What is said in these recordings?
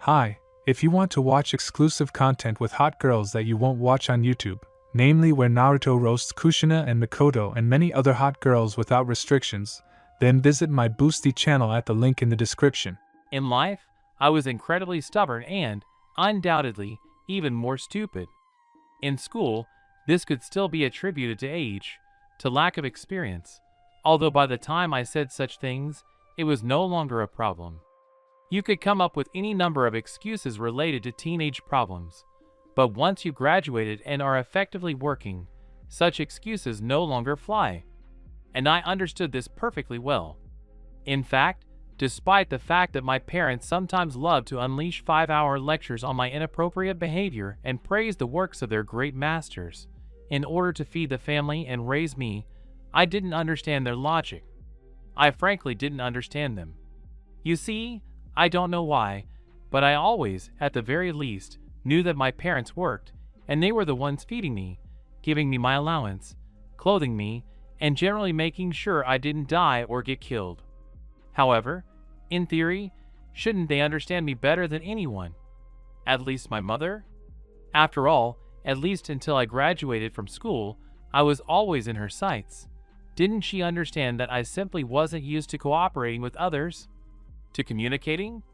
Hi, if you want to watch exclusive content with hot girls that you won't watch on YouTube, namely where Naruto roasts Kushina and Mikoto and many other hot girls without restrictions, then visit my Boosty channel at the link in the description. In life, I was incredibly stubborn and, undoubtedly, even more stupid. In school, this could still be attributed to age, to lack of experience, although by the time I said such things, it was no longer a problem. You could come up with any number of excuses related to teenage problems, but once you graduated and are effectively working, such excuses no longer fly. And I understood this perfectly well. In fact, despite the fact that my parents sometimes loved to unleash 5-hour lectures on my inappropriate behavior and praise the works of their great masters, in order to feed the family and raise me, I didn't understand their logic. I frankly didn't understand them. You see, I don't know why, but I always, at the very least, knew that my parents worked, and they were the ones feeding me, giving me my allowance, clothing me, and generally making sure I didn't die or get killed. However, in theory, shouldn't they understand me better than anyone? At least my mother? After all, at least until I graduated from school, I was always in her sights. Didn't she understand that I simply wasn't used to cooperating with others? To communicating?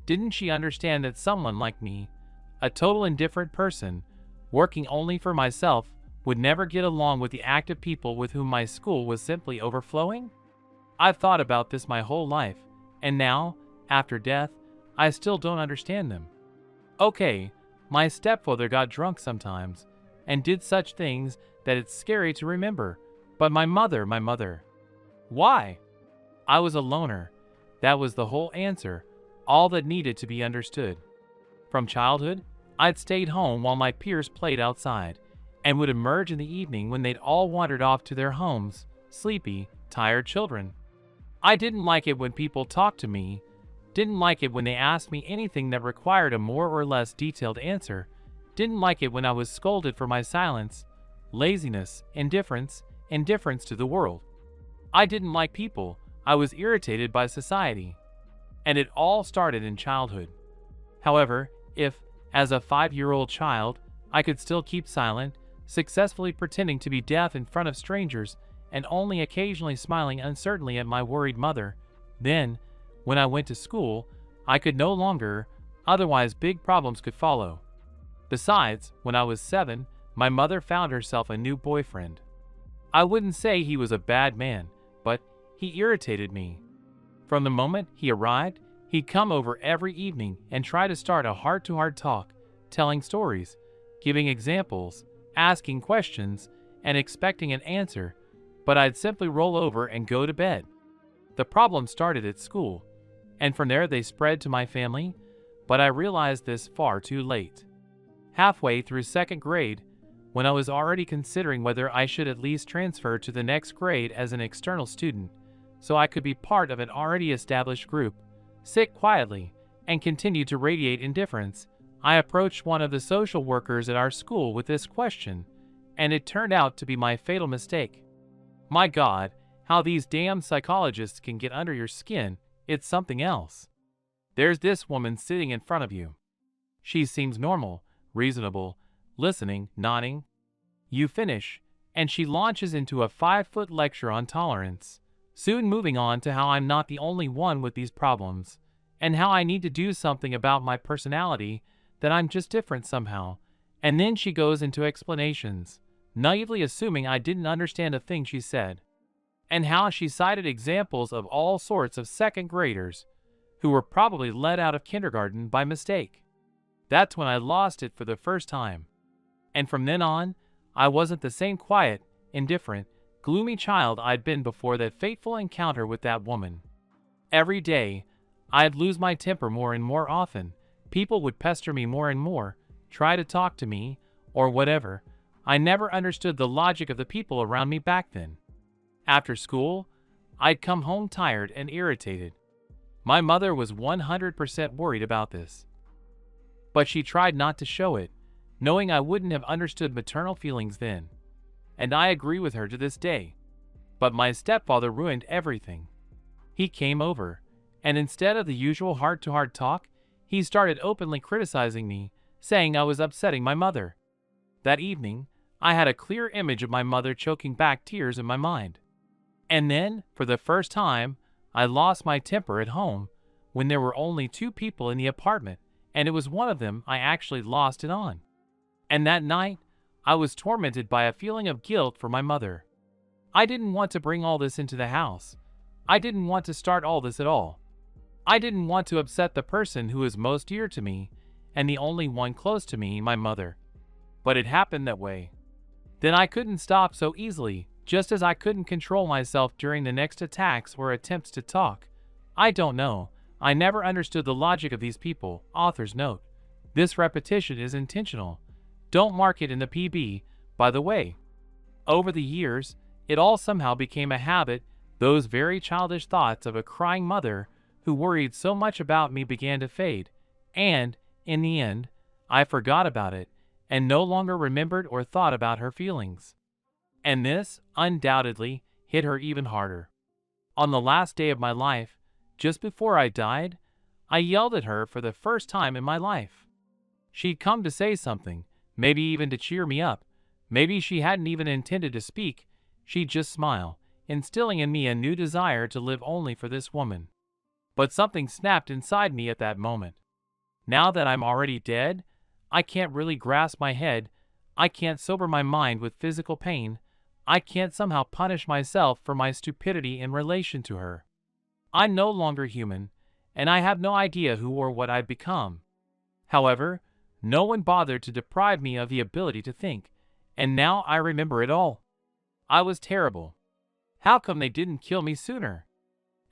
Didn't she understand that someone like me, a total indifferent person, working only for myself, would never get along with the active people with whom my school was simply overflowing? I've thought about this my whole life, and now, after death, I still don't understand them. Okay, my stepfather got drunk sometimes, and did such things that it's scary to remember, but my mother. Why? I was a loner. That was the whole answer, all that needed to be understood. From childhood, I'd stayed home while my peers played outside, and would emerge in the evening when they'd all wandered off to their homes, sleepy, tired children. I didn't like it when people talked to me, didn't like it when they asked me anything that required a more or less detailed answer, didn't like it when I was scolded for my silence, laziness, indifference to the world. I didn't like people. I was irritated by society. And it all started in childhood. However, if, as a 5-year-old child, I could still keep silent, successfully pretending to be deaf in front of strangers, and only occasionally smiling uncertainly at my worried mother, then, when I went to school, I could no longer, otherwise big problems could follow. Besides, when I was 7, my mother found herself a new boyfriend. I wouldn't say he was a bad man, but he irritated me. From the moment he arrived, he'd come over every evening and try to start a heart-to-heart talk, telling stories, giving examples, asking questions, and expecting an answer, but I'd simply roll over and go to bed. The problem started at school, and from there they spread to my family, but I realized this far too late. Halfway through 2nd grade, when I was already considering whether I should at least transfer to the next grade as an external student, so I could be part of an already established group, sit quietly, and continue to radiate indifference, I approached one of the social workers at our school with this question, and it turned out to be my fatal mistake. My God, how these damn psychologists can get under your skin, it's something else. There's this woman sitting in front of you. She seems normal, reasonable, listening, nodding. You finish, and she launches into a 5-foot lecture on tolerance, soon moving on to how I'm not the only one with these problems, and how I need to do something about my personality, that I'm just different somehow, and then she goes into explanations, naively assuming I didn't understand a thing she said, and how she cited examples of all sorts of 2nd graders who were probably let out of kindergarten by mistake. That's when I lost it for the first time. And from then on, I wasn't the same quiet, indifferent, gloomy child I'd been before that fateful encounter with that woman. Every day, I'd lose my temper more and more often. People would pester me more and more, try to talk to me, or whatever. I never understood the logic of the people around me back then. After school, I'd come home tired and irritated. My mother was 100% worried about this. But she tried not to show it, knowing I wouldn't have understood maternal feelings then. And I agree with her to this day. But my stepfather ruined everything. He came over, and instead of the usual heart-to-heart talk, he started openly criticizing me, saying I was upsetting my mother. That evening, I had a clear image of my mother choking back tears in my mind. And then, for the first time, I lost my temper at home when there were only 2 people in the apartment, and it was one of them I actually lost it on. And that night, I was tormented by a feeling of guilt for my mother. I didn't want to bring all this into the house. I didn't want to start all this at all. I didn't want to upset the person who is most dear to me, and the only one close to me, my mother. But it happened that way. Then I couldn't stop so easily, just as I couldn't control myself during the next attacks or attempts to talk. I don't know. I never understood the logic of these people. Author's note. This repetition is intentional. Don't mark it in the PB, by the way. Over the years, it all somehow became a habit. Those very childish thoughts of a crying mother who worried so much about me began to fade, and, in the end, I forgot about it and no longer remembered or thought about her feelings. And this, undoubtedly, hit her even harder. On the last day of my life, just before I died, I yelled at her for the first time in my life. She'd come to say something, maybe even to cheer me up. Maybe she hadn't even intended to speak. She'd just smile, instilling in me a new desire to live only for this woman. But something snapped inside me at that moment. Now that I'm already dead, I can't really grasp my head. I can't sober my mind with physical pain. I can't somehow punish myself for my stupidity in relation to her. I'm no longer human, and I have no idea who or what I've become. However, no one bothered to deprive me of the ability to think, and now I remember it all. I was terrible. How come they didn't kill me sooner?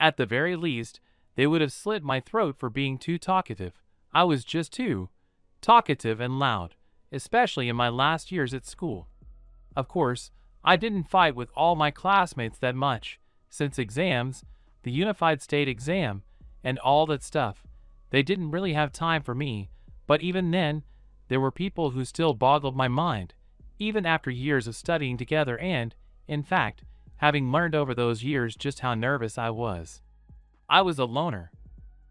At the very least, they would have slit my throat for being too talkative. I was just too talkative and loud, especially in my last years at school. Of course, I didn't fight with all my classmates that much, since exams, the unified state exam, and all that stuff, they didn't really have time for me, but even then, there were people who still boggled my mind, even after years of studying together and, in fact, having learned over those years just how nervous I was. I was a loner,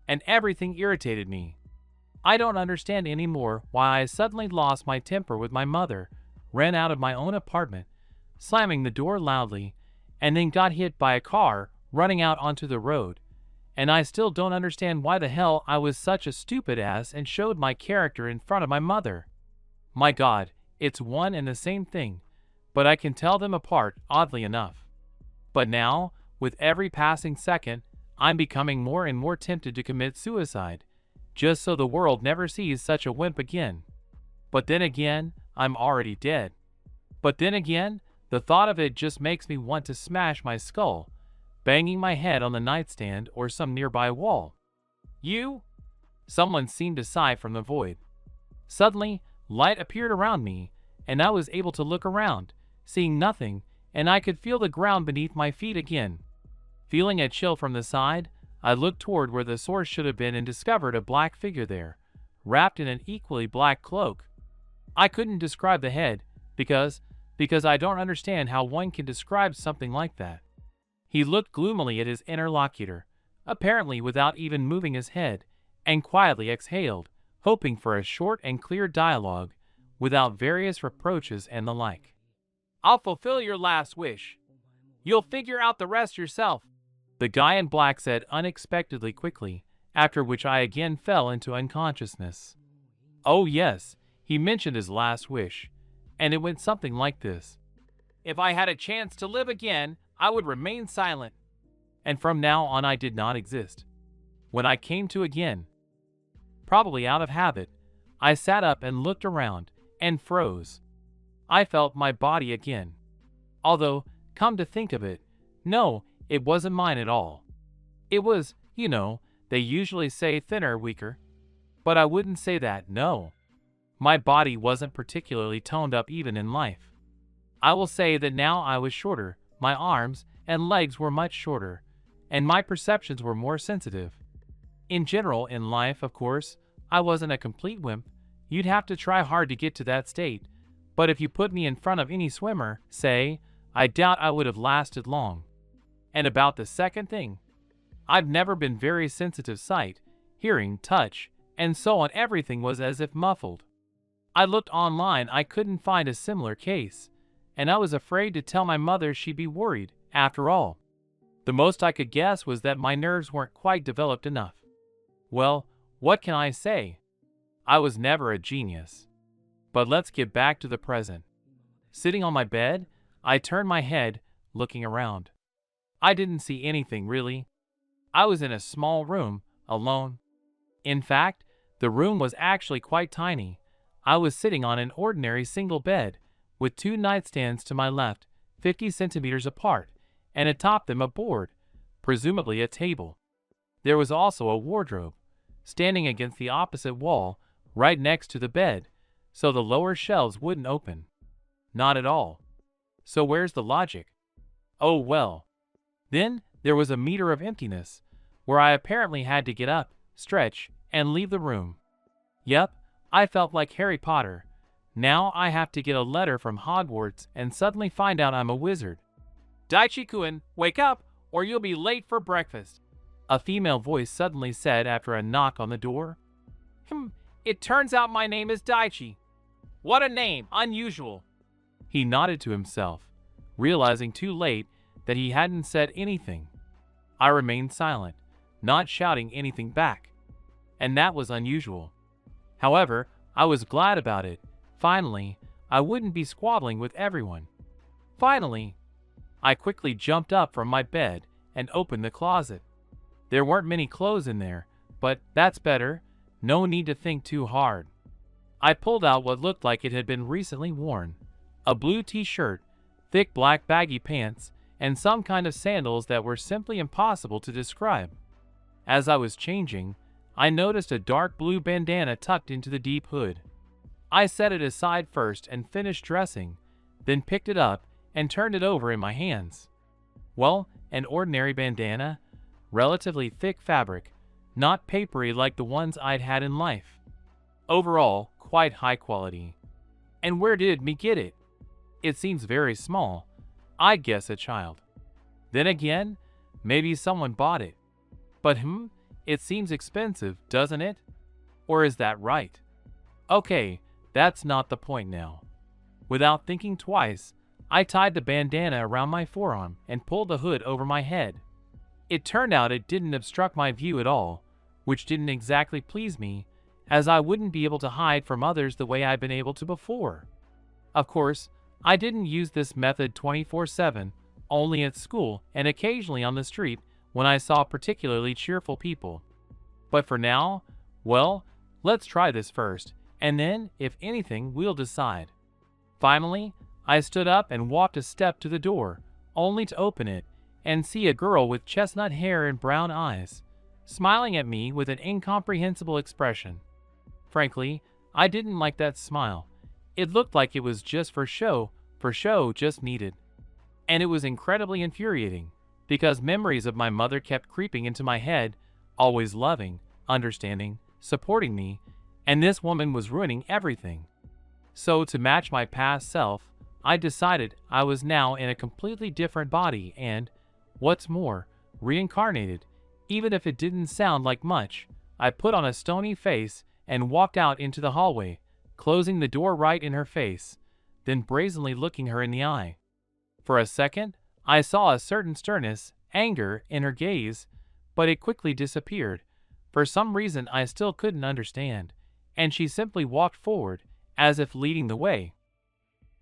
and everything irritated me. I don't understand anymore why I suddenly lost my temper with my mother, ran out of my own apartment, slamming the door loudly, and then got hit by a car running out onto the road. And I still don't understand why the hell I was such a stupid ass and showed my character in front of my mother. My God, it's one and the same thing, but I can tell them apart, oddly enough. But now, with every passing second, I'm becoming more and more tempted to commit suicide, just so the world never sees such a wimp again. But then again, I'm already dead. But then again, the thought of it just makes me want to smash my skull, banging my head on the nightstand or some nearby wall. You? Someone seemed to sigh from the void. Suddenly, light appeared around me, and I was able to look around, seeing nothing, and I could feel the ground beneath my feet again. Feeling a chill from the side, I looked toward where the source should have been and discovered a black figure there, wrapped in an equally black cloak. I couldn't describe the head, because I don't understand how one can describe something like that. He looked gloomily at his interlocutor, apparently without even moving his head, and quietly exhaled, hoping for a short and clear dialogue, without various reproaches and the like. "I'll fulfill your last wish. You'll figure out the rest yourself," the guy in black said unexpectedly quickly, after which I again fell into unconsciousness. Oh yes, he mentioned his last wish, and it went something like this. "If I had a chance to live again, I would remain silent." And from now on I did not exist. When I came to again, probably out of habit, I sat up and looked around, and froze. I felt my body again. Although, come to think of it, no, it wasn't mine at all. It was, they usually say thinner, weaker. But I wouldn't say that, no. My body wasn't particularly toned up even in life. I will say that now I was shorter, my arms and legs were much shorter, and my perceptions were more sensitive. In general, in life, of course, I wasn't a complete wimp. You'd have to try hard to get to that state. But if you put me in front of any swimmer, say, I doubt I would have lasted long. And about the second thing, I've never been very sensitive sight, hearing, touch, and so on. Everything was as if muffled. I looked online, I couldn't find a similar case, and I was afraid to tell my mother. She'd be worried. After all, the most I could guess was that my nerves weren't quite developed enough. Well, what can I say? I was never a genius. But let's get back to the present. Sitting on my bed, I turned my head, looking around. I didn't see anything really. I was in a small room, alone. In fact, the room was actually quite tiny. I was sitting on an ordinary single bed, with 2 nightstands to my left, 50 centimeters apart, and atop them a board, presumably a table. There was also a wardrobe, standing against the opposite wall, right next to the bed, so the lower shelves wouldn't open. Not at all. So where's the logic? Oh well. Then there was a meter of emptiness, where I apparently had to get up, stretch, and leave the room. Yep, I felt like Harry Potter. Now I have to get a letter from Hogwarts and suddenly find out I'm a wizard. Daichi-kun, wake up, or you'll be late for breakfast, a female voice suddenly said after a knock on the door. It turns out my name is Daichi. What a name, unusual. He nodded to himself, realizing too late that he hadn't said anything. I remained silent, not shouting anything back, and that was unusual. However, I was glad about it. Finally, I wouldn't be squabbling with everyone. Finally, I quickly jumped up from my bed and opened the closet. There weren't many clothes in there, but that's better. No need to think too hard. I pulled out what looked like it had been recently worn. A blue t-shirt, thick black baggy pants, and some kind of sandals that were simply impossible to describe. As I was changing, I noticed a dark blue bandana tucked into the deep hood. I set it aside first and finished dressing, then picked it up and turned it over in my hands. Well, an ordinary bandana, relatively thick fabric, not papery like the ones I'd had in life. Overall, quite high quality. And where did me get it? It seems very small. I'd guess a child. Then again, maybe someone bought it. But it seems expensive, doesn't it? Or is that right? Okay, that's not the point now. Without thinking twice, I tied the bandana around my forearm and pulled the hood over my head. It turned out it didn't obstruct my view at all, which didn't exactly please me, as I wouldn't be able to hide from others the way I'd been able to before. Of course, I didn't use this method 24/7, only at school and occasionally on the street when I saw particularly cheerful people. But for now, well, let's try this first, and then, if anything, we'll decide. Finally, I stood up and walked a step to the door, only to open it and see a girl with chestnut hair and brown eyes, smiling at me with an incomprehensible expression. Frankly, I didn't like that smile. It looked like it was just for show just needed. And it was incredibly infuriating, because memories of my mother kept creeping into my head, always loving, understanding, supporting me, and this woman was ruining everything. So to match my past self, I decided I was now in a completely different body and, what's more, reincarnated. Even if it didn't sound like much, I put on a stony face and walked out into the hallway, closing the door right in her face, then brazenly looking her in the eye. For a second, I saw a certain sternness, anger in her gaze, but it quickly disappeared. For some reason I still couldn't understand, and she simply walked forward, as if leading the way.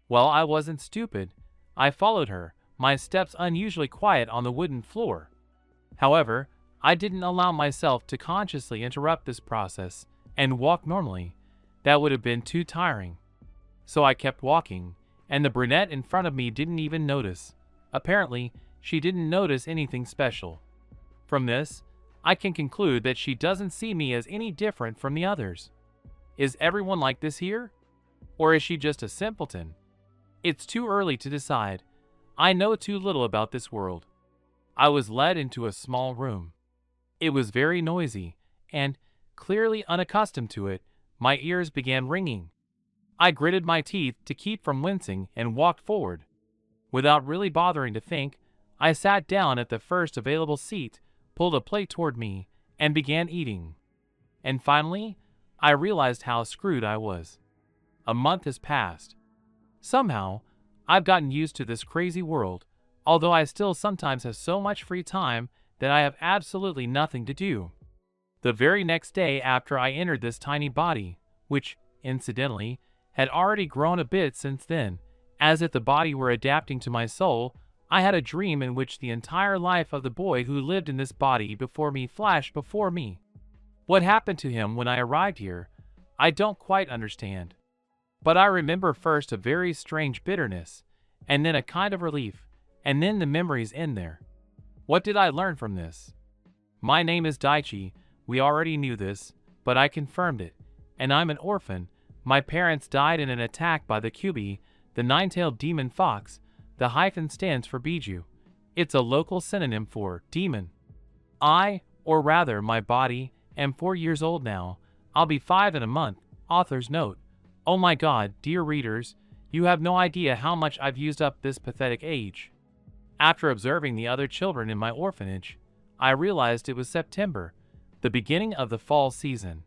Well, I wasn't stupid. I followed her, my steps unusually quiet on the wooden floor. However, I didn't allow myself to consciously interrupt this process and walk normally. That would have been too tiring. So I kept walking, and the brunette in front of me didn't even notice. Apparently, she didn't notice anything special. From this, I can conclude that she doesn't see me as any different from the others. Is everyone like this here? Or is she just a simpleton? It's too early to decide. I know too little about this world. I was led into a small room. It was very noisy, and, clearly unaccustomed to it, my ears began ringing. I gritted my teeth to keep from wincing and walked forward. Without really bothering to think, I sat down at the first available seat, pulled a plate toward me, and began eating. And finally, I realized how screwed I was. A month has passed. Somehow, I've gotten used to this crazy world, although I still sometimes have so much free time that I have absolutely nothing to do. The very next day after I entered this tiny body, which, incidentally, had already grown a bit since then, as if the body were adapting to my soul, I had a dream in which the entire life of the boy who lived in this body before me flashed before me. What happened to him when I arrived here, I don't quite understand. But I remember first a very strange bitterness, and then a kind of relief, and then the memories end there. What did I learn from this? My name is Daichi. We already knew this, but I confirmed it. And I'm an orphan. My parents died in an attack by the Kyubi, the nine-tailed demon fox. The hyphen stands for Biju. It's a local synonym for demon. Or rather my body, am 4 years old now. I'll be 5 in a month. Author's note. Oh my god, dear readers, you have no idea how much I've used up this pathetic age. After observing the other children in my orphanage, I realized it was September, the beginning of the fall season.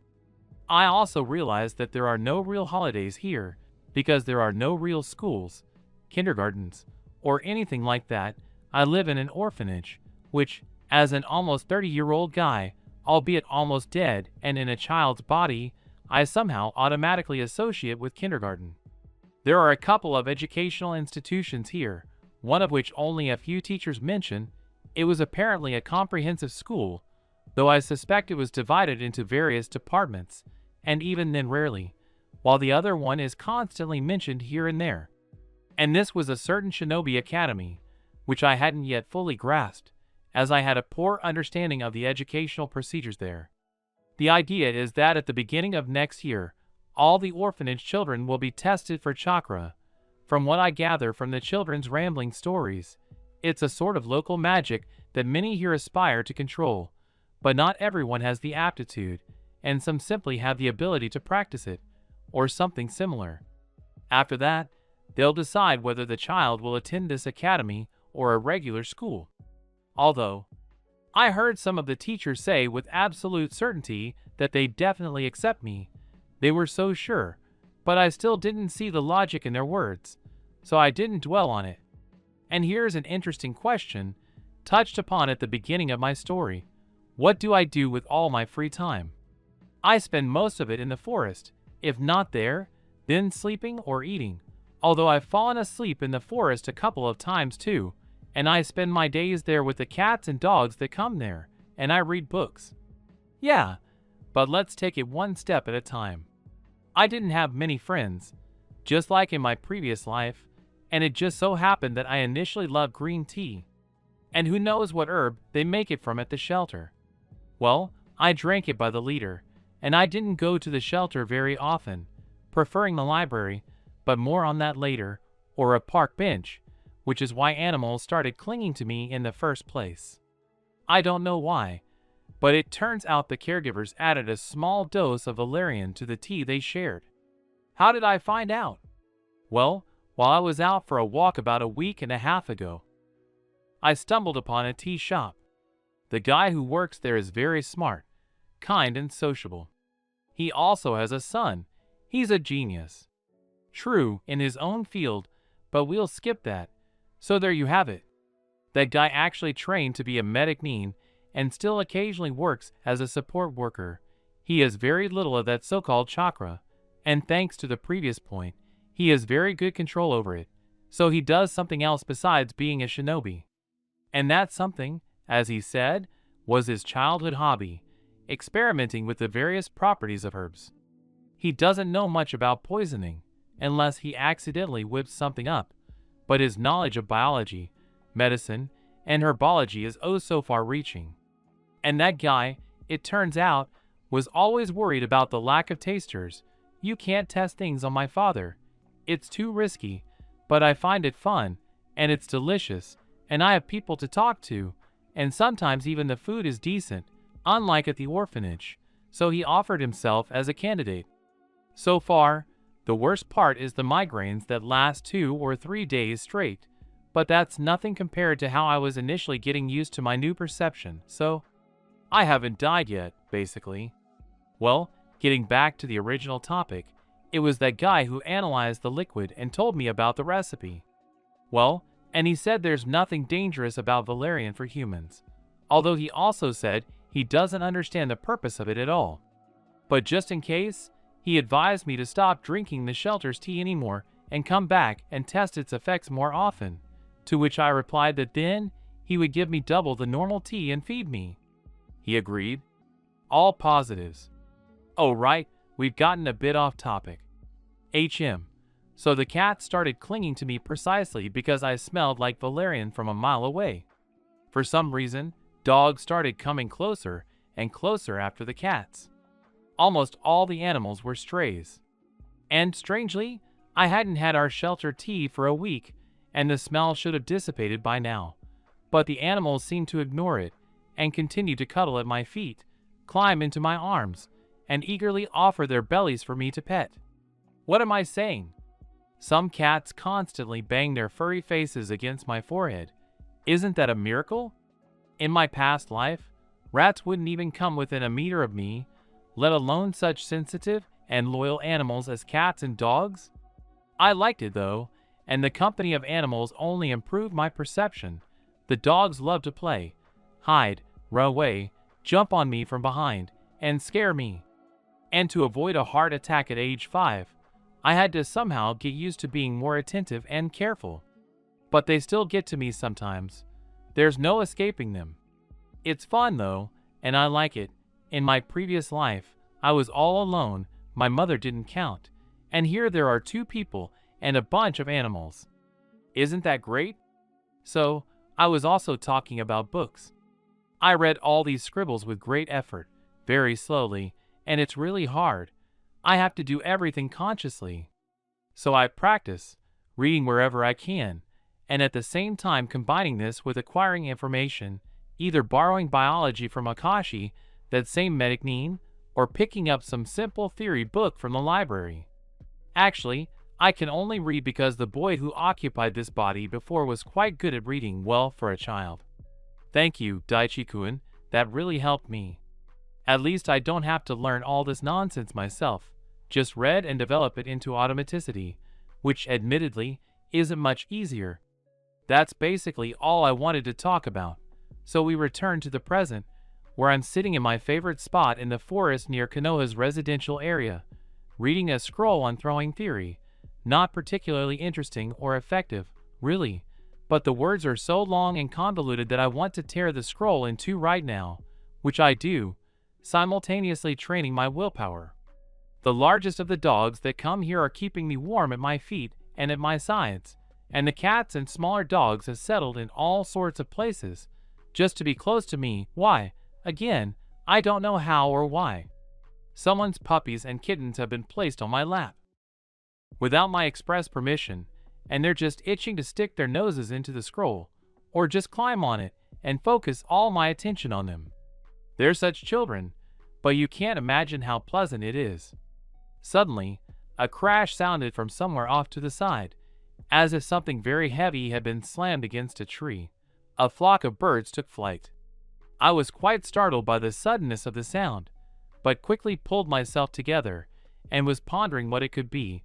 I also realized that there are no real holidays here because there are no real schools, kindergartens, or anything like that. I live in an orphanage, which, as an almost 30-year-old guy, albeit almost dead and in a child's body, I somehow automatically associate with kindergarten. There are a couple of educational institutions here, one of which only a few teachers mention. It was apparently a comprehensive school, though I suspect it was divided into various departments, and even then rarely, while the other one is constantly mentioned here and there. And this was a certain shinobi academy, which I hadn't yet fully grasped, as I had a poor understanding of the educational procedures there. The idea is that at the beginning of next year, all the orphanage children will be tested for chakra. From what I gather from the children's rambling stories, it's a sort of local magic that many here aspire to control, but not everyone has the aptitude, and some simply have the ability to practice it, or something similar. After that, they'll decide whether the child will attend this academy or a regular school. Although, I heard some of the teachers say with absolute certainty that they definitely accept me. They were so sure, but I still didn't see the logic in their words, so I didn't dwell on it. And here's an interesting question, touched upon at the beginning of my story. What do I do with all my free time? I spend most of it in the forest. If not there, then sleeping or eating. Although I've fallen asleep in the forest a couple of times too, and I spend my days there with the cats and dogs that come there, and I read books. Yeah, but let's take it one step at a time. I didn't have many friends, just like in my previous life, and it just so happened that I initially loved green tea. And who knows what herb they make it from at the shelter. Well, I drank it by the liter, and I didn't go to the shelter very often, preferring the library, but more on that later, or a park bench, which is why animals started clinging to me in the first place. I don't know why, but it turns out the caregivers added a small dose of valerian to the tea they shared. How did I find out? Well, while I was out for a walk about a week and a half ago, I stumbled upon a tea shop. The guy who works there is very smart, kind and sociable. He also has a son. He's a genius. True, in his own field, but we'll skip that. So there you have it. That guy actually trained to be a medic and still occasionally works as a support worker. He has very little of that so-called chakra, and thanks to the previous point, he has very good control over it, so he does something else besides being a shinobi. And that something, as he said, was his childhood hobby, experimenting with the various properties of herbs. He doesn't know much about poisoning, unless he accidentally whips something up, but his knowledge of biology, medicine, and herbology is oh so far-reaching. And that guy, it turns out, was always worried about the lack of tasters. You can't test things on my father. It's too risky, but I find it fun, and it's delicious, and I have people to talk to, and sometimes even the food is decent, unlike at the orphanage, so he offered himself as a candidate. So far, the worst part is the migraines that last 2 or 3 days straight, but that's nothing compared to how I was initially getting used to my new perception, so I haven't died yet, basically. Well, Getting back to the original topic, it was that guy who analyzed the liquid and told me about the recipe. Well, and he said there's nothing dangerous about valerian for humans, although he also said he doesn't understand the purpose of it at all. But just in case, he advised me to stop drinking the shelter's tea anymore and come back and test its effects more often, to which I replied that then he would give me double the normal tea and feed me. He agreed. All positives. Oh right, we've gotten a bit off topic. So the cat started clinging to me precisely because I smelled like valerian from a mile away. For some reason, dogs started coming closer and closer after the cats. Almost all the animals were strays. And strangely, I hadn't had our shelter tea for a week, and the smell should have dissipated by now. But the animals seemed to ignore it, and continued to cuddle at my feet, climb into my arms, and eagerly offer their bellies for me to pet. What am I saying? Some cats constantly bang their furry faces against my forehead. Isn't that a miracle? In my past life, rats wouldn't even come within a meter of me, let alone such sensitive and loyal animals as cats and dogs. I liked it though, and the company of animals only improved my perception. The dogs loved to play, hide, run away, jump on me from behind, and scare me. And to avoid a heart attack at age 5, I had to somehow get used to being more attentive and careful. But they still get to me sometimes. There's no escaping them. It's fun though, and I like it. In my previous life, I was all alone, my mother didn't count, and here there are 2 people and a bunch of animals. Isn't that great? So, I was also talking about books. I read all these scribbles with great effort, very slowly, and it's really hard. I have to do everything consciously. So I practice, reading wherever I can, and at the same time combining this with acquiring information, either borrowing biology from Akashi, that same Medicine, or picking up some simple theory book from the library. Actually, I can only read because the boy who occupied this body before was quite good at reading well for a child. Thank you, Daichi-kun, that really helped me. At least I don't have to learn all this nonsense myself, just read and develop it into automaticity, which admittedly isn't much easier. That's basically all I wanted to talk about, so we return to the present, where I'm sitting in my favorite spot in the forest near Konoha's residential area, reading a scroll on throwing theory. Not particularly interesting or effective, really, but the words are so long and convoluted that I want to tear the scroll in 2 right now, which I do, simultaneously training my willpower. The largest of the dogs that come here are keeping me warm at my feet and at my sides, and the cats and smaller dogs have settled in all sorts of places, just to be close to me. Why? Again, I don't know how or why. Someone's puppies and kittens have been placed on my lap without my express permission, and they're just itching to stick their noses into the scroll, or just climb on it and focus all my attention on them. They're such children, but you can't imagine how pleasant it is. Suddenly, a crash sounded from somewhere off to the side, as if something very heavy had been slammed against a tree. A flock of birds took flight. I was quite startled by the suddenness of the sound, but quickly pulled myself together and was pondering what it could be,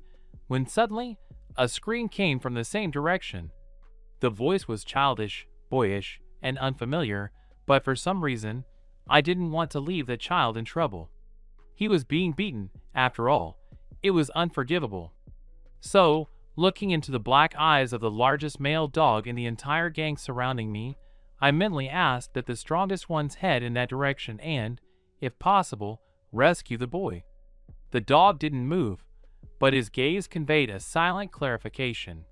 when suddenly a scream came from the same direction. The voice was childish, boyish, and unfamiliar, but for some reason, I didn't want to leave the child in trouble. He was being beaten, after all. It was unforgivable. So, looking into the black eyes of the largest male dog in the entire gang surrounding me, I mentally asked that the strongest ones head in that direction and, if possible, rescue the boy. The dog didn't move, but his gaze conveyed a silent clarification.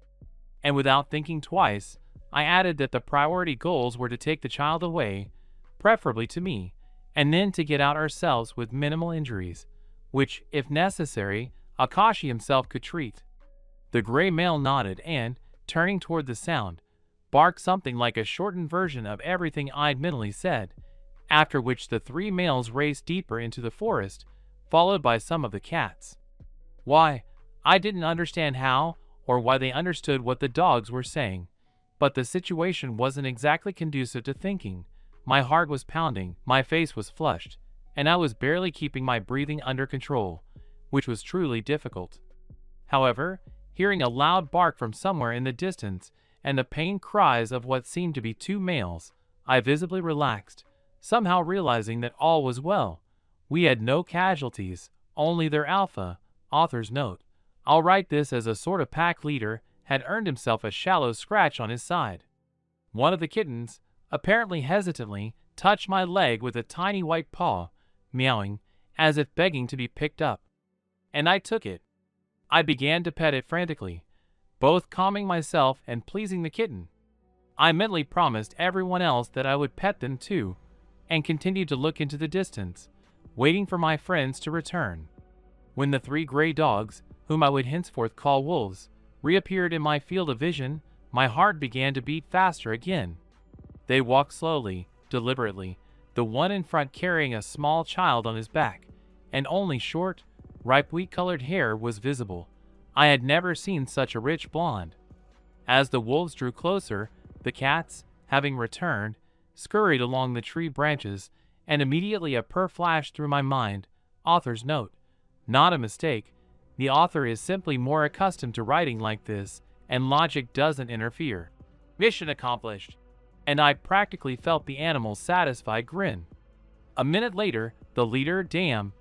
And without thinking twice, I added that the priority goals were to take the child away, preferably to me, and then to get out ourselves with minimal injuries, which, if necessary, Akashi himself could treat. The gray male nodded and, turning toward the sound, barked something like a shortened version of everything I'd mentally said, after which the 3 males raced deeper into the forest, followed by some of the cats. Why, I didn't understand how or why they understood what the dogs were saying, but the situation wasn't exactly conducive to thinking. My heart was pounding, my face was flushed, and I was barely keeping my breathing under control, which was truly difficult. However, hearing a loud bark from somewhere in the distance and the pained cries of what seemed to be two males, I visibly relaxed, somehow realizing that all was well. We had no casualties, only their alpha, author's note. I'll write this as a sort of pack leader had earned himself a shallow scratch on his side. One of the kittens, apparently hesitantly, touched my leg with a tiny white paw, meowing, as if begging to be picked up. And I took it. I began to pet it frantically, both calming myself and pleasing the kitten. I mentally promised everyone else that I would pet them too, and continued to look into the distance, waiting for my friends to return. When the 3 gray dogs, whom I would henceforth call wolves, reappeared in my field of vision, my heart began to beat faster again. They walked slowly, deliberately, the one in front carrying a small child on his back, and only short, ripe wheat-colored hair was visible. I had never seen such a rich blonde. As the wolves drew closer, the cats, having returned, scurried along the tree branches, and immediately a purr flashed through my mind. Author's note. Not a mistake. The author is simply more accustomed to writing like this, and logic doesn't interfere. Mission accomplished. And I practically felt the animal's satisfied grin. A minute later, the leader, damn,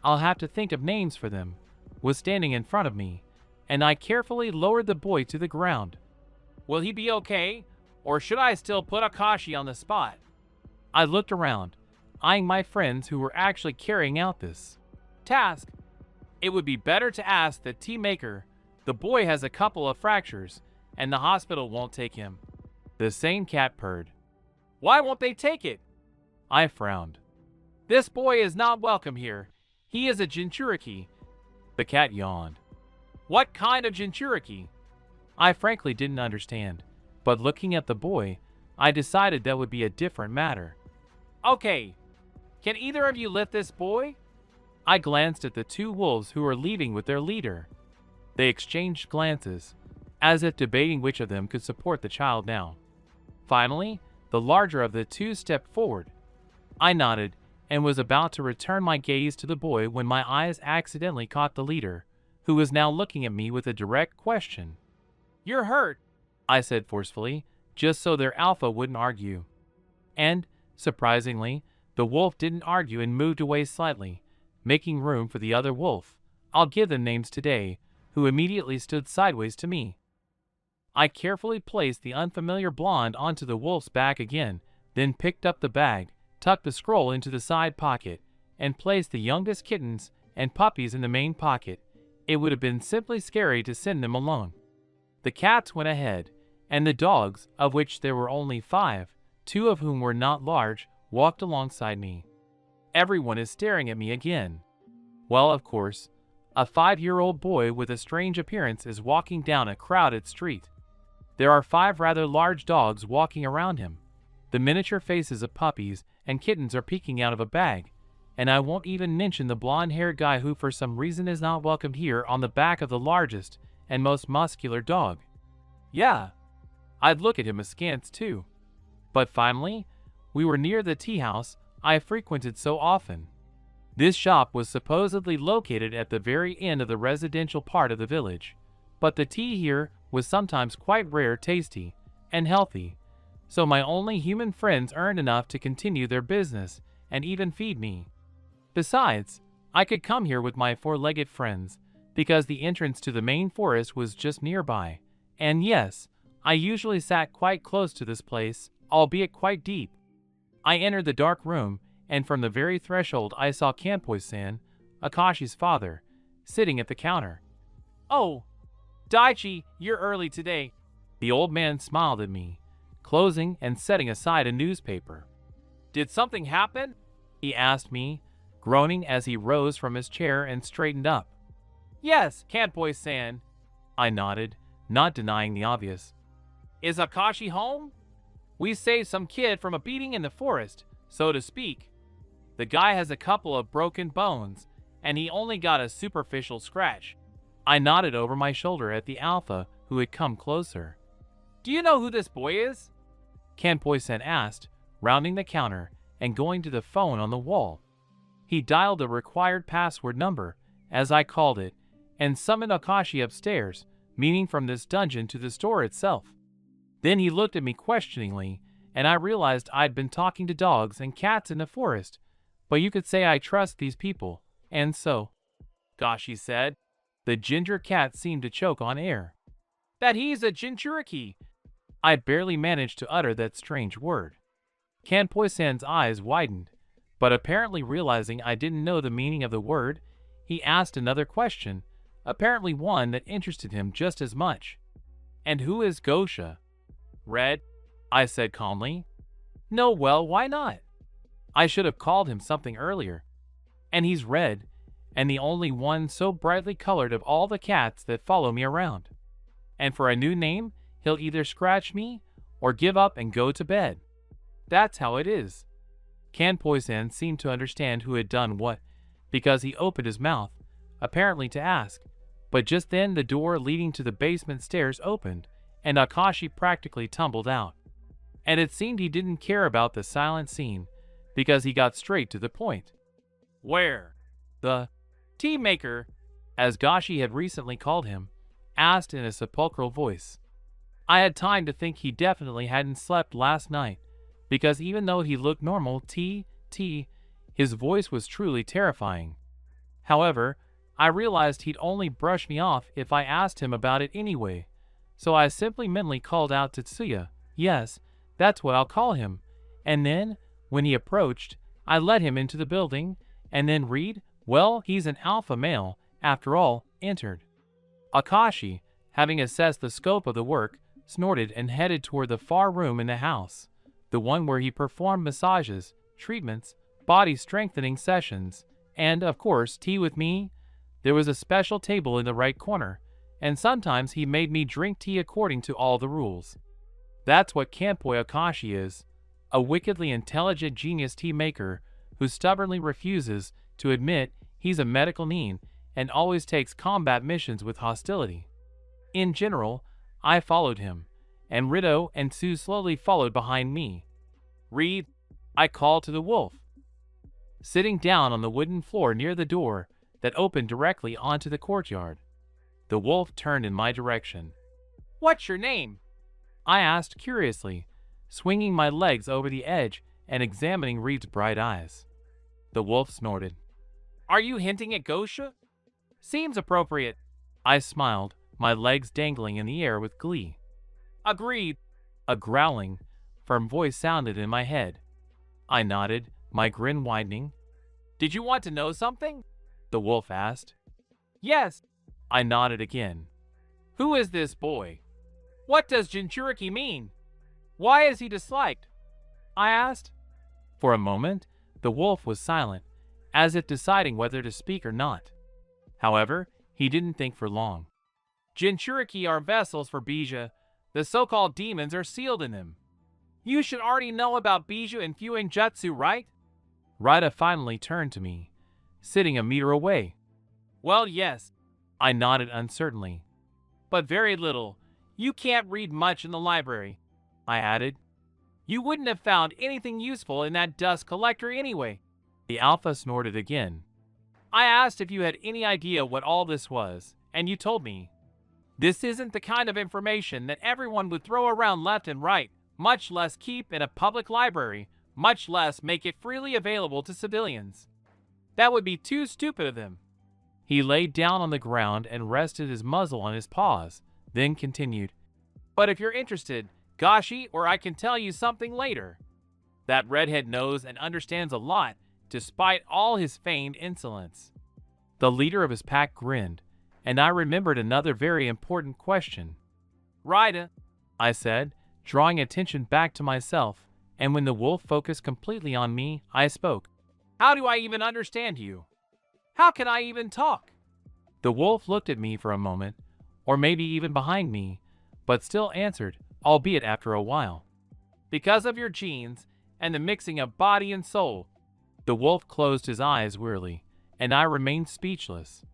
I'll have to think of names for them, was standing in front of me, and I carefully lowered the boy to the ground. Will he be okay, or should I still put Akashi on the spot? I looked around, eyeing my friends who were actually carrying out this task. It would be better to ask the tea maker. The boy has a couple of fractures, and the hospital won't take him. The same cat purred. Why won't they take it? I frowned. This boy is not welcome here. He is a Jinchuriki. The cat yawned. What kind of Jinchuriki? I frankly didn't understand, but looking at the boy, I decided that would be a different matter. Okay, can either of you lift this boy? I glanced at the 2 wolves who were leaving with their leader. They exchanged glances, as if debating which of them could support the child now. Finally, the larger of the 2 stepped forward. I nodded and was about to return my gaze to the boy when my eyes accidentally caught the leader, who was now looking at me with a direct question. You're hurt, I said forcefully, just so their alpha wouldn't argue. And, surprisingly, the wolf didn't argue and moved away slightly, making room for the other wolf, I'll give them names today, who immediately stood sideways to me. I carefully placed the unfamiliar blonde onto the wolf's back again, then picked up the bag, tucked the scroll into the side pocket, and placed the youngest kittens and puppies in the main pocket. It would have been simply scary to send them alone. The cats went ahead, and the dogs, of which there were only 5, 2 of whom were not large, walked alongside me. Everyone is staring at me again. Well, of course, a 5-year-old boy with a strange appearance is walking down a crowded street. There are 5 rather large dogs walking around him. The miniature faces of puppies and kittens are peeking out of a bag, and I won't even mention the blonde-haired guy who for some reason is not welcome here on the back of the largest and most muscular dog. Yeah, I'd look at him askance too. But finally, we were near the tea house I frequented so often. This shop was supposedly located at the very end of the residential part of the village, but the tea here was sometimes quite rare, tasty, and healthy, so my only human friends earned enough to continue their business and even feed me. Besides, I could come here with my 4-legged friends, because the entrance to the main forest was just nearby, and yes, I usually sat quite close to this place, albeit quite deep. I entered the dark room, and from the very threshold I saw Kanpoi-san, Akashi's father, sitting at the counter. Oh, Daichi, you're early today. The old man smiled at me, closing and setting aside a newspaper. Did something happen? He asked me, groaning as he rose from his chair and straightened up. Yes, Kanpoi-san. I nodded, not denying the obvious. Is Akashi home? We saved some kid from a beating in the forest, so to speak. The guy has a couple of broken bones, and he only got a superficial scratch. I nodded over my shoulder at the alpha, who had come closer. Do you know who this boy is? Kanpoi-san asked, rounding the counter and going to the phone on the wall. He dialed the required password number, as I called it, and summoned Akashi upstairs, meaning from this dungeon to the store itself. Then he looked at me questioningly, and I realized I'd been talking to dogs and cats in the forest, but you could say I trust these people, and so. Gosh, he said. The ginger cat seemed to choke on air. That he's a Jinchuriki. I barely managed to utter that strange word. Kanpoi-san's eyes widened, but apparently realizing I didn't know the meaning of the word, he asked another question, apparently one that interested him just as much. And who is Gosha? Red, I said calmly. No, well, why not? I should have called him something earlier. And he's red, and the only one so brightly colored of all the cats that follow me around. And for a new name, he'll either scratch me or give up and go to bed. That's how it is. Kanpoi-san seemed to understand who had done what, because he opened his mouth, apparently to ask, but just then the door leading to the basement stairs opened, and Akashi practically tumbled out. And it seemed he didn't care about the silent scene, because he got straight to the point. Where? The tea maker, as Gashi had recently called him, asked in a sepulchral voice. I had time to think he definitely hadn't slept last night, because even though he looked normal, his voice was truly terrifying. However, I realized he'd only brush me off if I asked him about it anyway, so I simply mentally called out to Tsuya. Yes, that's what I'll call him. And then, when he approached, I led him into the building, and then Reed, well, he's an alpha male, after all, entered. Akashi, having assessed the scope of the work, snorted and headed toward the far room in the house, the one where he performed massages, treatments, body strengthening sessions, and, of course, tea with me. There was a special table in the right corner, and sometimes he made me drink tea according to all the rules. That's what Kanpoi Akashi is, a wickedly intelligent genius tea maker who stubbornly refuses to admit he's a medical need and always takes combat missions with hostility. In general, I followed him, and Rito and Sue slowly followed behind me. Reed, I called to the wolf, sitting down on the wooden floor near the door that opened directly onto the courtyard. The wolf turned in my direction. What's your name? I asked curiously, swinging my legs over the edge and examining Reed's bright eyes. The wolf snorted. Are you hinting at Gosha? Seems appropriate. I smiled, my legs dangling in the air with glee. Agreed. A growling, firm voice sounded in my head. I nodded, my grin widening. Did you want to know something? The wolf asked. Yes. I nodded again. Who is this boy? What does Jinchuriki mean? Why is he disliked? I asked. For a moment, the wolf was silent, as if deciding whether to speak or not. However, he didn't think for long. Jinchuriki are vessels for Bija. The so-called demons are sealed in them. You should already know about Bija and Fuing Jutsu, right? Raida finally turned to me, sitting a meter away. Well, yes. I nodded uncertainly. But very little. You can't read much in the library, I added. You wouldn't have found anything useful in that dust collector anyway. The alpha snorted again. I asked if you had any idea what all this was, and you told me. This isn't the kind of information that everyone would throw around left and right, much less keep in a public library, much less make it freely available to civilians. That would be too stupid of them. He laid down on the ground and rested his muzzle on his paws, then continued. But if you're interested, Gashi, or I can tell you something later. That redhead knows and understands a lot, despite all his feigned insolence. The leader of his pack grinned, and I remembered another very important question. Raida, I said, drawing attention back to myself, and when the wolf focused completely on me, I spoke. How do I even understand you? How can I even talk? The wolf looked at me for a moment, or maybe even behind me, but still answered, albeit after a while. Because of your genes and the mixing of body and soul. The wolf closed his eyes wearily, and I remained speechless.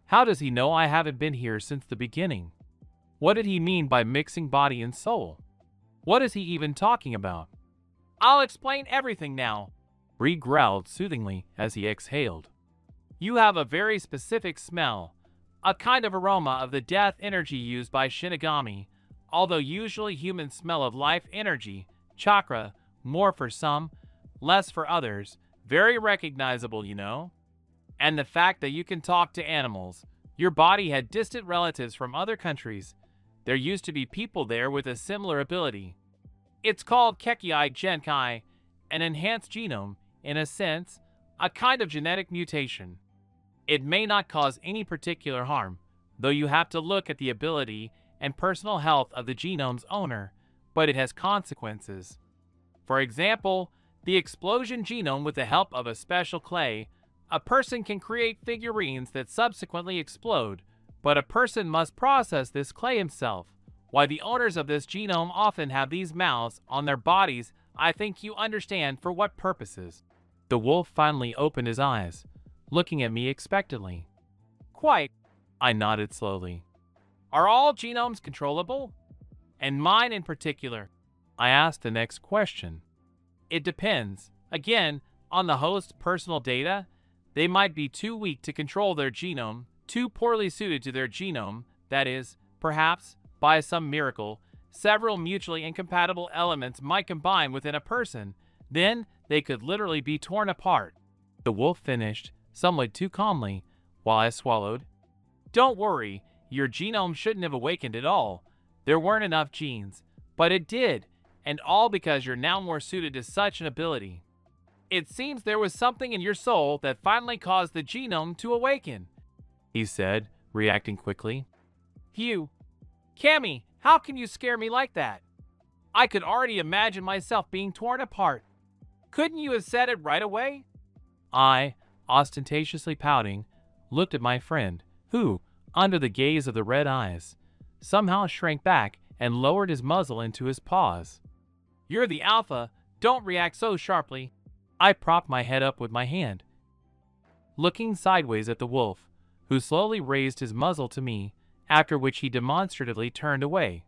How does he know I haven't been here since the beginning? What did he mean by mixing body and soul? What is he even talking about? I'll explain everything now. Reed growled soothingly as he exhaled. You have a very specific smell, a kind of aroma of the death energy used by Shinigami, although usually humans smell of life energy, chakra, more for some, less for others. Very recognizable, you know? And the fact that you can talk to animals. Your body had distant relatives from other countries. There used to be people there with a similar ability. It's called Kekkei Genkai, an enhanced genome, in a sense, a kind of genetic mutation. It may not cause any particular harm, though you have to look at the ability and personal health of the genome's owner, but it has consequences. For example, the explosion genome. With the help of a special clay, a person can create figurines that subsequently explode, but a person must process this clay himself. Why the owners of this genome often have these mouths on their bodies, I think you understand for what purposes. The wolf finally opened his eyes, looking at me expectantly. Quite, I nodded slowly. Are all genomes controllable? And mine in particular? I asked the next question. It depends, again, on the host's personal data. They might be too weak to control their genome, too poorly suited to their genome, that is, perhaps, by some miracle, several mutually incompatible elements might combine within a person. Then they could literally be torn apart. The wolf finished, somewhat too calmly, while I swallowed. Don't worry, your genome shouldn't have awakened at all. There weren't enough genes, but it did, and all because you're now more suited to such an ability. It seems there was something in your soul that finally caused the genome to awaken, he said, reacting quickly. Phew. Cammy, how can you scare me like that? I could already imagine myself being torn apart. Couldn't you have said it right away? I, ostentatiously pouting, looked at my friend, who, under the gaze of the red eyes, somehow shrank back and lowered his muzzle into his paws. You're the alpha, don't react so sharply. I propped my head up with my hand, looking sideways at the wolf, who slowly raised his muzzle to me, after which he demonstratively turned away.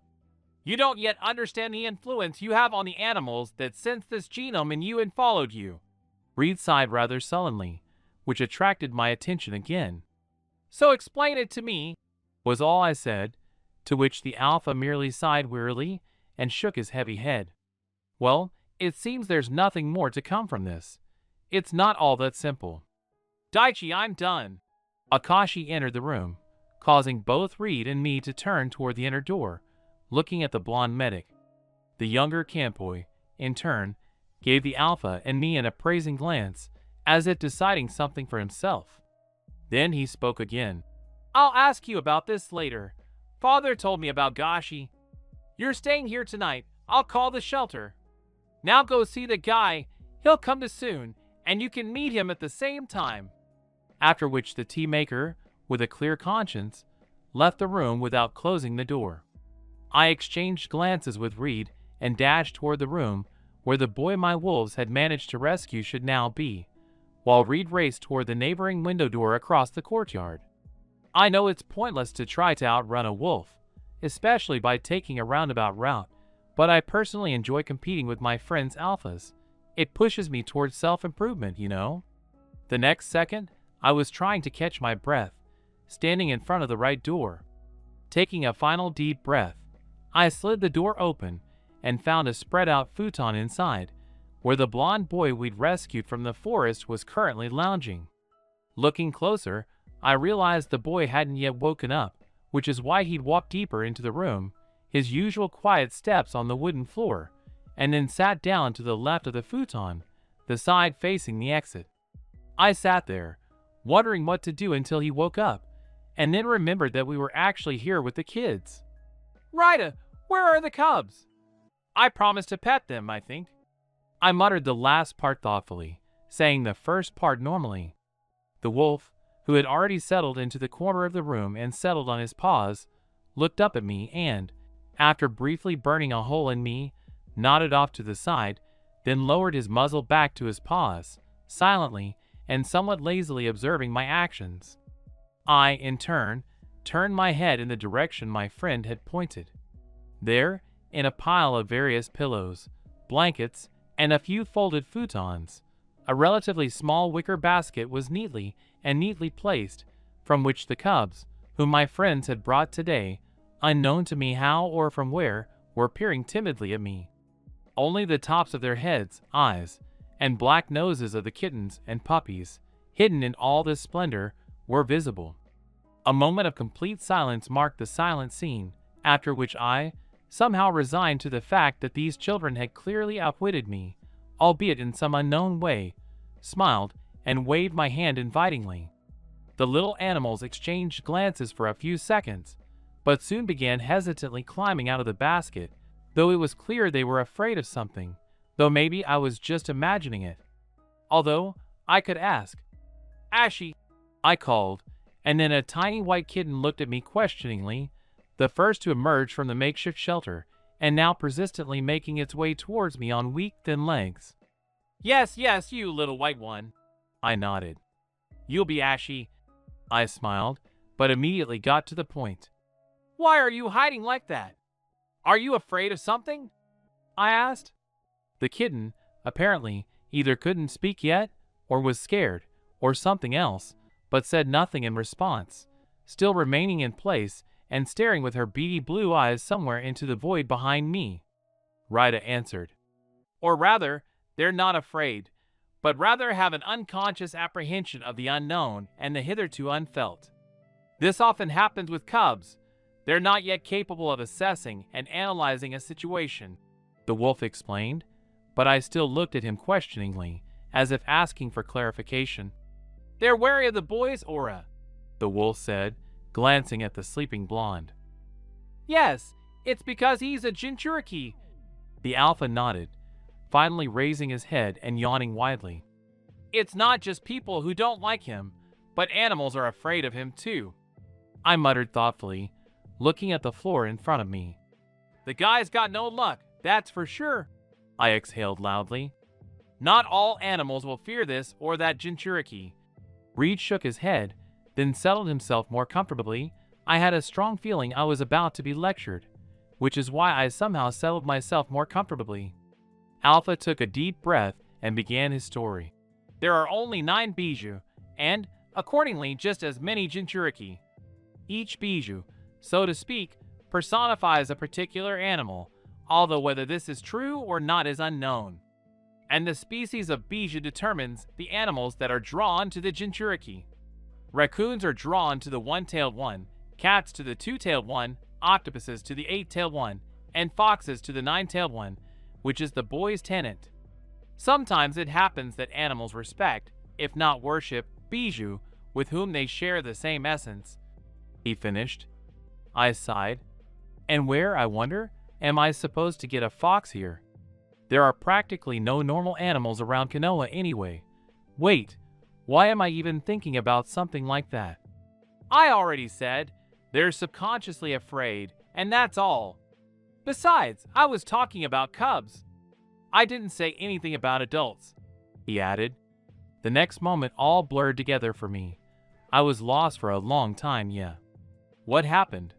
You don't yet understand the influence you have on the animals that sensed this genome in you and followed you. Reed sighed rather sullenly, which attracted my attention again. So explain it to me, was all I said, to which the alpha merely sighed wearily and shook his heavy head. Well, it seems there's nothing more to come from this. It's not all that simple. Daichi, I'm done. Akashi entered the room, causing both Reed and me to turn toward the inner door, looking at the blonde medic. The younger campboy, in turn, gave the alpha and me an appraising glance, as if deciding something for himself. Then he spoke again. I'll ask you about this later. Father told me about Gashi. You're staying here tonight. I'll call the shelter. Now go see the guy. He'll come to soon, and you can meet him at the same time. After which the tea maker, with a clear conscience, left the room without closing the door. I exchanged glances with Reed and dashed toward the room where the boy my wolves had managed to rescue should now be, while Reed raced toward the neighboring window door across the courtyard. I know it's pointless to try to outrun a wolf, especially by taking a roundabout route, but I personally enjoy competing with my friends' alphas. It pushes me towards self-improvement, you know? The next second, I was trying to catch my breath, standing in front of the right door. Taking a final deep breath, I slid the door open and found a spread-out futon inside, where the blonde boy we'd rescued from the forest was currently lounging. Looking closer, I realized the boy hadn't yet woken up, which is why he'd walked deeper into the room, his usual quiet steps on the wooden floor, and then sat down to the left of the futon, the side facing the exit. I sat there, wondering what to do until he woke up, and then remembered that we were actually here with the kids. Rita, where are the cubs? I promised to pet them, I think. I muttered the last part thoughtfully, saying the first part normally. The wolf, who had already settled into the corner of the room and settled on his paws, looked up at me and, after briefly burning a hole in me, nodded off to the side, then lowered his muzzle back to his paws, silently and somewhat lazily observing my actions. I, in turn, turned my head in the direction my friend had pointed. There, in a pile of various pillows, blankets, and a few folded futons, A relatively small wicker basket was neatly placed, from which the cubs, whom my friends had brought today, unknown to me how or from where, were peering timidly at me. Only the tops of their heads, eyes, and black noses of the kittens and puppies, hidden in all this splendor, were visible. A moment of complete silence marked the silent scene, after which I, somehow resigned to the fact that these children had clearly outwitted me, albeit in some unknown way, smiled and waved my hand invitingly. The little animals exchanged glances for a few seconds, but soon began hesitantly climbing out of the basket, though it was clear they were afraid of something, though maybe I was just imagining it. Although I could ask, "Ashy," I called, and then a tiny white kitten looked at me questioningly, the first to emerge from the makeshift shelter, and now persistently making its way towards me on weak, thin legs. "Yes, yes, you little white one," I nodded. "You'll be Ashy," I smiled, but immediately got to the point. "Why are you hiding like that? Are you afraid of something?" I asked. The kitten, apparently, either couldn't speak yet, or was scared, or something else, but said nothing in response, still remaining in place and staring with her beady blue eyes somewhere into the void behind me. Rida answered. "Or rather, they're not afraid, but rather have an unconscious apprehension of the unknown and the hitherto unfelt. This often happens with cubs. They're not yet capable of assessing and analyzing a situation," the wolf explained, but I still looked at him questioningly, as if asking for clarification. "They're wary of the boy's aura," the wolf said, glancing at the sleeping blonde. "Yes, it's because he's a Jinchuriki," the alpha nodded, finally raising his head and yawning widely. "It's not just people who don't like him, but animals are afraid of him too," I muttered thoughtfully, looking at the floor in front of me. "The guy's got no luck, that's for sure," I exhaled loudly. "Not all animals will fear this or that Jinchuriki." Reed shook his head, then settled himself more comfortably. I had a strong feeling I was about to be lectured, which is why I somehow settled myself more comfortably. Alpha took a deep breath and began his story. "There are only 9 bijou, and, accordingly, just as many Jinchuriki. Each bijou, so to speak, personifies a particular animal, although whether this is true or not is unknown. And the species of bijou determines the animals that are drawn to the Jinchuriki. Raccoons are drawn to the 1-tailed one, cats to the 2-tailed one, octopuses to the 8-tailed one, and foxes to the 9-tailed one, which is the boy's tenant. Sometimes it happens that animals respect, if not worship, bijou, with whom they share the same essence," he finished. I sighed. "And where, I wonder, am I supposed to get a fox here? There are practically no normal animals around Konoha anyway. Wait, why am I even thinking about something like that? I already said, they're subconsciously afraid, and that's all. Besides, I was talking about cubs. I didn't say anything about adults," he added. The next moment all blurred together for me. I was lost for a long time, yeah. What happened?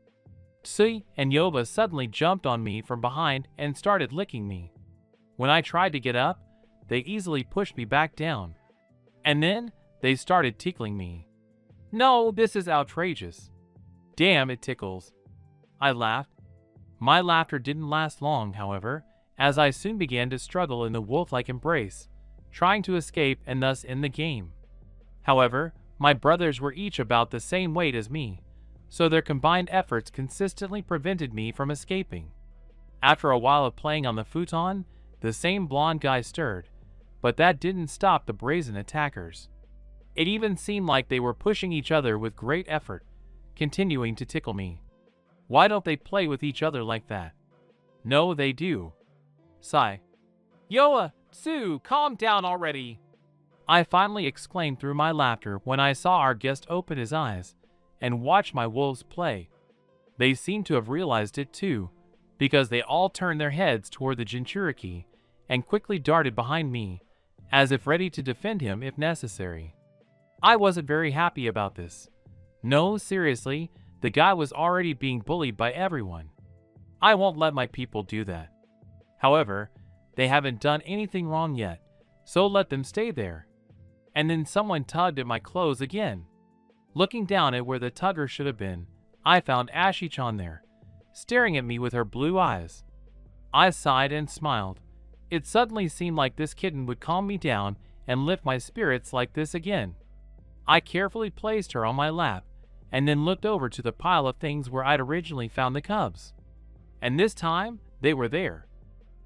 Tsui and Yoba suddenly jumped on me from behind and started licking me. When I tried to get up, they easily pushed me back down. And then they started tickling me. "No, this is outrageous. Damn, it tickles." I laughed. My laughter didn't last long, however, as I soon began to struggle in the wolf-like embrace, trying to escape and thus end the game. However, my brothers were each about the same weight as me, so their combined efforts consistently prevented me from escaping. After a while of playing on the futon, the same blonde guy stirred, but that didn't stop the brazen attackers. It even seemed like they were pushing each other with great effort, continuing to tickle me. Why don't they play with each other like that? No, they do. Sigh. "Yoa, Tsu, calm down already," I finally exclaimed through my laughter when I saw our guest open his eyes and watch my wolves play. They seemed to have realized it too, because they all turned their heads toward the Jinchuriki and quickly darted behind me, as if ready to defend him if necessary. I wasn't very happy about this. No, seriously, the guy was already being bullied by everyone. I won't let my people do that. However, they haven't done anything wrong yet, so let them stay there. And then someone tugged at my clothes again. Looking down at where the tugger should have been, I found Ashi-chan there, staring at me with her blue eyes. I sighed and smiled. It suddenly seemed like this kitten would calm me down and lift my spirits like this again. I carefully placed her on my lap and then looked over to the pile of things where I'd originally found the cubs. And this time, they were there.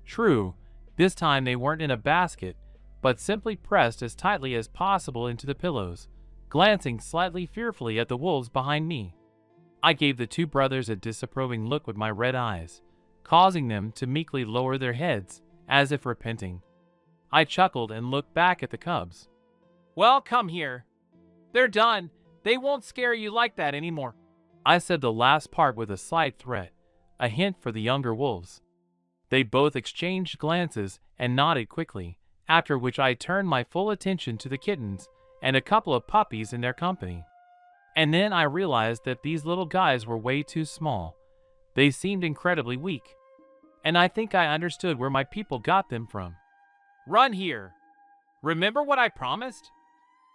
True, this time they weren't in a basket, but simply pressed as tightly as possible into the pillows, glancing slightly fearfully at the wolves behind me. I gave the two brothers a disapproving look with my red eyes, causing them to meekly lower their heads, as if repenting. I chuckled and looked back at the cubs. "Well, come here. They're done. They won't scare you like that anymore." I said the last part with a slight threat, a hint for the younger wolves. They both exchanged glances and nodded quickly, after which I turned my full attention to the kittens and a couple of puppies in their company. And then I realized that these little guys were way too small. They seemed incredibly weak. And I think I understood where my people got them from. "Run here. Remember what I promised?"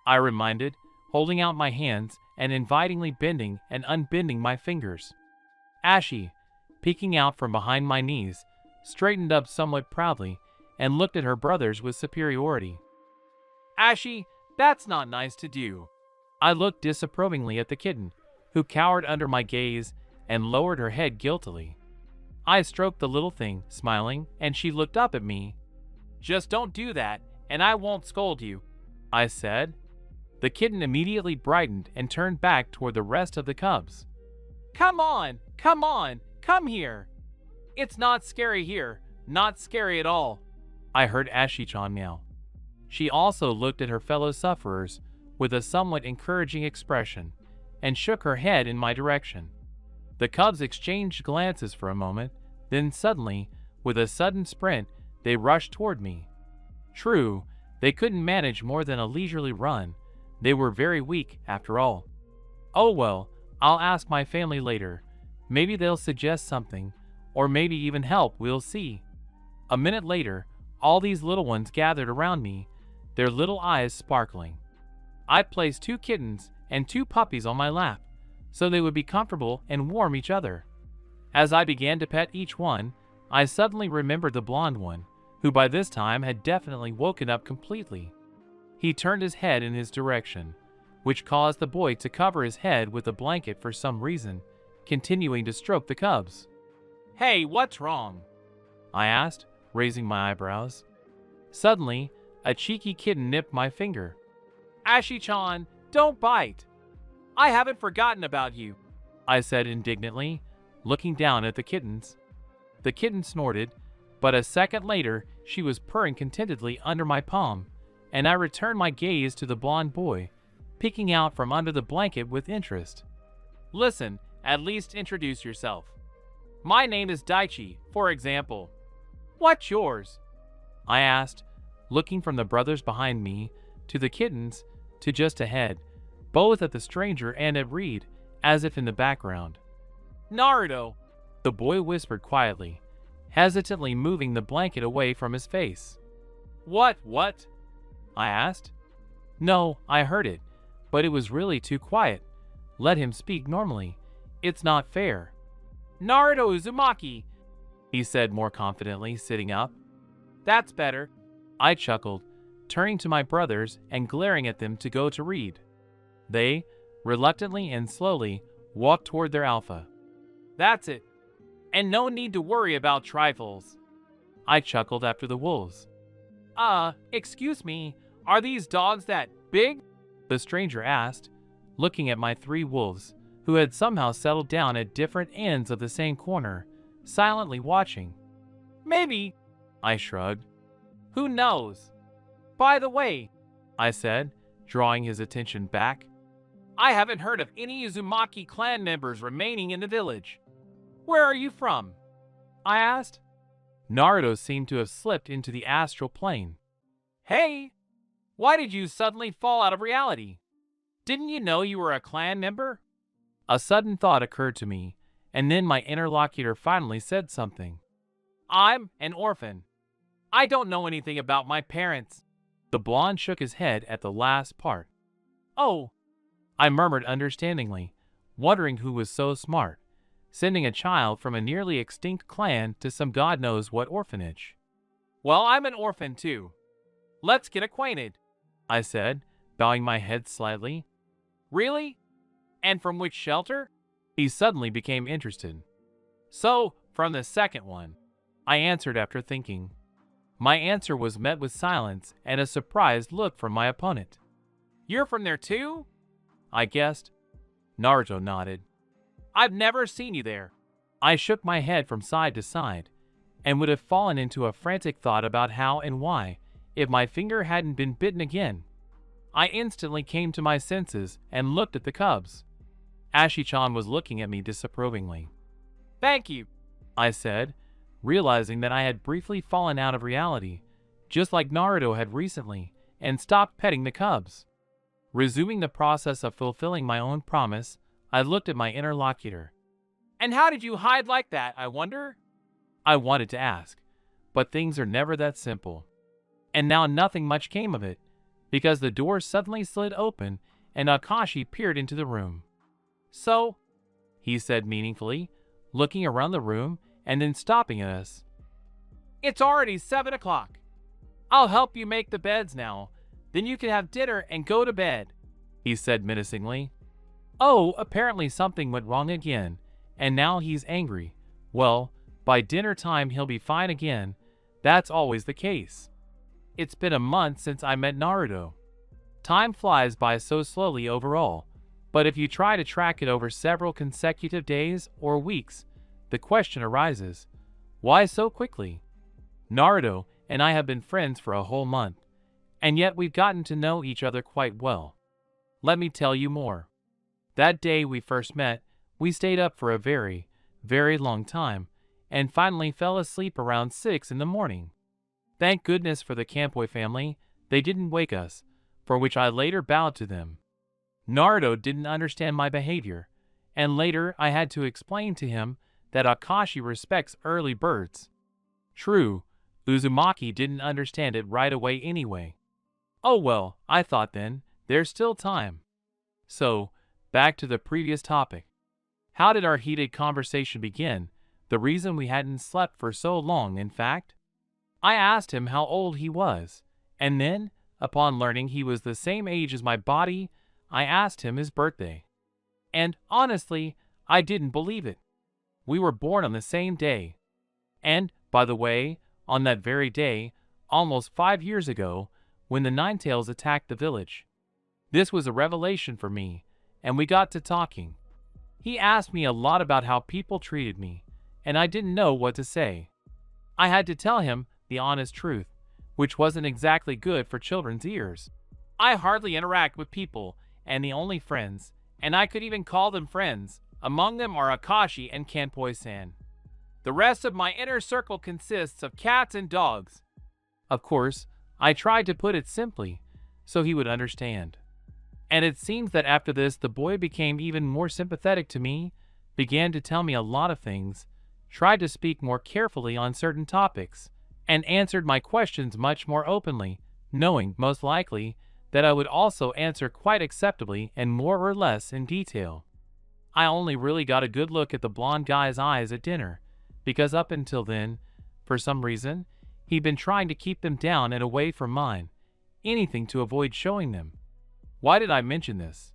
I reminded, holding out my hands and invitingly bending and unbending my fingers. Ashi, peeking out from behind my knees, straightened up somewhat proudly and looked at her brothers with superiority. "Ashi, that's not nice to do." I looked disapprovingly at the kitten, who cowered under my gaze and lowered her head guiltily. I stroked the little thing, smiling, and she looked up at me. "Just don't do that, and I won't scold you," I said. The kitten immediately brightened and turned back toward the rest of the cubs. Come on, come here. It's not scary here, not scary at all," I heard Ashi-chan meow. She also looked at her fellow sufferers with a somewhat encouraging expression and shook her head in my direction. The cubs exchanged glances for a moment, then suddenly, with a sudden sprint, they rushed toward me. True, they couldn't manage more than a leisurely run. They were very weak, after all. Oh well, I'll ask my family later. Maybe they'll suggest something, or maybe even help, we'll see. A minute later, all these little ones gathered around me, their little eyes sparkling. I placed 2 kittens and 2 puppies on my lap, so they would be comfortable and warm each other. As I began to pet each one, I suddenly remembered the blonde one, who by this time had definitely woken up completely. He turned his head in his direction, which caused the boy to cover his head with a blanket for some reason, continuing to stroke the cubs. "Hey, what's wrong?" I asked, raising my eyebrows. Suddenly, a cheeky kitten nipped my finger. "Ashi-chan, don't bite. I haven't forgotten about you," I said indignantly, looking down at the kittens. The kitten snorted, but a second later she was purring contentedly under my palm, and I returned my gaze to the blonde boy, peeking out from under the blanket with interest. "Listen, at least introduce yourself. My name is Daichi, for example." "What's yours?" I asked, looking from the brothers behind me to the kittens to just ahead, both at the stranger and at Reed, as if in the background. "Naruto," the boy whispered quietly, hesitantly moving the blanket away from his face. What? I asked. No, I heard it, but it was really too quiet. Let him speak normally. It's not fair. "Naruto Uzumaki," he said more confidently, sitting up. "That's better," I chuckled, turning to my brothers and glaring at them to go to Reed. They, reluctantly and slowly, walked toward their alpha. "That's it. And no need to worry about trifles," I chuckled after the wolves. Excuse me, are these dogs that big?" the stranger asked, looking at my 3 wolves, who had somehow settled down at different ends of the same corner, silently watching. "Maybe," I shrugged. "Who knows? By the way," I said, drawing his attention back, "I haven't heard of any Uzumaki clan members remaining in the village. Where are you from?" I asked. Naruto seemed to have slipped into the astral plane. "Hey! Why did you suddenly fall out of reality? Didn't you know you were a clan member?" A sudden thought occurred to me, and then my interlocutor finally said something. "I'm an orphan. I don't know anything about my parents. The blonde shook his head at the last part. Oh, I murmured understandingly, wondering who was so smart, sending a child from a nearly extinct clan to some god knows what orphanage. Well, I'm an orphan too. Let's get acquainted, I said, bowing my head slightly. Really? And from which shelter? He suddenly became interested. So, from the second one, I answered after thinking. My answer was met with silence and a surprised look from my opponent. You're from there too? I guessed. Naruto nodded. I've never seen you there. I shook my head from side to side, and would have fallen into a frantic thought about how and why, if my finger hadn't been bitten again. I instantly came to my senses and looked at the cubs. Ashi-chan was looking at me disapprovingly. Thank you, I said, realizing that I had briefly fallen out of reality, just like Naruto had recently, and stopped petting the cubs. Resuming the process of fulfilling my own promise, I looked at my interlocutor. And how did you hide like that, I wonder? I wanted to ask, but things are never that simple. And now nothing much came of it, because the door suddenly slid open and Akashi peered into the room. So, he said meaningfully, looking around the room and then stopping at us. It's already 7 o'clock. I'll help you make the beds now. Then you can have dinner and go to bed, he said menacingly. Oh, apparently something went wrong again, and now he's angry. Well, by dinner time he'll be fine again. That's always the case. It's been a month since I met Naruto. Time flies by so slowly overall, but if you try to track it over several consecutive days or weeks, the question arises, why so quickly? Naruto and I have been friends for a whole month, and yet we've gotten to know each other quite well. Let me tell you more. That day we first met, we stayed up for a very, very long time, and finally fell asleep around 6 in the morning. Thank goodness for the Kanpoi family, they didn't wake us, for which I later bowed to them. Naruto didn't understand my behavior, and later I had to explain to him that Akashi respects early birds. True, Uzumaki didn't understand it right away anyway. Oh well, I thought then, there's still time. So, back to the previous topic. How did our heated conversation begin? The reason we hadn't slept for so long, in fact? I asked him how old he was, and then, upon learning he was the same age as my body, I asked him his birthday. And, honestly, I didn't believe it. We were born on the same day. And, by the way, on that very day, almost 5 years ago, when the Ninetales attacked the village. This was a revelation for me, and we got to talking. He asked me a lot about how people treated me, and I didn't know what to say. I had to tell him the honest truth, which wasn't exactly good for children's ears. I hardly interact with people, and the only friends, and I could even call them friends, among them are Akashi and Kanpoi-san. The rest of my inner circle consists of cats and dogs. Of course, I tried to put it simply, so he would understand. And it seems that after this the boy became even more sympathetic to me, began to tell me a lot of things, tried to speak more carefully on certain topics, and answered my questions much more openly, knowing, most likely, that I would also answer quite acceptably and more or less in detail. I only really got a good look at the blonde guy's eyes at dinner, because up until then, for some reason, he'd been trying to keep them down and away from mine, anything to avoid showing them. Why did I mention this?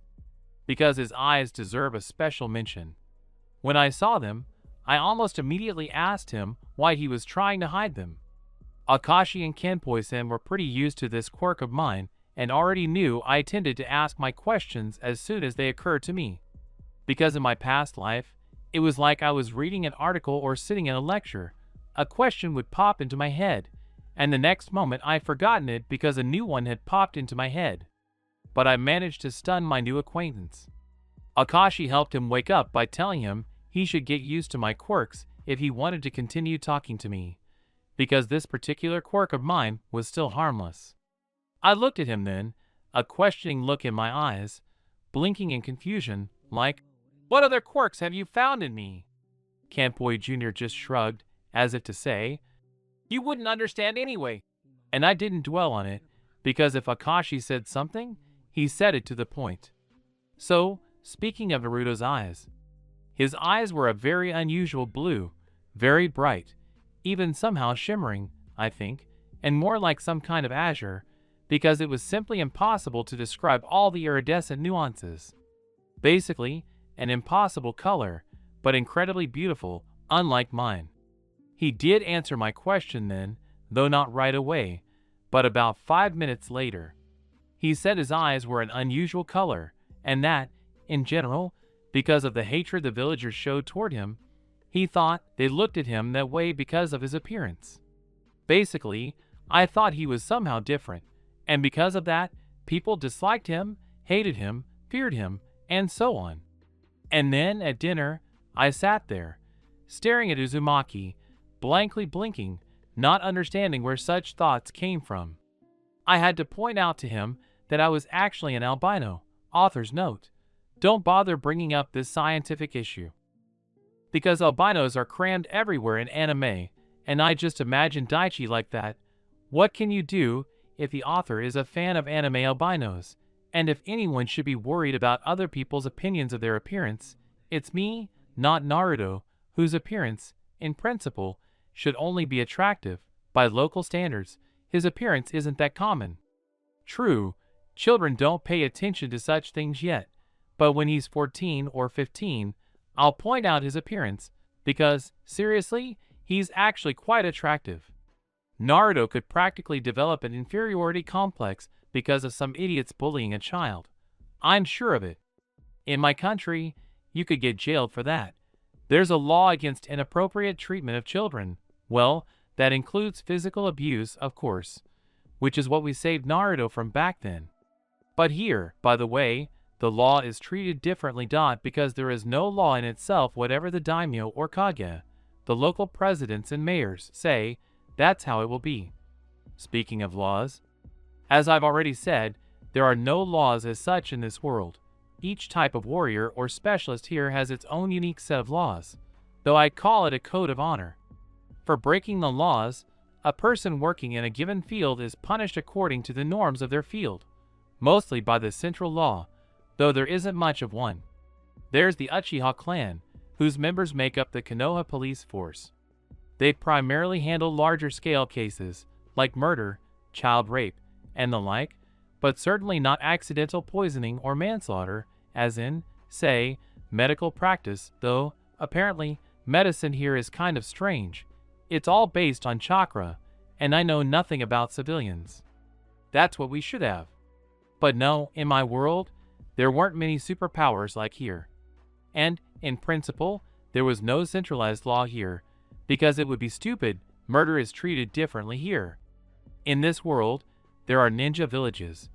Because his eyes deserve a special mention. When I saw them, I almost immediately asked him why he was trying to hide them. Akashi and Kanpoi-san were pretty used to this quirk of mine and already knew I tended to ask my questions as soon as they occurred to me. Because in my past life, it was like I was reading an article or sitting in a lecture. A question would pop into my head, and the next moment I'd forgotten it because a new one had popped into my head. But I managed to stun my new acquaintance. Akashi helped him wake up by telling him he should get used to my quirks if he wanted to continue talking to me, because this particular quirk of mine was still harmless. I looked at him then, a questioning look in my eyes, blinking in confusion, like, "What other quirks have you found in me?" Kanpoi Jr. just shrugged, as if to say, "You wouldn't understand anyway." And I didn't dwell on it, because if Akashi said something, he said it to the point. So, speaking of Naruto's eyes, his eyes were a very unusual blue, very bright, even somehow shimmering, I think, and more like some kind of azure, because it was simply impossible to describe all the iridescent nuances. Basically, an impossible color, but incredibly beautiful, unlike mine. He did answer my question then, though not right away, but about 5 minutes later. He said his eyes were an unusual color, and that, in general, because of the hatred the villagers showed toward him, he thought they looked at him that way because of his appearance. Basically, I thought he was somehow different, and because of that, people disliked him, hated him, feared him, and so on. And then, at dinner, I sat there, staring at Uzumaki, blankly blinking, not understanding where such thoughts came from. I had to point out to him that I was actually an albino. Author's note: don't bother bringing up this scientific issue, because albinos are crammed everywhere in anime, and I just imagine Daichi like that. What can you do if the author is a fan of anime albinos? And if anyone should be worried about other people's opinions of their appearance, it's me, not Naruto, whose appearance, in principle, should only be attractive. By local standards, his appearance isn't that common. True, children don't pay attention to such things yet, but when he's 14 or 15, I'll point out his appearance, because, seriously, he's actually quite attractive. Naruto could practically develop an inferiority complex because of some idiots bullying a child. I'm sure of it. In my country, you could get jailed for that. There's a law against inappropriate treatment of children. Well, that includes physical abuse, of course, which is what we saved Naruto from back then. But here, by the way, the law is treated differently. Because there is no law in itself. Whatever the daimyo or kage, the local presidents and mayors, say, that's how it will be. Speaking of laws, as I've already said, there are no laws as such in this world. Each type of warrior or specialist here has its own unique set of laws, though I call it a code of honor. For breaking the laws, a person working in a given field is punished according to the norms of their field, mostly by the central law, though there isn't much of one. There's the Uchiha clan, whose members make up the Konoha police force. They primarily handle larger-scale cases, like murder, child rape, and the like, but certainly not accidental poisoning or manslaughter, as in, say, medical practice, though, apparently, medicine here is kind of strange. It's all based on chakra, and I know nothing about civilians. That's what we should have. But no, in my world, there weren't many superpowers like here. And, in principle, there was no centralized law here, because it would be stupid. Murder is treated differently here. In this world, there are ninja villages,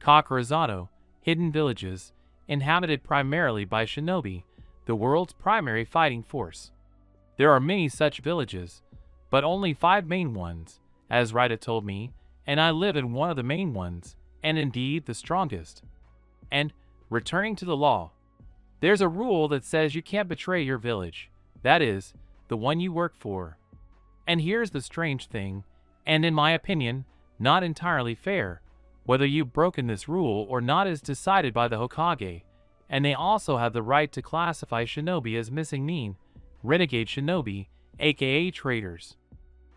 Kakurazato, hidden villages, inhabited primarily by shinobi, the world's primary fighting force. There are many such villages, but only 5 main ones, as Raita told me, and I live in one of the main ones, and indeed the strongest. And, returning to the law, there's a rule that says you can't betray your village, that is, the one you work for. And here's the strange thing, and in my opinion, not entirely fair. Whether you've broken this rule or not is decided by the Hokage, and they also have the right to classify shinobi as missing nin, renegade shinobi, aka traitors.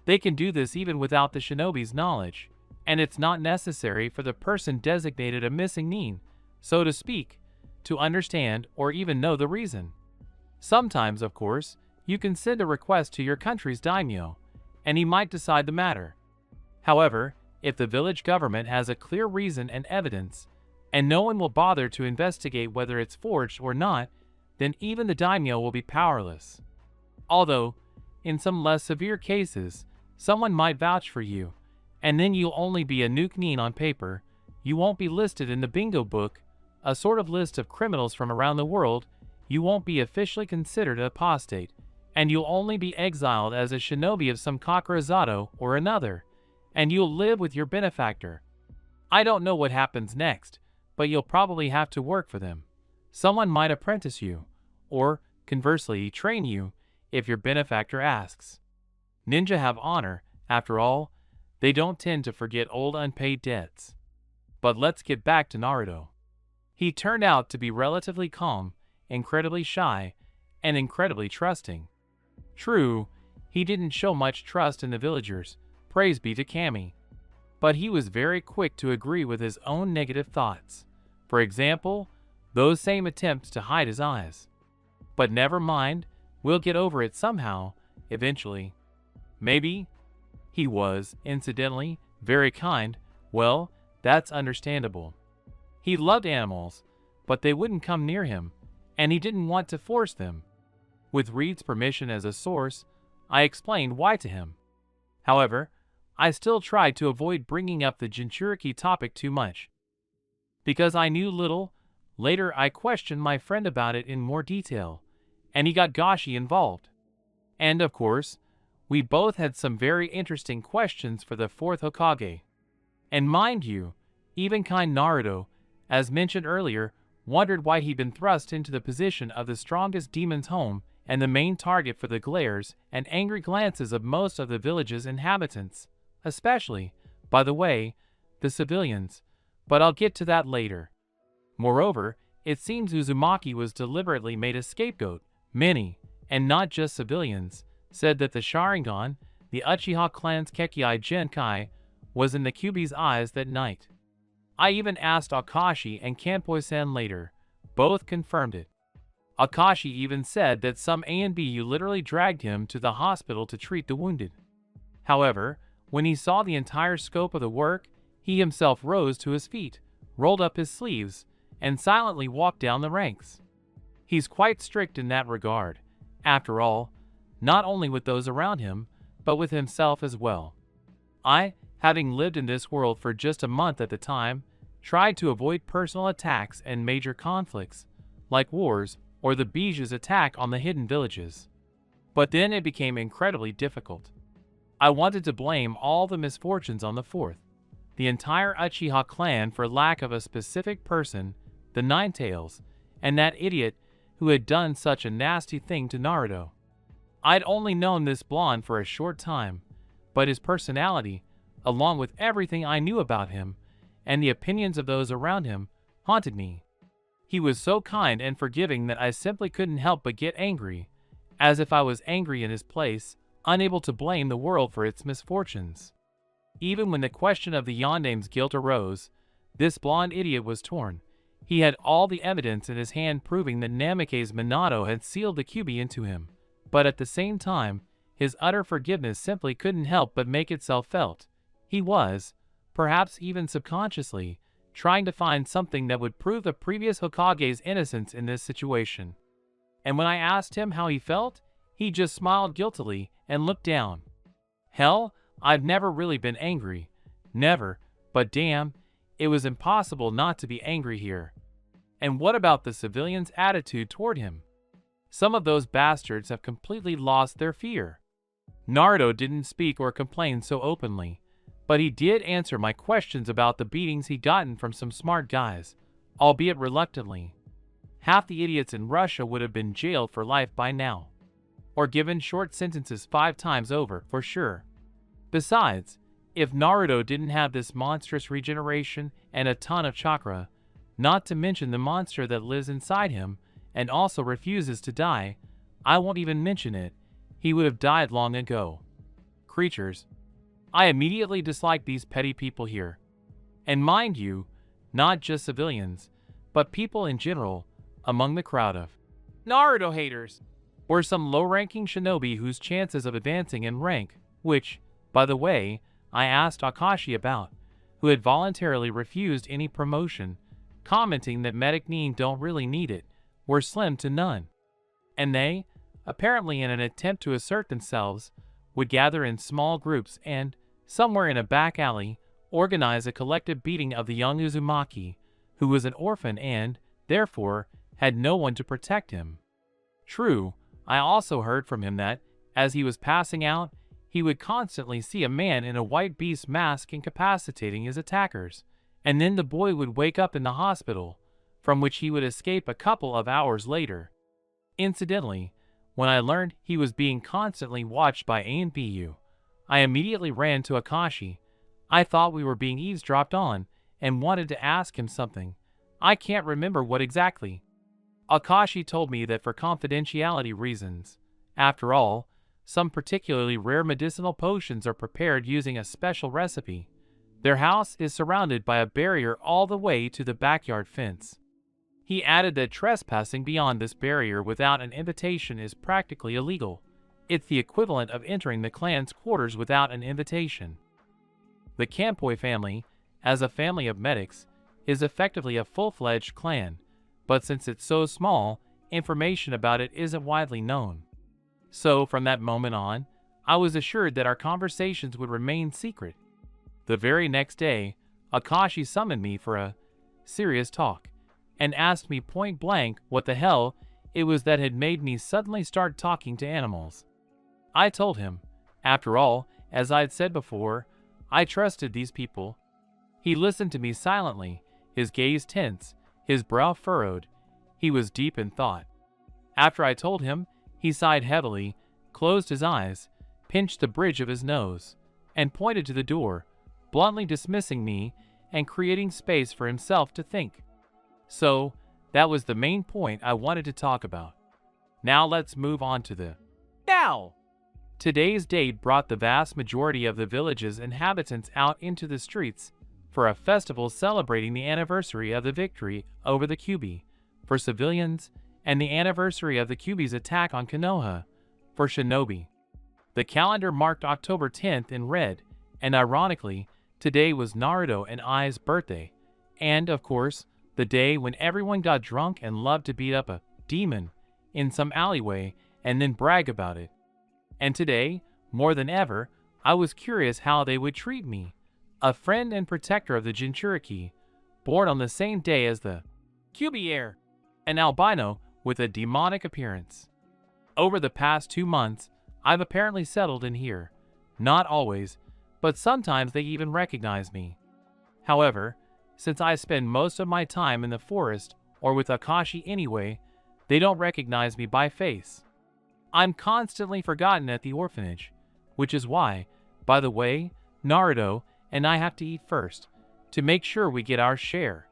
They can do this even without the shinobi's knowledge, and it's not necessary for the person designated a missing nin, so to speak, to understand or even know the reason. Sometimes, of course, you can send a request to your country's daimyo, and he might decide the matter. However, if the village government has a clear reason and evidence, and no one will bother to investigate whether it's forged or not, then even the daimyo will be powerless. Although, in some less severe cases, someone might vouch for you, and then you'll only be a nuke nin on paper. You won't be listed in the bingo book, a sort of list of criminals from around the world. You won't be officially considered an apostate, and you'll only be exiled as a shinobi of some Kakurazato or another, and you'll live with your benefactor. I don't know what happens next, but you'll probably have to work for them. Someone might apprentice you, or, conversely, train you, if your benefactor asks. Ninja have honor, after all. They don't tend to forget old unpaid debts. But let's get back to Naruto. He turned out to be relatively calm, incredibly shy, and incredibly trusting. True, he didn't show much trust in the villagers, praise be to Kami. But he was very quick to agree with his own negative thoughts. For example, those same attempts to hide his eyes. But never mind, we'll get over it somehow, eventually. Maybe. He was, incidentally, very kind. Well, that's understandable. He loved animals, but they wouldn't come near him, and he didn't want to force them. With Reed's permission as a source, I explained why to him. However, I still tried to avoid bringing up the Jinchuriki topic too much. Because I knew little, later I questioned my friend about it in more detail, and he got Gashi involved. And of course, we both had some very interesting questions for the fourth Hokage. And mind you, even kind Naruto, as mentioned earlier, wondered why he'd been thrust into the position of the strongest demon's home and the main target for the glares and angry glances of most of the village's inhabitants, especially, by the way, the civilians, but I'll get to that later. Moreover, it seems Uzumaki was deliberately made a scapegoat. Many, and not just civilians, said that the Sharingan, the Uchiha clan's Kekkei Genkai, was in the Kyuubi's eyes that night. I even asked Akashi and Kanpoi-san later. Both confirmed it. Akashi even said that some ANBU literally dragged him to the hospital to treat the wounded. However, when he saw the entire scope of the work, he himself rose to his feet, rolled up his sleeves, and silently walked down the ranks. He's quite strict in that regard, after all, not only with those around him, but with himself as well. I, having lived in this world for just a month at the time, tried to avoid personal attacks and major conflicts, like wars or the Biju's attack on the hidden villages. But then it became incredibly difficult. I wanted to blame all the misfortunes on the fourth, the entire Uchiha clan for lack of a specific person, the Ninetales, and that idiot who had done such a nasty thing to Naruto. I'd only known this blonde for a short time, but his personality, along with everything I knew about him, and the opinions of those around him, haunted me. He was so kind and forgiving that I simply couldn't help but get angry, as if I was angry in his place, unable to blame the world for its misfortunes. Even when the question of the Yandame's guilt arose, this blonde idiot was torn. He had all the evidence in his hand proving that Namake's Minato had sealed the Kyuubi into him, but at the same time, his utter forgiveness simply couldn't help but make itself felt. He was, perhaps even subconsciously, trying to find something that would prove the previous Hokage's innocence in this situation. And when I asked him how he felt, he just smiled guiltily and looked down. Hell, I've never really been angry. Never, but damn, it was impossible not to be angry here. And what about the civilians' attitude toward him? Some of those bastards have completely lost their fear. Naruto didn't speak or complain so openly, but he did answer my questions about the beatings he'd gotten from some smart guys, albeit reluctantly. Half the idiots in Russia would have been jailed for life by now, or given short sentences 5 times over, for sure. Besides, if Naruto didn't have this monstrous regeneration and a ton of chakra, not to mention the monster that lives inside him and also refuses to die, I won't even mention it, he would have died long ago. Creatures. I immediately disliked these petty people here. And mind you, not just civilians, but people in general, among the crowd of Naruto haters, or some low-ranking shinobi whose chances of advancing in rank, which, by the way, I asked Akashi about, who had voluntarily refused any promotion, commenting that medic Nin don't really need it, were slim to none. And they, apparently in an attempt to assert themselves, would gather in small groups and, somewhere in a back alley, organize a collective beating of the young Uzumaki, who was an orphan and, therefore, had no one to protect him. True, I also heard from him that, as he was passing out, he would constantly see a man in a white beast mask incapacitating his attackers, and then the boy would wake up in the hospital, from which he would escape a couple of hours later. Incidentally, when I learned he was being constantly watched by ANBU, I immediately ran to Akashi. I thought we were being eavesdropped on, and wanted to ask him something. I can't remember what exactly. Akashi told me that for confidentiality reasons. After all, some particularly rare medicinal potions are prepared using a special recipe. Their house is surrounded by a barrier all the way to the backyard fence. He added that trespassing beyond this barrier without an invitation is practically illegal. It's the equivalent of entering the clan's quarters without an invitation. The Kanpoi family, as a family of medics, is effectively a full-fledged clan, but since it's so small, information about it isn't widely known. So, from that moment on, I was assured that our conversations would remain secret. The very next day, Akashi summoned me for a serious talk, and asked me point blank what the hell it was that had made me suddenly start talking to animals. I told him, after all, as I'd said before, I trusted these people. He listened to me silently, his gaze tense, his brow furrowed. He was deep in thought. After I told him, he sighed heavily, closed his eyes, pinched the bridge of his nose, and pointed to the door, bluntly dismissing me and creating space for himself to think. So, that was the main point I wanted to talk about. Now let's move on to the now. Today's date brought the vast majority of the village's inhabitants out into the streets for a festival celebrating the anniversary of the victory over the Kyubi for civilians and the anniversary of the Kyubi's attack on Konoha for shinobi. The calendar marked October 10th in red, and ironically, today was Naruto and Ai's birthday, and, of course, the day when everyone got drunk and loved to beat up a demon in some alleyway and then brag about it. And today, more than ever, I was curious how they would treat me, a friend and protector of the Jinchuriki, born on the same day as the Kyubi heir, an albino with a demonic appearance. Over the past 2 months, I've apparently settled in here. Not always, but sometimes they even recognize me. However, since I spend most of my time in the forest or with Akashi anyway, they don't recognize me by face. I'm constantly forgotten at the orphanage, which is why, by the way, Naruto and I have to eat first, to make sure we get our share.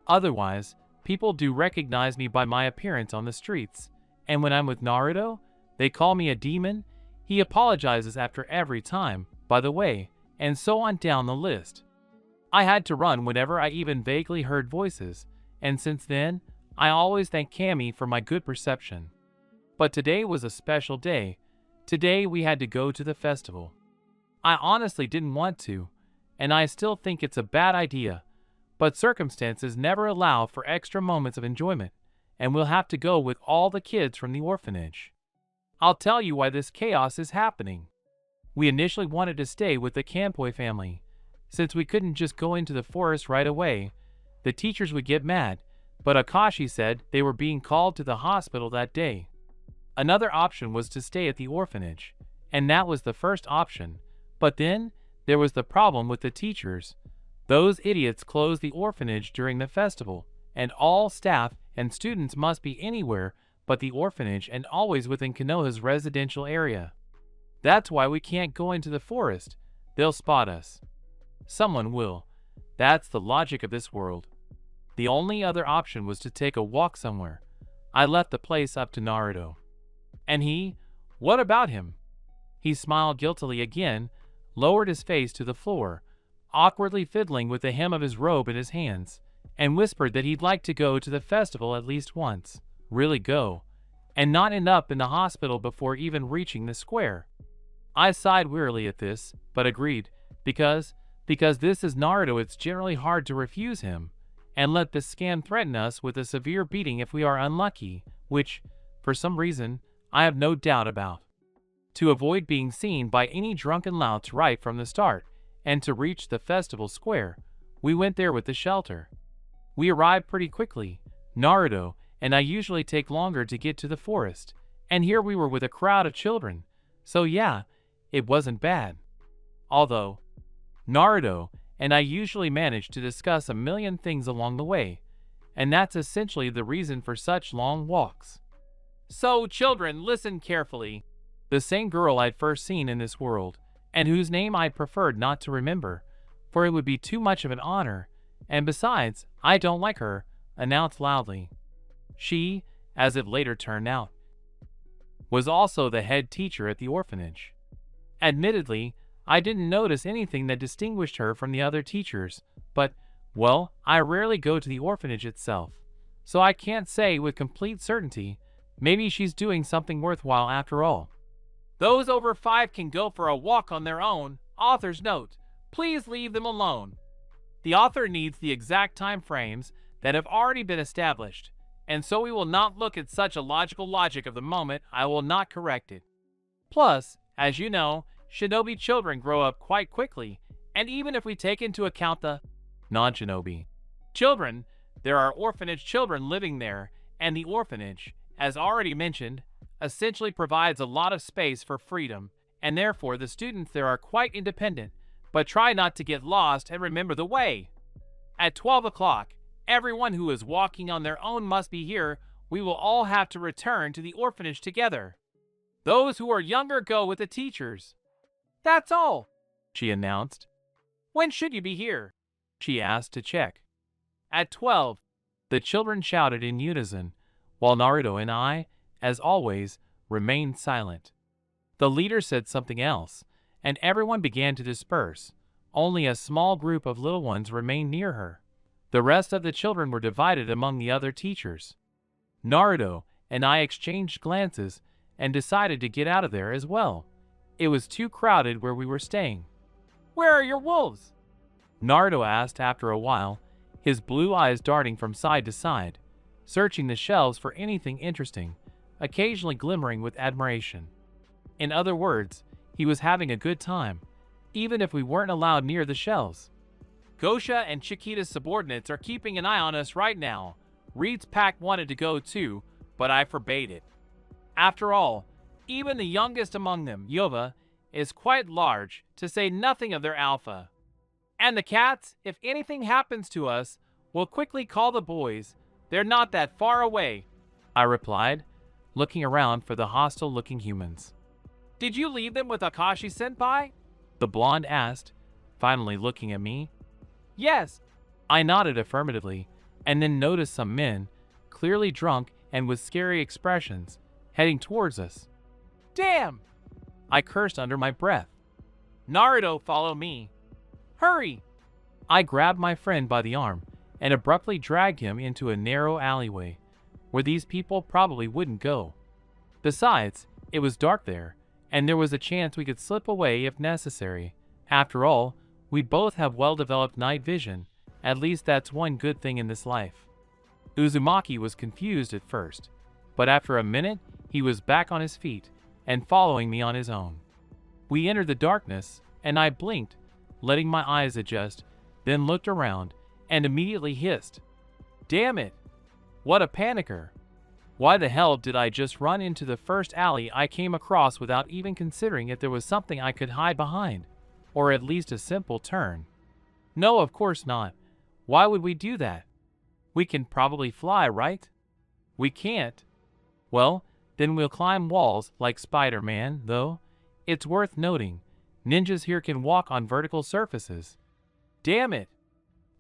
Otherwise, people do recognize me by my appearance on the streets, and when I'm with Naruto, they call me a demon. He apologizes after every time, by the way, and so on down the list. I had to run whenever I even vaguely heard voices, and since then, I always thank Cammy for my good perception. But today was a special day. Today we had to go to the festival. I honestly didn't want to, and I still think it's a bad idea, but circumstances never allow for extra moments of enjoyment, and we'll have to go with all the kids from the orphanage. I'll tell you why this chaos is happening. We initially wanted to stay with the Kanpoi family. Since we couldn't just go into the forest right away, the teachers would get mad, but Akashi said they were being called to the hospital that day. Another option was to stay at the orphanage, and that was the first option, but then there was the problem with the teachers. Those idiots closed the orphanage during the festival, and all staff and students must be anywhere but the orphanage and always within Konoha's residential area. That's why we can't go into the forest. They'll spot us. Someone will. That's the logic of this world. The only other option was to take a walk somewhere. I left the place up to Naruto. And he? What about him? He smiled guiltily again, lowered his face to the floor, awkwardly fiddling with the hem of his robe in his hands, and whispered that he'd like to go to the festival at least once. Really go. And not end up in the hospital before even reaching the square. I sighed wearily at this, but agreed, because this is Naruto, it's generally hard to refuse him, and let this scam threaten us with a severe beating if we are unlucky, which, for some reason, I have no doubt about. To avoid being seen by any drunken louts right from the start, and to reach the festival square, we went there with the shelter. We arrived pretty quickly. Naruto and I usually take longer to get to the forest, and here we were with a crowd of children, so yeah, it wasn't bad. Although, Naruto and I usually manage to discuss a million things along the way, and that's essentially the reason for such long walks. So, children, listen carefully. The same girl I'd first seen in this world, and whose name I'd preferred not to remember, for it would be too much of an honor, And besides, I don't like her, announced loudly. She, as it later turned out, was also the head teacher at the orphanage. Admittedly, I didn't notice anything that distinguished her from the other teachers, but, well, I rarely go to the orphanage itself, so I can't say with complete certainty. Maybe she's doing something worthwhile after all. Those over 5 can go for a walk on their own. Author's note, please leave them alone. The author needs the exact time frames that have already been established, and so we will not look at such a logical logic of the moment. I will not correct it. Plus, as you know, shinobi children grow up quite quickly, and even if we take into account the non-shinobi children, there are orphanage children living there, and the orphanage, as already mentioned, essentially provides a lot of space for freedom, and therefore the students there are quite independent, but try not to get lost and remember the way. At 12 o'clock, everyone who is walking on their own must be here. We will all have to return to the orphanage together. Those who are younger go with the teachers. That's all, she announced. When should you be here? She asked to check. At 12, the children shouted in unison, while Naruto and I, as always, remained silent. The leader said something else, and everyone began to disperse. Only a small group of little ones remained near her. The rest of the children were divided among the other teachers. Naruto and I exchanged glances and decided to get out of there as well. It was too crowded where we were staying. Where are your wolves? Naruto asked after a while, his blue eyes darting from side to side, searching the shelves for anything interesting, occasionally glimmering with admiration. In other words, he was having a good time, even if we weren't allowed near the shelves. Gosha and Chiquita's subordinates are keeping an eye on us right now. Reed's pack wanted to go too, but I forbade it. After all, even the youngest among them, Yova, is quite large, to say nothing of their alpha. And the cats, if anything happens to us, will quickly call the boys. They're not that far away, I replied, looking around for the hostile-looking humans. Did you leave them with Akashi-senpai? The blonde asked, finally looking at me. Yes. I nodded affirmatively, and then noticed some men, clearly drunk and with scary expressions, heading towards us. Damn! I cursed under my breath. Naruto, follow me. Hurry! I grabbed my friend by the arm and abruptly dragged him into a narrow alleyway, where these people probably wouldn't go. Besides, it was dark there, and there was a chance we could slip away if necessary. After all, we both have well-developed night vision. At least that's one good thing in this life. Uzumaki was confused at first, but after a minute, he was back on his feet and following me on his own. We entered the darkness, and I blinked, letting my eyes adjust, then looked around and immediately hissed. Damn it! What a panicker! Why the hell did I just run into the first alley I came across without even considering if there was something I could hide behind, or at least a simple turn? No, of course not. Why would we do that? We can probably fly, right? We can't. Well, then we'll climb walls like Spider-Man, though. It's worth noting, ninjas here can walk on vertical surfaces. Damn it!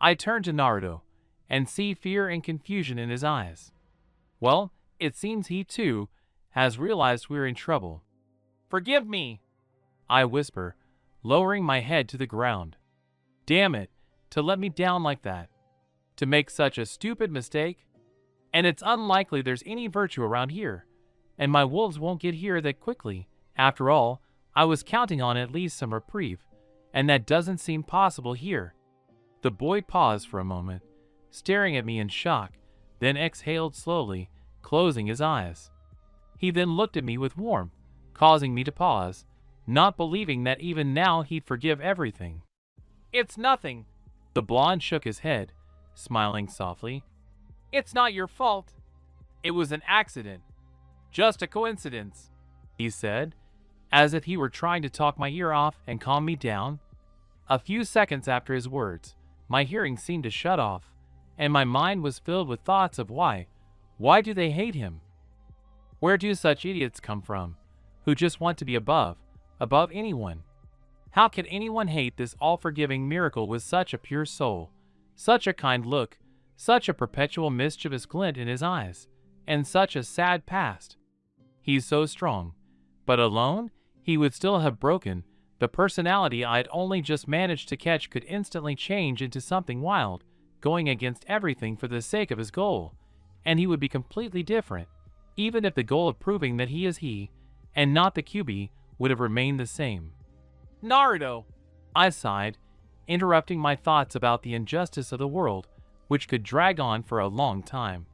I turned to Naruto and see fear and confusion in his eyes. Well, it seems he too has realized we're in trouble. Forgive me, I whisper, lowering my head to the ground. Damn it, to let me down like that. To make such a stupid mistake. And it's unlikely there's any virtue around here, and my wolves won't get here that quickly. After all, I was counting on at least some reprieve, and that doesn't seem possible here. The boy paused for a moment, staring at me in shock, then exhaled slowly, closing his eyes. He then looked at me with warmth, causing me to pause, not believing that even now he'd forgive everything. It's nothing. The blonde shook his head, smiling softly. It's not your fault. It was an accident. Just a coincidence, he said, as if he were trying to talk my ear off and calm me down. A few seconds after his words, my hearing seemed to shut off, and my mind was filled with thoughts of why. Why do they hate him? Where do such idiots come from, who just want to be above anyone? How can anyone hate this all-forgiving miracle with such a pure soul, Such a kind look, such a perpetual mischievous glint in his eyes, and such a sad past. He's so strong. But alone, he would still have broken. The personality I'd only just managed to catch could instantly change into something wild, going against everything for the sake of his goal. And he would be completely different, even if the goal of proving that he is he, and not the QB, would have remained the same. Naruto! I sighed, interrupting my thoughts about the injustice of the world, which could drag on for a long time.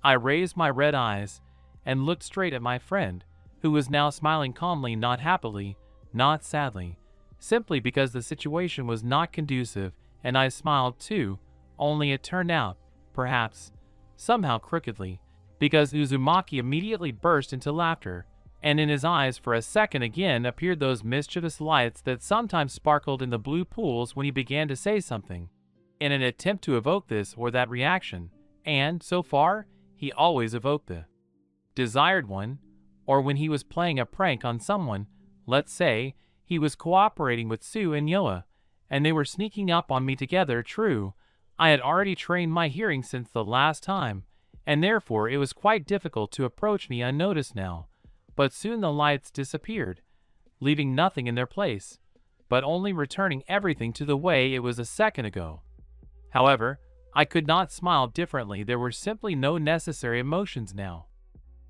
I raised my red eyes and looked straight at my friend, who was now smiling calmly, not happily, not sadly, simply because the situation was not conducive, and I smiled too, only it turned out, perhaps, somehow crookedly, because Uzumaki immediately burst into laughter, and in his eyes for a second again appeared those mischievous lights that sometimes sparkled in the blue pools when he began to say something, in an attempt to evoke this or that reaction, and, so far, he always evoked the desired one, or when he was playing a prank on someone, let's say, he was cooperating with Sue and Yoa, and they were sneaking up on me together. True, I had already trained my hearing since the last time, and therefore it was quite difficult to approach me unnoticed now, but soon the lights disappeared, leaving nothing in their place, but only returning everything to the way it was a second ago. However, I could not smile differently. There were simply no necessary emotions now.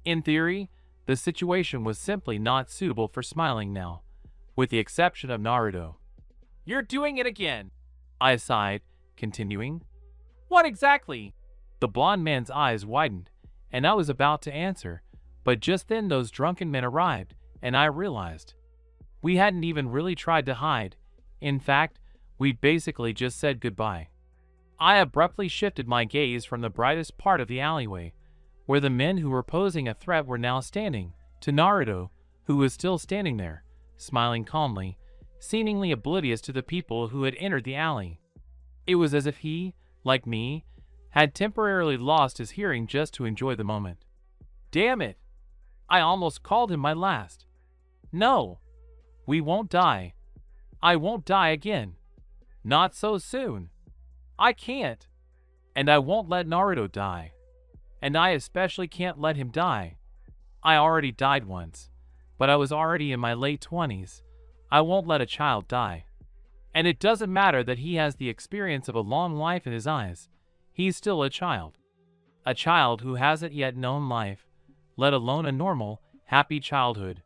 In theory, the situation was simply not suitable for smiling now, with the exception of Naruto. "You're doing it again," I sighed, continuing. "What exactly?" The blond man's eyes widened, and I was about to answer, but just then those drunken men arrived, and I realized we hadn't even really tried to hide. In fact, we'd basically just said goodbye. I abruptly shifted my gaze from the brightest part of the alleyway, where the men who were posing a threat were now standing, to Naruto, who was still standing there, smiling calmly, seemingly oblivious to the people who had entered the alley. It was as if he, like me, had temporarily lost his hearing just to enjoy the moment. Damn it! I almost called him my last. No! We won't die. I won't die again. Not so soon. I can't. And I won't let Naruto die. And I especially can't let him die. I already died once, but I was already in my late 20s. I won't let a child die. And it doesn't matter that he has the experience of a long life in his eyes. He's still a child. A child who hasn't yet known life, let alone a normal, happy childhood.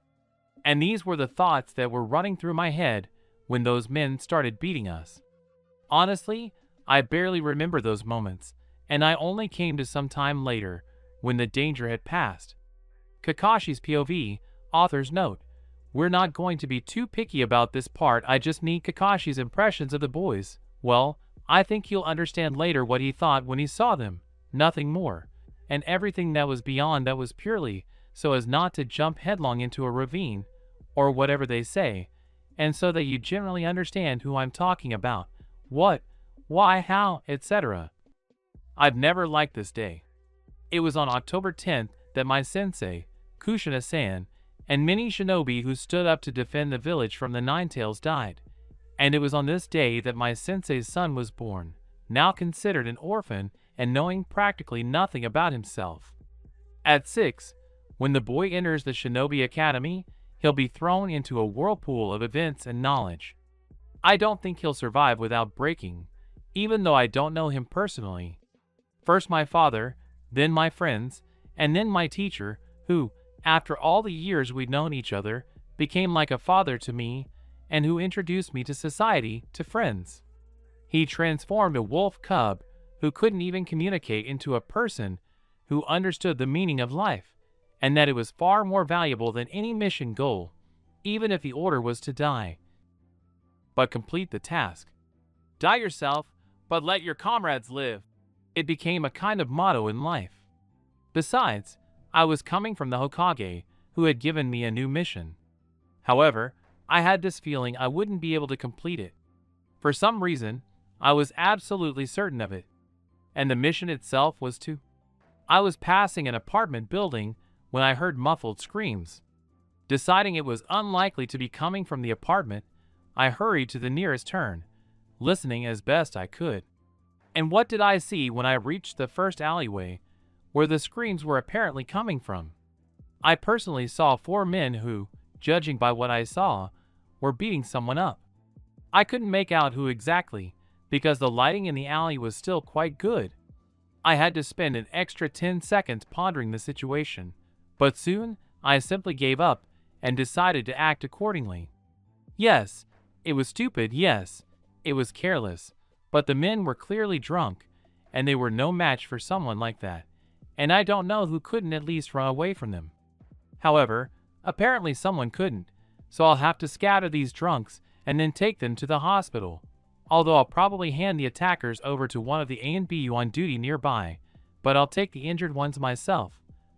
And these were the thoughts that were running through my head when those men started beating us. Honestly, I barely remember those moments, and I only came to some time later, when the danger had passed. Kakashi's POV, author's note. We're not going to be too picky about this part. I just need Kakashi's impressions of the boys. Well, I think he'll understand later what he thought when he saw them. Nothing more. And everything that was beyond that was purely so as not to jump headlong into a ravine, or whatever they say, and so that you generally understand who I'm talking about, what, why, how, etc. I've never liked this day. It was on October 10th that my sensei, Kushina-san, and many shinobi who stood up to defend the village from the Ninetales died. And it was on this day that my sensei's son was born, now considered an orphan and knowing practically nothing about himself. At 6, when the boy enters the Shinobi Academy, he'll be thrown into a whirlpool of events and knowledge. I don't think he'll survive without breaking, even though I don't know him personally. First my father, then my friends, and then my teacher, who, after all the years we'd known each other, became like a father to me, and who introduced me to society, to friends. He transformed a wolf cub who couldn't even communicate into a person who understood the meaning of life, and that it was far more valuable than any mission goal, even if the order was to die. But complete the task. Die yourself, but let your comrades live. It became a kind of motto in life. Besides, I was coming from the Hokage, who had given me a new mission. However, I had this feeling I wouldn't be able to complete it. For some reason, I was absolutely certain of it. And the mission itself was to... I was passing an apartment building when I heard muffled screams. Deciding it was unlikely to be coming from the apartment, I hurried to the nearest turn, listening as best I could. And what did I see when I reached the first alleyway, where the screams were apparently coming from? I personally saw 4 men who, judging by what I saw, were beating someone up. I couldn't make out who exactly, because the lighting in the alley was still quite good. I had to spend an extra 10 seconds pondering the situation, but soon I simply gave up and decided to act accordingly. Yes, it was stupid, yes, it was careless, but the men were clearly drunk, and they were no match for someone like that, and I don't know who couldn't at least run away from them. However, apparently someone couldn't, so I'll have to scatter these drunks and then take them to the hospital. Although I'll probably hand the attackers over to one of the A&BU on duty nearby, but I'll take the injured ones myself.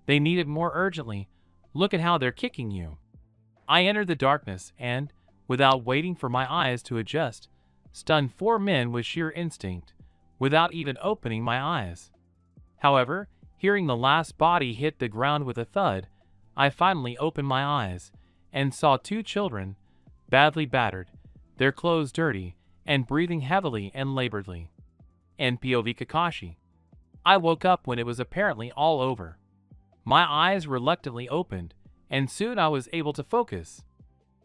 They need it more urgently. Look at how they're kicking you. I entered the darkness and, without waiting for my eyes to adjust, stunned 4 men with sheer instinct, without even opening my eyes. However, hearing the last body hit the ground with a thud, I finally opened my eyes and saw 2 children, badly battered, their clothes dirty, and breathing heavily and laboredly. NPOV Kakashi. I woke up when it was apparently all over. My eyes reluctantly opened, and soon I was able to focus.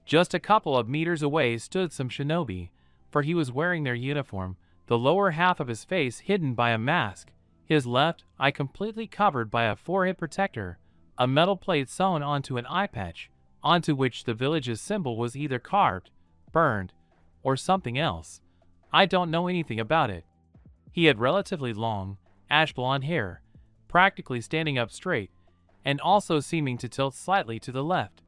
Just a couple of meters away stood some shinobi, for he was wearing their uniform, the lower half of his face hidden by a mask, his left eye completely covered by a forehead protector, a metal plate sewn onto an eye patch, onto which the village's symbol was either carved, burned, or something else. I don't know anything about it. He had relatively long, ash blonde hair, practically standing up straight, and also seeming to tilt slightly to the left.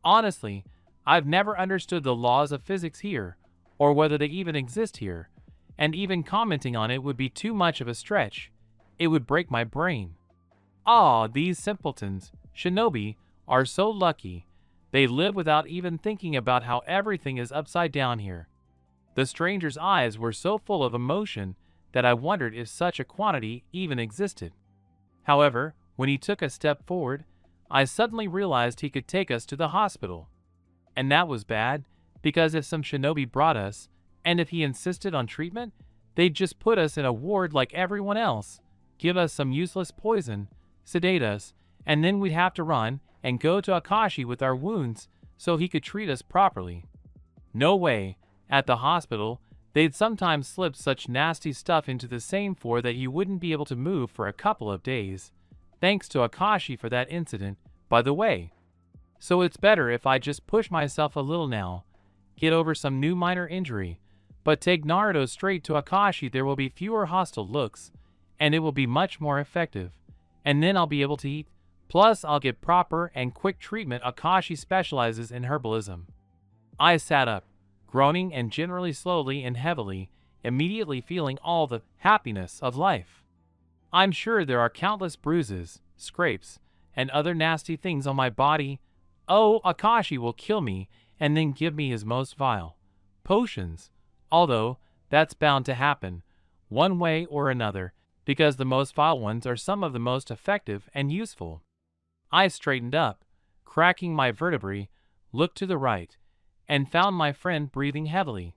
Honestly, I've never understood the laws of physics here, or whether they even exist here, and even commenting on it would be too much of a stretch. It would break my brain. Ah, these simpletons, shinobi, are so lucky. They live without even thinking about how everything is upside down here. The stranger's eyes were so full of emotion that I wondered if such a quantity even existed. However, when he took a step forward, I suddenly realized he could take us to the hospital. And that was bad, because if some shinobi brought us, and if he insisted on treatment, they'd just put us in a ward like everyone else, give us some useless poison, sedate us, and then we'd have to run and go to Akashi with our wounds so he could treat us properly. No way. At the hospital, they'd sometimes slip such nasty stuff into the same floor that you wouldn't be able to move for a couple of days. Thanks to Akashi for that incident, by the way. So it's better if I just push myself a little now, get over some new minor injury, but take Naruto straight to Akashi. There will be fewer hostile looks, and it will be much more effective. And then I'll be able to eat. Plus, I'll get proper and quick treatment. Akashi specializes in herbalism. I sat up, groaning and generally slowly and heavily, immediately feeling all the happiness of life. I'm sure there are countless bruises, scrapes, and other nasty things on my body. Oh, Akashi will kill me and then give me his most vile potions, although that's bound to happen, one way or another, because the most vile ones are some of the most effective and useful. I straightened up, cracking my vertebrae, looked to the right, and found my friend breathing heavily.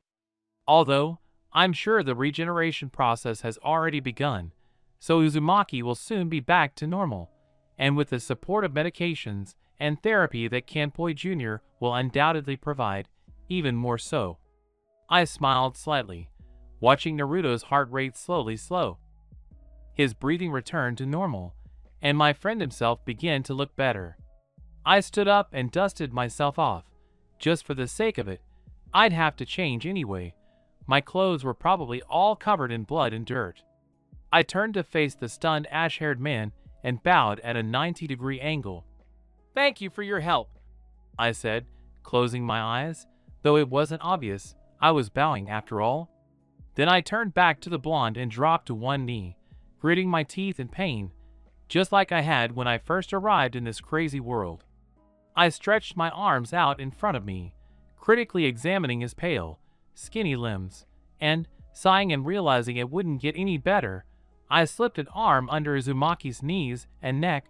Although, I'm sure the regeneration process has already begun, so Uzumaki will soon be back to normal, and with the support of medications and therapy that Kanpoi Jr. will undoubtedly provide, even more so. I smiled slightly, watching Naruto's heart rate slowly slow. His breathing returned to normal, and my friend himself began to look better. I stood up and dusted myself off. Just for the sake of it, I'd have to change anyway. My clothes were probably all covered in blood and dirt. I turned to face the stunned ash-haired man and bowed at a 90-degree angle. "Thank you for your help," I said, closing my eyes, though it wasn't obvious I was bowing after all. Then I turned back to the blonde and dropped to one knee, gritting my teeth in pain, just like I had when I first arrived in this crazy world. I stretched my arms out in front of me, critically examining his pale, skinny limbs, and, sighing and realizing it wouldn't get any better, I slipped an arm under Uzumaki's knees and neck,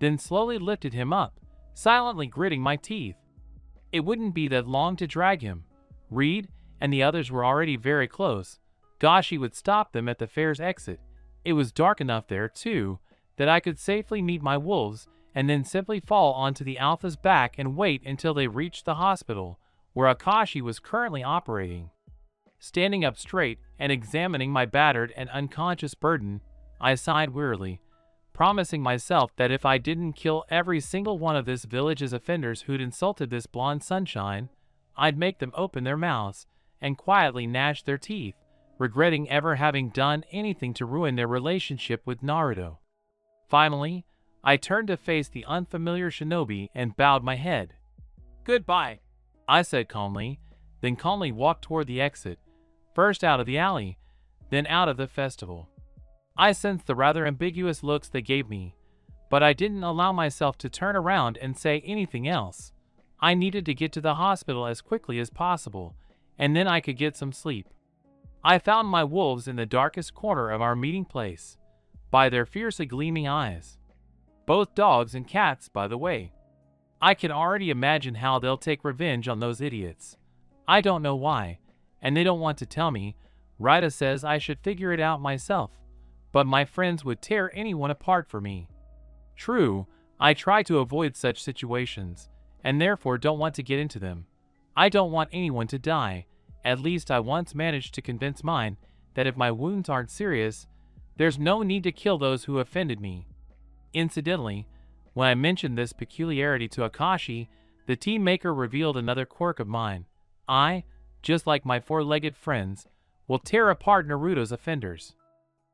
then slowly lifted him up, silently gritting my teeth. It wouldn't be that long to drag him. Reed and the others were already very close, Gashi would stop them at the fair's exit. It was dark enough there, too, that I could safely meet my wolves and then simply fall onto the alpha's back and wait until they reached the hospital, where Akashi was currently operating. Standing up straight and examining my battered and unconscious burden, I sighed wearily, promising myself that if I didn't kill every single one of this village's offenders who'd insulted this blonde sunshine, I'd make them open their mouths and quietly gnash their teeth, regretting ever having done anything to ruin their relationship with Naruto. Finally, I turned to face the unfamiliar shinobi and bowed my head. "Goodbye," I said calmly, then calmly walked toward the exit, first out of the alley, then out of the festival. I sensed the rather ambiguous looks they gave me, but I didn't allow myself to turn around and say anything else. I needed to get to the hospital as quickly as possible, and then I could get some sleep. I found my wolves in the darkest corner of our meeting place, by their fiercely gleaming eyes. Both dogs and cats, by the way. I can already imagine how they'll take revenge on those idiots. I don't know why, and they don't want to tell me. Rita says I should figure it out myself, but my friends would tear anyone apart for me. True, I try to avoid such situations, and therefore don't want to get into them. I don't want anyone to die. At least I once managed to convince mine that if my wounds aren't serious, there's no need to kill those who offended me. Incidentally, when I mentioned this peculiarity to Akashi, the tea maker revealed another quirk of mine. I, just like my four-legged friends, will tear apart Naruto's offenders.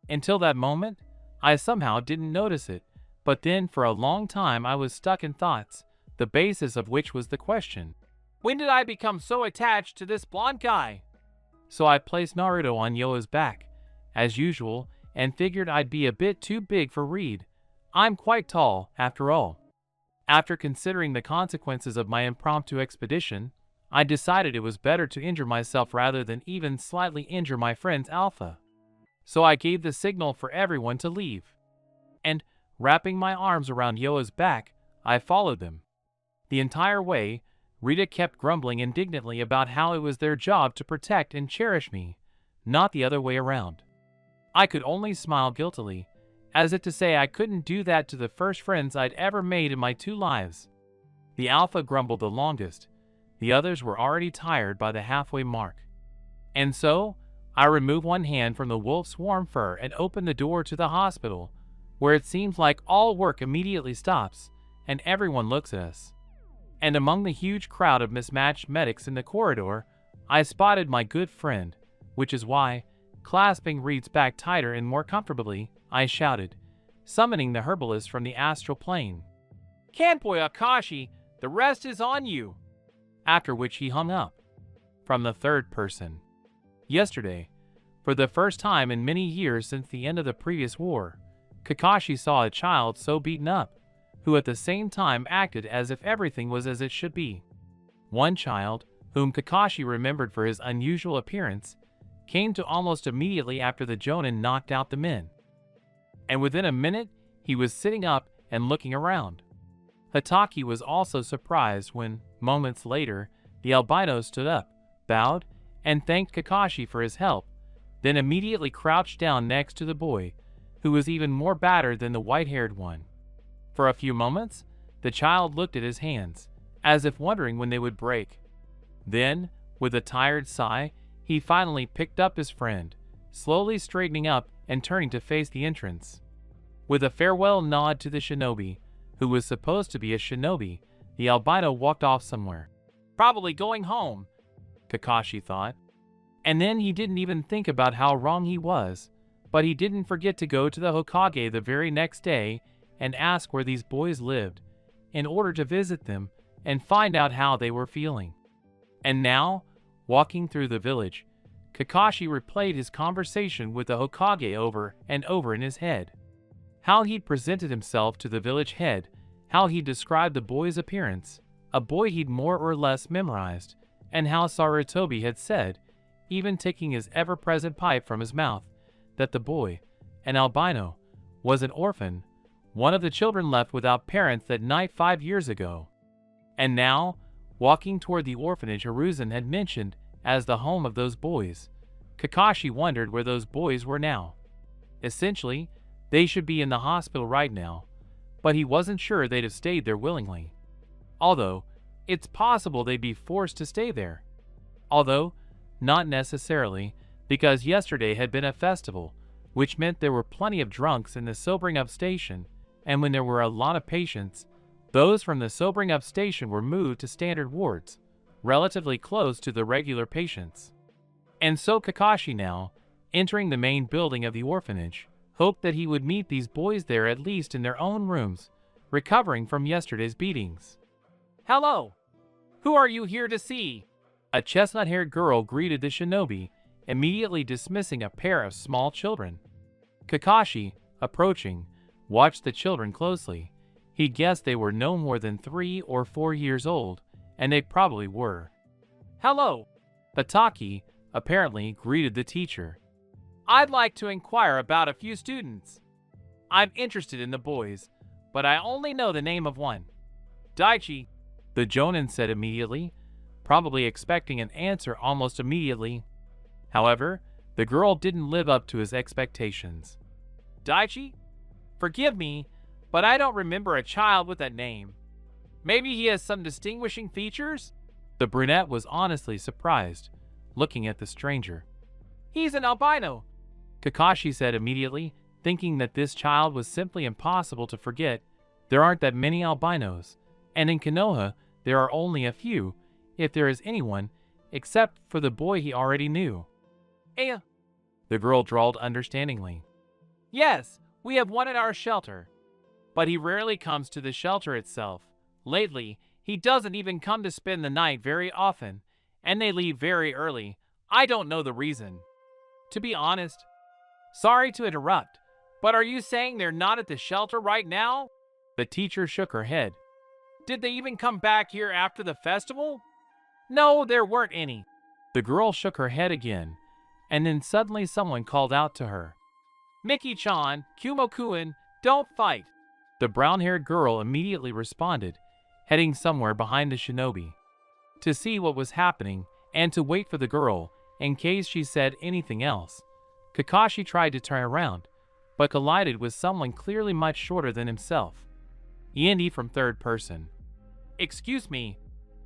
Until that moment, I somehow didn't notice it, but then for a long time I was stuck in thoughts, the basis of which was the question: when did I become so attached to this blonde guy? So I placed Naruto on Yoa's back, as usual, and figured I'd be a bit too big for Reed. I'm quite tall, after all. After considering the consequences of my impromptu expedition, I decided it was better to injure myself rather than even slightly injure my friend's Alpha. So I gave the signal for everyone to leave. And, wrapping my arms around Yoa's back, I followed them. The entire way, Rita kept grumbling indignantly about how it was their job to protect and cherish me, not the other way around. I could only smile guiltily, as if to say I couldn't do that to the first friends I'd ever made in my 2 lives. The Alpha grumbled the longest. The others were already tired by the halfway mark. And so, I removed one hand from the wolf's warm fur and opened the door to the hospital, where it seems like all work immediately stops, and everyone looks at us. And among the huge crowd of mismatched medics in the corridor, I spotted my good friend, which is why, clasping Reed's back tighter and more comfortably, I shouted, summoning the herbalist from the astral plane. "Can't boy Akashi, the rest is on you!" After which he hung up. From the third person. Yesterday, for the first time in many years since the end of the previous war, Kakashi saw a child so beaten up, who at the same time acted as if everything was as it should be. One child, whom Kakashi remembered for his unusual appearance, came to almost immediately after the Jonin knocked out the men. And within a minute, he was sitting up and looking around. Hataki was also surprised when, moments later, the albino stood up, bowed, and thanked Kakashi for his help, then immediately crouched down next to the boy, who was even more battered than the white-haired one. For a few moments, the child looked at his hands, as if wondering when they would break. Then, with a tired sigh, he finally picked up his friend, slowly straightening up and turning to face the entrance. With a farewell nod to the shinobi, who was supposed to be a shinobi, the albino walked off somewhere. Probably going home, Kakashi thought. And then he didn't even think about how wrong he was, but he didn't forget to go to the Hokage the very next day and ask where these boys lived, in order to visit them and find out how they were feeling. And now, walking through the village, Kakashi replayed his conversation with the Hokage over and over in his head. How he'd presented himself to the village head, how he described the boy's appearance, a boy he'd more or less memorized, and how Sarutobi had said, even taking his ever-present pipe from his mouth, that the boy, an albino, was an orphan, one of the children left without parents that night 5 years ago. And now, walking toward the orphanage Hiruzen had mentioned as the home of those boys, Kakashi wondered where those boys were now. Essentially, they should be in the hospital right now, but he wasn't sure they'd have stayed there willingly. Although, it's possible they'd be forced to stay there. Although, not necessarily, because yesterday had been a festival, which meant there were plenty of drunks in the sobering up station, and when there were a lot of patients, those from the sobering up station were moved to standard wards, relatively close to the regular patients. And so Kakashi now, entering the main building of the orphanage, hoped that he would meet these boys there at least in their own rooms, recovering from yesterday's beatings. "Hello! Who are you here to see?" A chestnut-haired girl greeted the shinobi, immediately dismissing a pair of small children. Kakashi, approaching, watched the children closely. He guessed they were no more than 3 or 4 years old, and they probably were. "Hello!" Bataki, apparently, greeted the teacher. "I'd like to inquire about a few students. I'm interested in the boys, but I only know the name of one." "Daichi," the Jonin said immediately, probably expecting an answer almost immediately. However, the girl didn't live up to his expectations. "Daichi? Forgive me, but I don't remember a child with that name. Maybe he has some distinguishing features?" The brunette was honestly surprised, looking at the stranger. "He's an albino," Kakashi said immediately, thinking that this child was simply impossible to forget. There aren't that many albinos, and in Konoha there are only a few, if there is anyone, except for the boy he already knew. The girl drawled understandingly. "Yes, we have one at our shelter, but he rarely comes to the shelter itself. Lately, he doesn't even come to spend the night very often, and they leave very early. I don't know the reason. To be honest, sorry to interrupt, but are you saying they're not at the shelter right now?" The teacher shook her head. "Did they even come back here after the festival?" "No, there weren't any." The girl shook her head again, and then suddenly someone called out to her. "Miki-chan, Kumo-kun, don't fight." The brown-haired girl immediately responded, heading somewhere behind the shinobi. To see what was happening, and to wait for the girl, in case she said anything else, Kakashi tried to turn around, but collided with someone clearly much shorter than himself. Yendi from third person. "Excuse me,"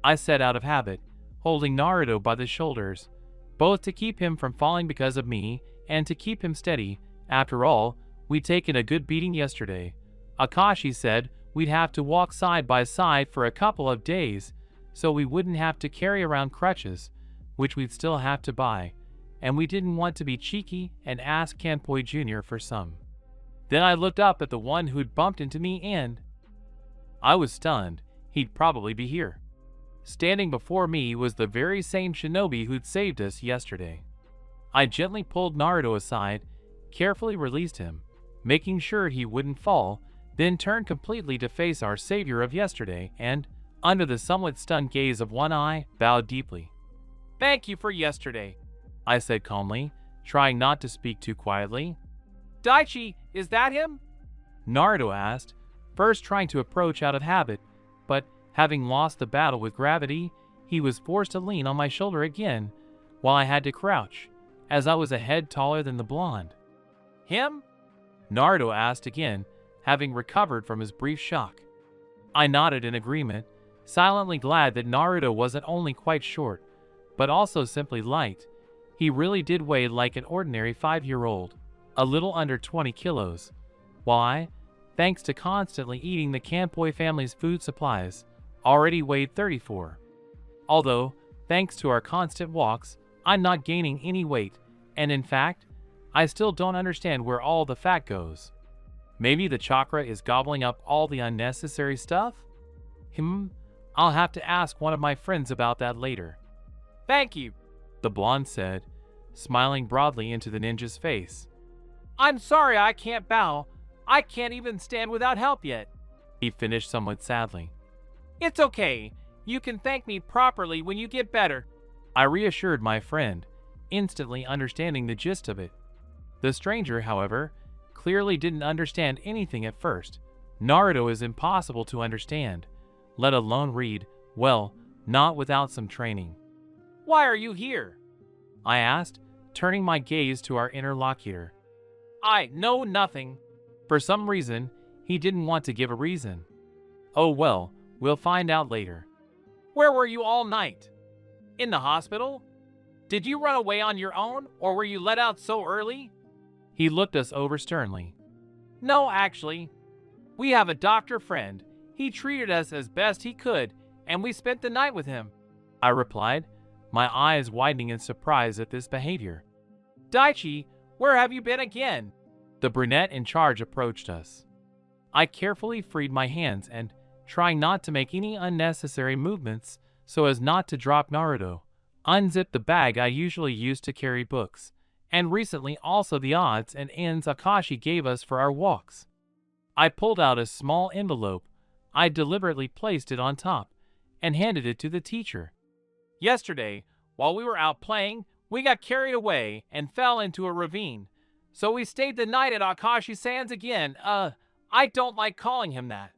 I said out of habit, holding Naruto by the shoulders, both to keep him from falling because of me and to keep him steady. After all, we'd taken a good beating yesterday. Akashi said we'd have to walk side by side for a couple of days, so we wouldn't have to carry around crutches, which we'd still have to buy, and we didn't want to be cheeky and ask Kanpoi Jr. for some. Then I looked up at the one who'd bumped into me and I was stunned. He'd probably be here. Standing before me was the very same shinobi who'd saved us yesterday. I gently pulled Naruto aside, carefully released him, making sure he wouldn't fall, then turned completely to face our savior of yesterday and, under the somewhat stunned gaze of one eye, bowed deeply. "Thank you for yesterday," I said calmly, trying not to speak too quietly. "Daichi, is that him?" Naruto asked, first trying to approach out of habit, but having lost the battle with gravity, he was forced to lean on my shoulder again, while I had to crouch, as I was a head taller than the blonde. "Him?" Naruto asked again, having recovered from his brief shock. I nodded in agreement, silently glad that Naruto wasn't only quite short, but also simply light. He really did weigh like an ordinary 5-year-old, a little under 20 kilos, while I, thanks to constantly eating the Kanpoi family's food supplies, already weighed 34. Although, thanks to our constant walks, I'm not gaining any weight, and in fact, I still don't understand where all the fat goes. Maybe the chakra is gobbling up all the unnecessary stuff? I'll have to ask one of my friends about that later. "Thank you," the blonde said, smiling broadly into the ninja's face. "I'm sorry I can't bow. I can't even stand without help yet," he finished somewhat sadly. "It's okay. You can thank me properly when you get better," I reassured my friend, instantly understanding the gist of it. The stranger, however, clearly didn't understand anything at first. Naruto is impossible to understand, let alone read, well, not without some training. "Why are you here?" I asked, turning my gaze to our interlocutor. I know nothing. For some reason, he didn't want to give a reason. Oh well, we'll find out later. Where were you all night? In the hospital? Did you run away on your own, or were you let out so early? He looked us over sternly. No, actually. We have a doctor friend. He treated us as best he could, and we spent the night with him, I replied, my eyes widening in surprise at this behavior. Daichi, where have you been again? The brunette in charge approached us. I carefully freed my hands and, trying not to make any unnecessary movements so as not to drop Naruto, unzipped the bag I usually use to carry books, and recently also the odds and ends Akashi gave us for our walks. I pulled out a small envelope. I deliberately placed it on top and handed it to the teacher. Yesterday, while we were out playing, we got carried away and fell into a ravine. So we stayed the night at Akashi-san's again. I don't like calling him that.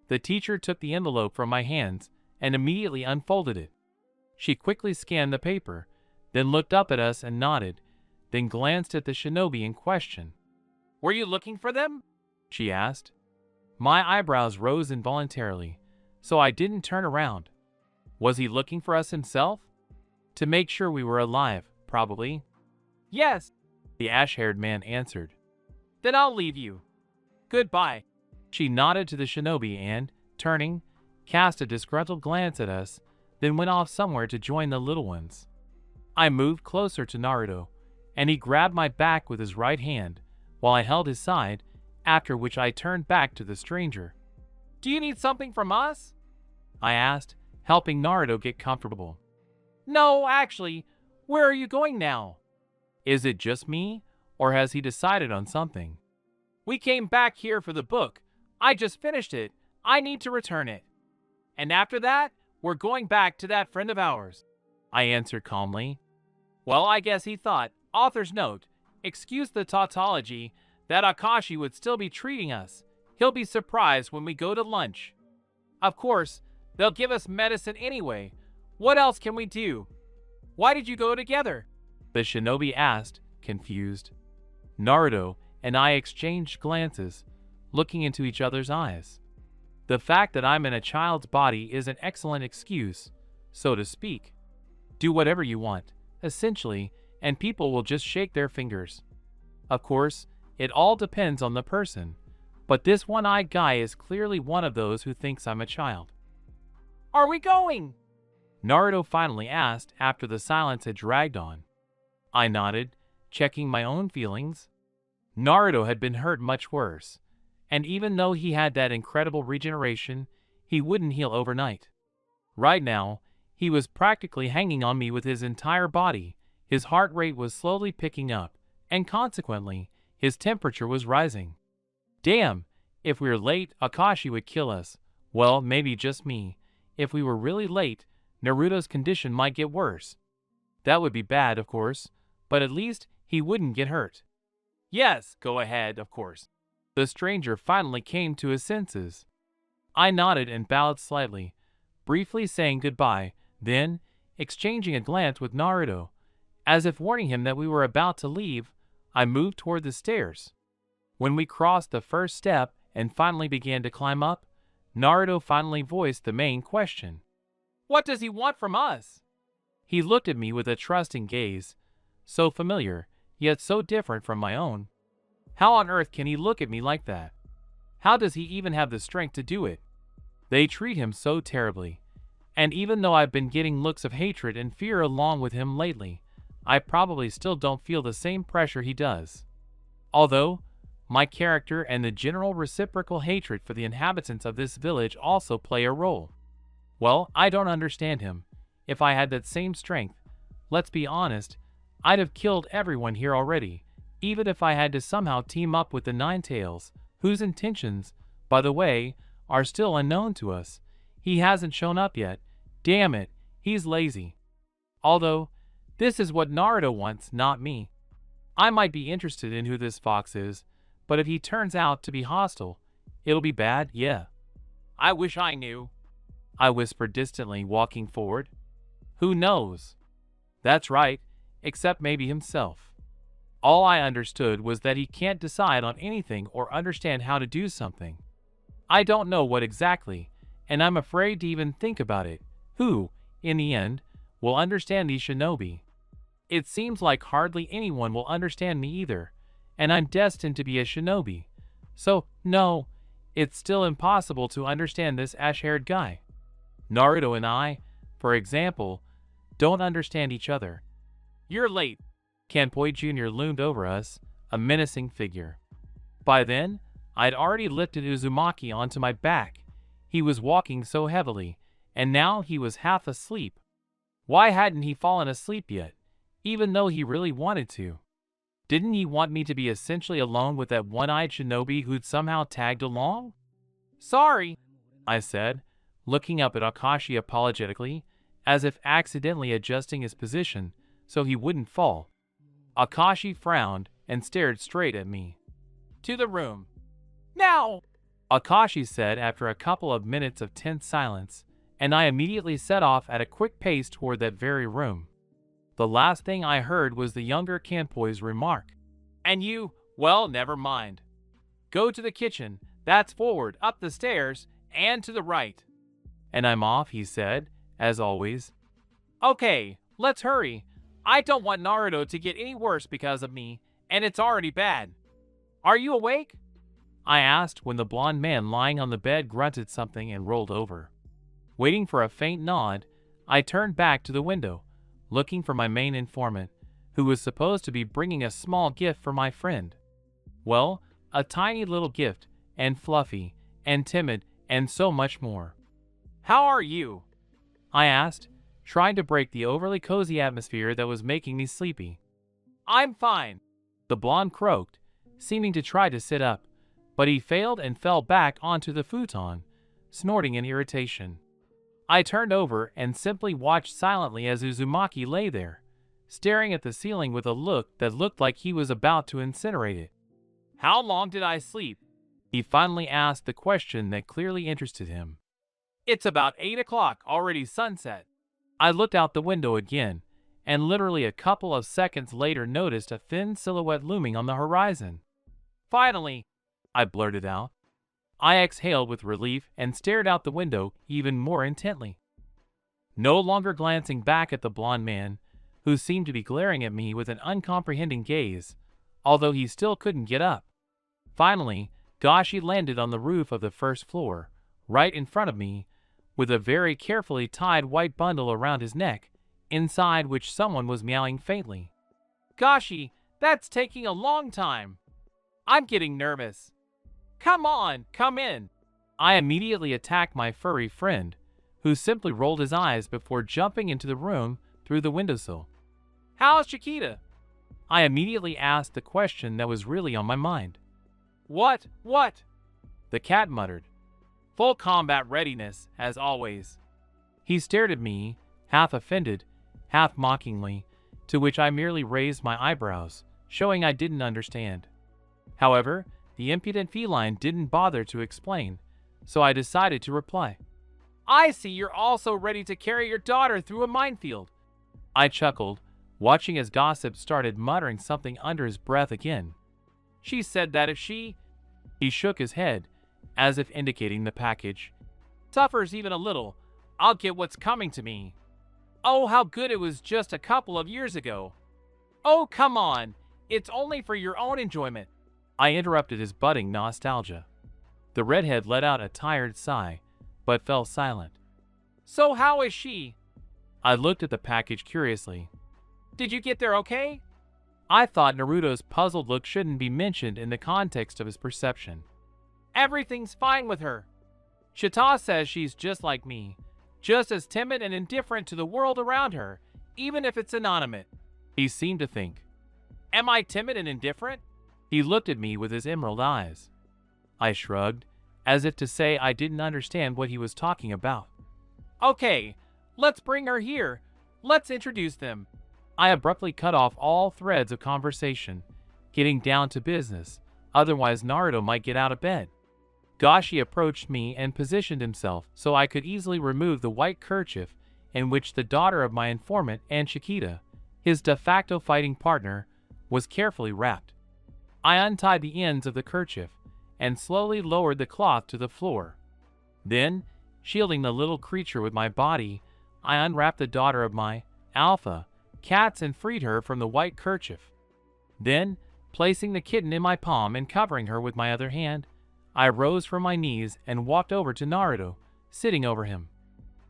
The teacher took the envelope from my hands and immediately unfolded it. She quickly scanned the paper, then looked up at us and nodded, then glanced at the shinobi in question. Were you looking for them? She asked. My eyebrows rose involuntarily, so I didn't turn around. Was he looking for us himself? To make sure we were alive, probably. Yes, the ash-haired man answered. Then I'll leave you. Goodbye. She nodded to the shinobi and, turning, cast a disgruntled glance at us, then went off somewhere to join the little ones. I moved closer to Naruto, and he grabbed my back with his right hand, while I held his side, after which I turned back to the stranger. Do you need something from us? I asked, helping Naruto get comfortable. No, actually, where are you going now? Is it just me, or has he decided on something? We came back here for the book. I just finished it. I need to return it. And after that, we're going back to that friend of ours, I answered calmly. Well, I guess he thought, author's note, excuse the tautology, that Akashi would still be treating us. He'll be surprised when we go to lunch. Of course, they'll give us medicine anyway. What else can we do? Why did you go together? The shinobi asked, confused. Naruto and I exchanged glances, looking into each other's eyes. The fact that I'm in a child's body is an excellent excuse, so to speak. Do whatever you want, essentially, and people will just shake their fingers. Of course, it all depends on the person, but this one-eyed guy is clearly one of those who thinks I'm a child. Are we going? Naruto finally asked after the silence had dragged on. I nodded, checking my own feelings. Naruto had been hurt much worse, and even though he had that incredible regeneration, he wouldn't heal overnight. Right now, he was practically hanging on me with his entire body. His heart rate was slowly picking up, and consequently, his temperature was rising. Damn, if we were late, Akashi would kill us. Well, maybe just me. If we were really late, Naruto's condition might get worse. That would be bad, of course, but at least he wouldn't get hurt. Yes, go ahead, of course. The stranger finally came to his senses. I nodded and bowed slightly, briefly saying goodbye, then, exchanging a glance with Naruto, as if warning him that we were about to leave, I moved toward the stairs. When we crossed the first step and finally began to climb up, Naruto finally voiced the main question. What does he want from us? He looked at me with a trusting gaze, so familiar, yet so different from my own. How on earth can he look at me like that? How does he even have the strength to do it? They treat him so terribly, and even though I've been getting looks of hatred and fear along with him lately, I probably still don't feel the same pressure he does. Although, my character and the general reciprocal hatred for the inhabitants of this village also play a role. Well, I don't understand him. If I had that same strength, let's be honest, I'd have killed everyone here already, even if I had to somehow team up with the Ninetales, whose intentions, by the way, are still unknown to us. He hasn't shown up yet. Damn it, he's lazy. Although, this is what Naruto wants, not me. I might be interested in who this fox is, but if he turns out to be hostile, it'll be bad, yeah. I wish I knew, I whispered distantly, walking forward. Who knows? That's right, except maybe himself. All I understood was that he can't decide on anything or understand how to do something. I don't know what exactly, and I'm afraid to even think about it. Who, in the end, will understand these shinobi? It seems like hardly anyone will understand me either, and I'm destined to be a shinobi. So, no, it's still impossible to understand this ash-haired guy. Naruto and I, for example, don't understand each other. You're late. Kanpoi Jr. loomed over us, a menacing figure. By then, I'd already lifted Uzumaki onto my back. He was walking so heavily, and now he was half asleep. Why hadn't he fallen asleep yet, even though he really wanted to? Didn't he want me to be essentially alone with that one-eyed shinobi who'd somehow tagged along? Sorry, I said, looking up at Akashi apologetically, as if accidentally adjusting his position so he wouldn't fall. Akashi frowned and stared straight at me. To the room. Now! Akashi said after a couple of minutes of tense silence, and I immediately set off at a quick pace toward that very room. The last thing I heard was the younger Kanpoi's remark. And you, well, never mind. Go to the kitchen, that's forward, up the stairs, and to the right. And I'm off, he said, as always. Okay, let's hurry. I don't want Naruto to get any worse because of me, and it's already bad. Are you awake? I asked when the blond man lying on the bed grunted something and rolled over. Waiting for a faint nod, I turned back to the window, looking for my main informant, who was supposed to be bringing a small gift for my friend. Well, a tiny little gift, and fluffy, and timid, and so much more. How are you? I asked, trying to break the overly cozy atmosphere that was making me sleepy. I'm fine, the blonde croaked, seeming to try to sit up, but he failed and fell back onto the futon, snorting in irritation. I turned over and simply watched silently as Uzumaki lay there, staring at the ceiling with a look that looked like he was about to incinerate it. How long did I sleep? He finally asked the question that clearly interested him. It's about 8 o'clock, already sunset. I looked out the window again, and literally a couple of seconds later noticed a thin silhouette looming on the horizon. Finally, I blurted out. I exhaled with relief and stared out the window even more intently. No longer glancing back at the blond man, who seemed to be glaring at me with an uncomprehending gaze, although he still couldn't get up. Finally, Gashi landed on the roof of the first floor, right in front of me, with a very carefully tied white bundle around his neck, inside which someone was meowing faintly. Gashi, that's taking a long time. I'm getting nervous. Come on, come in. I immediately attacked my furry friend, who simply rolled his eyes before jumping into the room through the windowsill. How's Chiquita? I immediately asked the question that was really on my mind. What? The cat muttered. Full combat readiness, as always. He stared at me, half offended, half mockingly, to which I merely raised my eyebrows, showing I didn't understand. However, the impudent feline didn't bother to explain, so I decided to reply. I see you're also ready to carry your daughter through a minefield. I chuckled, watching as Gossip started muttering something under his breath again. She said that if she... He shook his head, as if indicating the package. Suffers even a little, I'll get what's coming to me. Oh, how good it was just a couple of years ago. Oh, come on, it's only for your own enjoyment. I interrupted his budding nostalgia. The redhead let out a tired sigh, but fell silent. So how is she? I looked at the package curiously. Did you get there okay? I thought Naruto's puzzled look shouldn't be mentioned in the context of his perception. Everything's fine with her. Chita says she's just like me, just as timid and indifferent to the world around her, even if it's inanimate. He seemed to think. Am I timid and indifferent? He looked at me with his emerald eyes. I shrugged, as if to say I didn't understand what he was talking about. Okay, let's bring her here. Let's introduce them. I abruptly cut off all threads of conversation, getting down to business, otherwise Naruto might get out of bed. Gashi approached me and positioned himself so I could easily remove the white kerchief in which the daughter of my informant and Chiquita, his de facto fighting partner, was carefully wrapped. I untied the ends of the kerchief and slowly lowered the cloth to the floor. Then, shielding the little creature with my body, I unwrapped the daughter of my alpha cats and freed her from the white kerchief. Then, placing the kitten in my palm and covering her with my other hand, I rose from my knees and walked over to Naruto, sitting over him.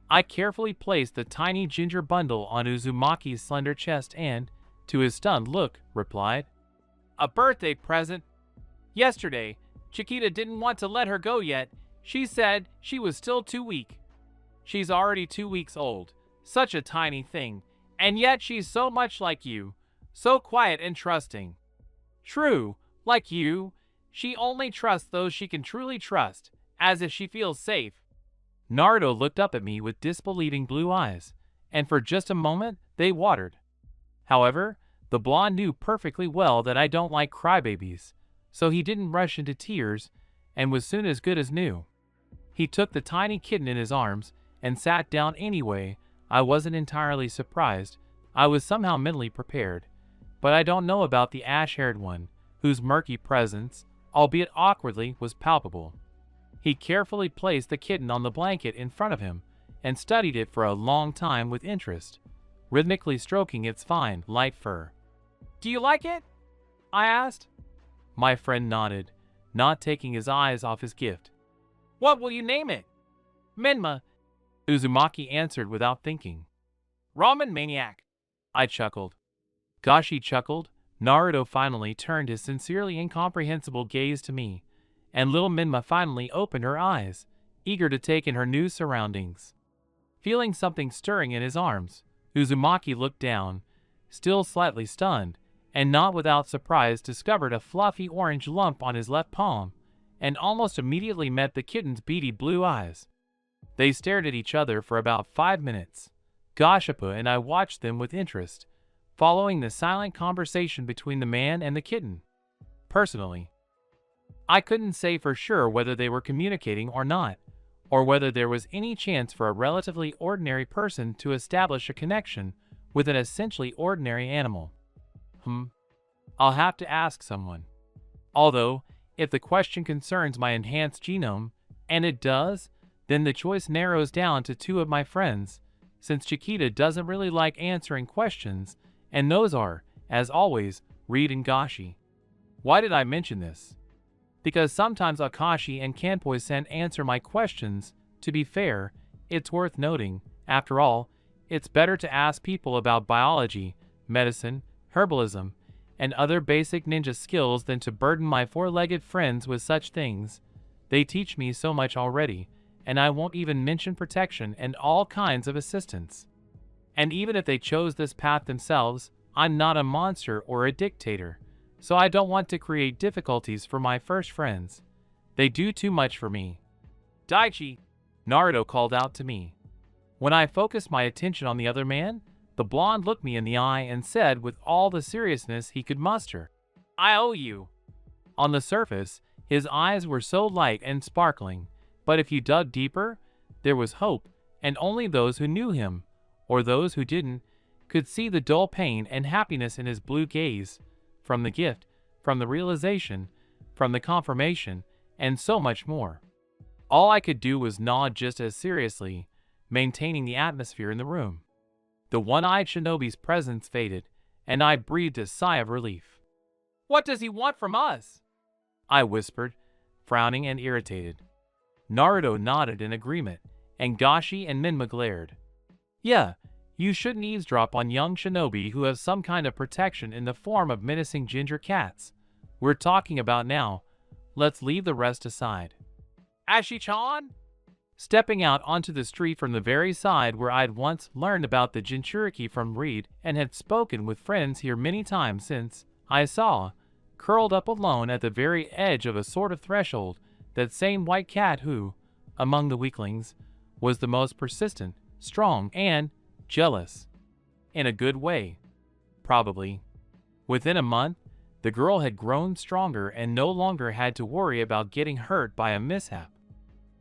I carefully placed the tiny ginger bundle on Uzumaki's slender chest and, to his stunned look, replied, "A birthday present. Yesterday, Chiquita didn't want to let her go yet. She said she was still too weak. She's already 2 weeks old, such a tiny thing, and yet she's so much like you, so quiet and trusting. True, like you, she only trusts those she can truly trust, as if she feels safe." Naruto looked up at me with disbelieving blue eyes, and for just a moment they watered. However, the blonde knew perfectly well that I don't like crybabies, so he didn't rush into tears and was soon as good as new. He took the tiny kitten in his arms and sat down anyway. I wasn't entirely surprised. I was somehow mentally prepared. But I don't know about the ash-haired one, whose murky presence, albeit awkwardly, was palpable. He carefully placed the kitten on the blanket in front of him and studied it for a long time with interest, rhythmically stroking its fine, light fur. "Do you like it?" I asked. My friend nodded, not taking his eyes off his gift. "What will you name it?" "Menma," Uzumaki answered without thinking. "Ramen Maniac," I chuckled. Gashi chuckled. Naruto finally turned his sincerely incomprehensible gaze to me, and little Menma finally opened her eyes, eager to take in her new surroundings. Feeling something stirring in his arms, Uzumaki looked down, still slightly stunned, and not without surprise discovered a fluffy orange lump on his left palm, and almost immediately met the kitten's beady blue eyes. They stared at each other for about 5 minutes. Gashapa and I watched them with interest, following the silent conversation between the man and the kitten. Personally, I couldn't say for sure whether they were communicating or not, or whether there was any chance for a relatively ordinary person to establish a connection with an essentially ordinary animal. I'll have to ask someone. Although, if the question concerns my enhanced genome, and it does, then the choice narrows down to 2 of my friends, since Chiquita doesn't really like answering questions, and those are, as always, Reed and Gashi. Why did I mention this? Because sometimes Akashi and Kanpoi-sen answer my questions. To be fair, it's worth noting, after all, it's better to ask people about biology, medicine, herbalism, and other basic ninja skills than to burden my 4-legged friends with such things. They teach me so much already, and I won't even mention protection and all kinds of assistance. And even if they chose this path themselves, I'm not a monster or a dictator, so I don't want to create difficulties for my first friends. They do too much for me. "Daichi," Naruto called out to me. When I focused my attention on the other man, the blonde looked me in the eye and said with all the seriousness he could muster, "I owe you." On the surface, his eyes were so light and sparkling, but if you dug deeper, there was hope, and only those who knew him, or those who didn't, could see the dull pain and happiness in his blue gaze, from the gift, from the realization, from the confirmation, and so much more. All I could do was nod just as seriously, maintaining the atmosphere in the room. The one-eyed shinobi's presence faded, and I breathed a sigh of relief. "What does he want from us?" I whispered, frowning and irritated. Naruto nodded in agreement, and Gashi and Menma glared. "Yeah, you shouldn't eavesdrop on young shinobi who have some kind of protection in the form of menacing ginger cats. We're talking about now. Let's leave the rest aside." "Ashi-chan?" Stepping out onto the street from the very side where I'd once learned about the Jinchuriki from Reed and had spoken with friends here many times since, I saw, curled up alone at the very edge of a sort of threshold, that same white cat who, among the weaklings, was the most persistent, strong, and jealous. In a good way, probably. Within a month, the girl had grown stronger and no longer had to worry about getting hurt by a mishap.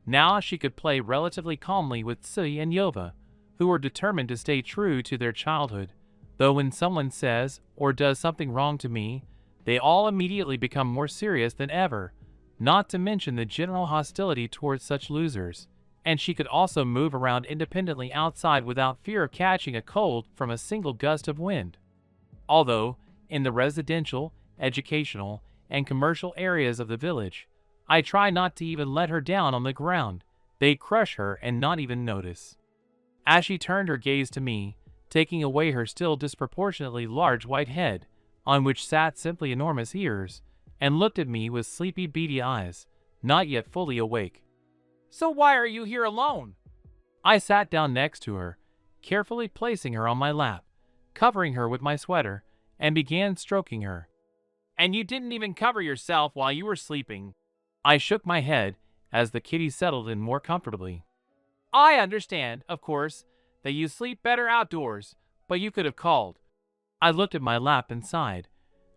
Now she could play relatively calmly with Sui and Yova, who were determined to stay true to their childhood, Though when someone says or does something wrong to me, they all immediately become more serious than ever, not to mention the general hostility towards such losers. And she could also move around independently outside without fear of catching a cold from a single gust of wind. Although, in the residential, educational, and commercial areas of the village, I try not to even let her down on the ground, they'd crush her and not even notice. As she turned her gaze to me, taking away her still disproportionately large white head, on which sat simply enormous ears, and looked at me with sleepy beady eyes, not yet fully awake. "So why are you here alone?" I sat down next to her, carefully placing her on my lap, covering her with my sweater, and began stroking her. "And you didn't even cover yourself while you were sleeping." I shook my head as the kitty settled in more comfortably. "I understand, of course, that you sleep better outdoors, but you could have called." I looked at my lap and sighed,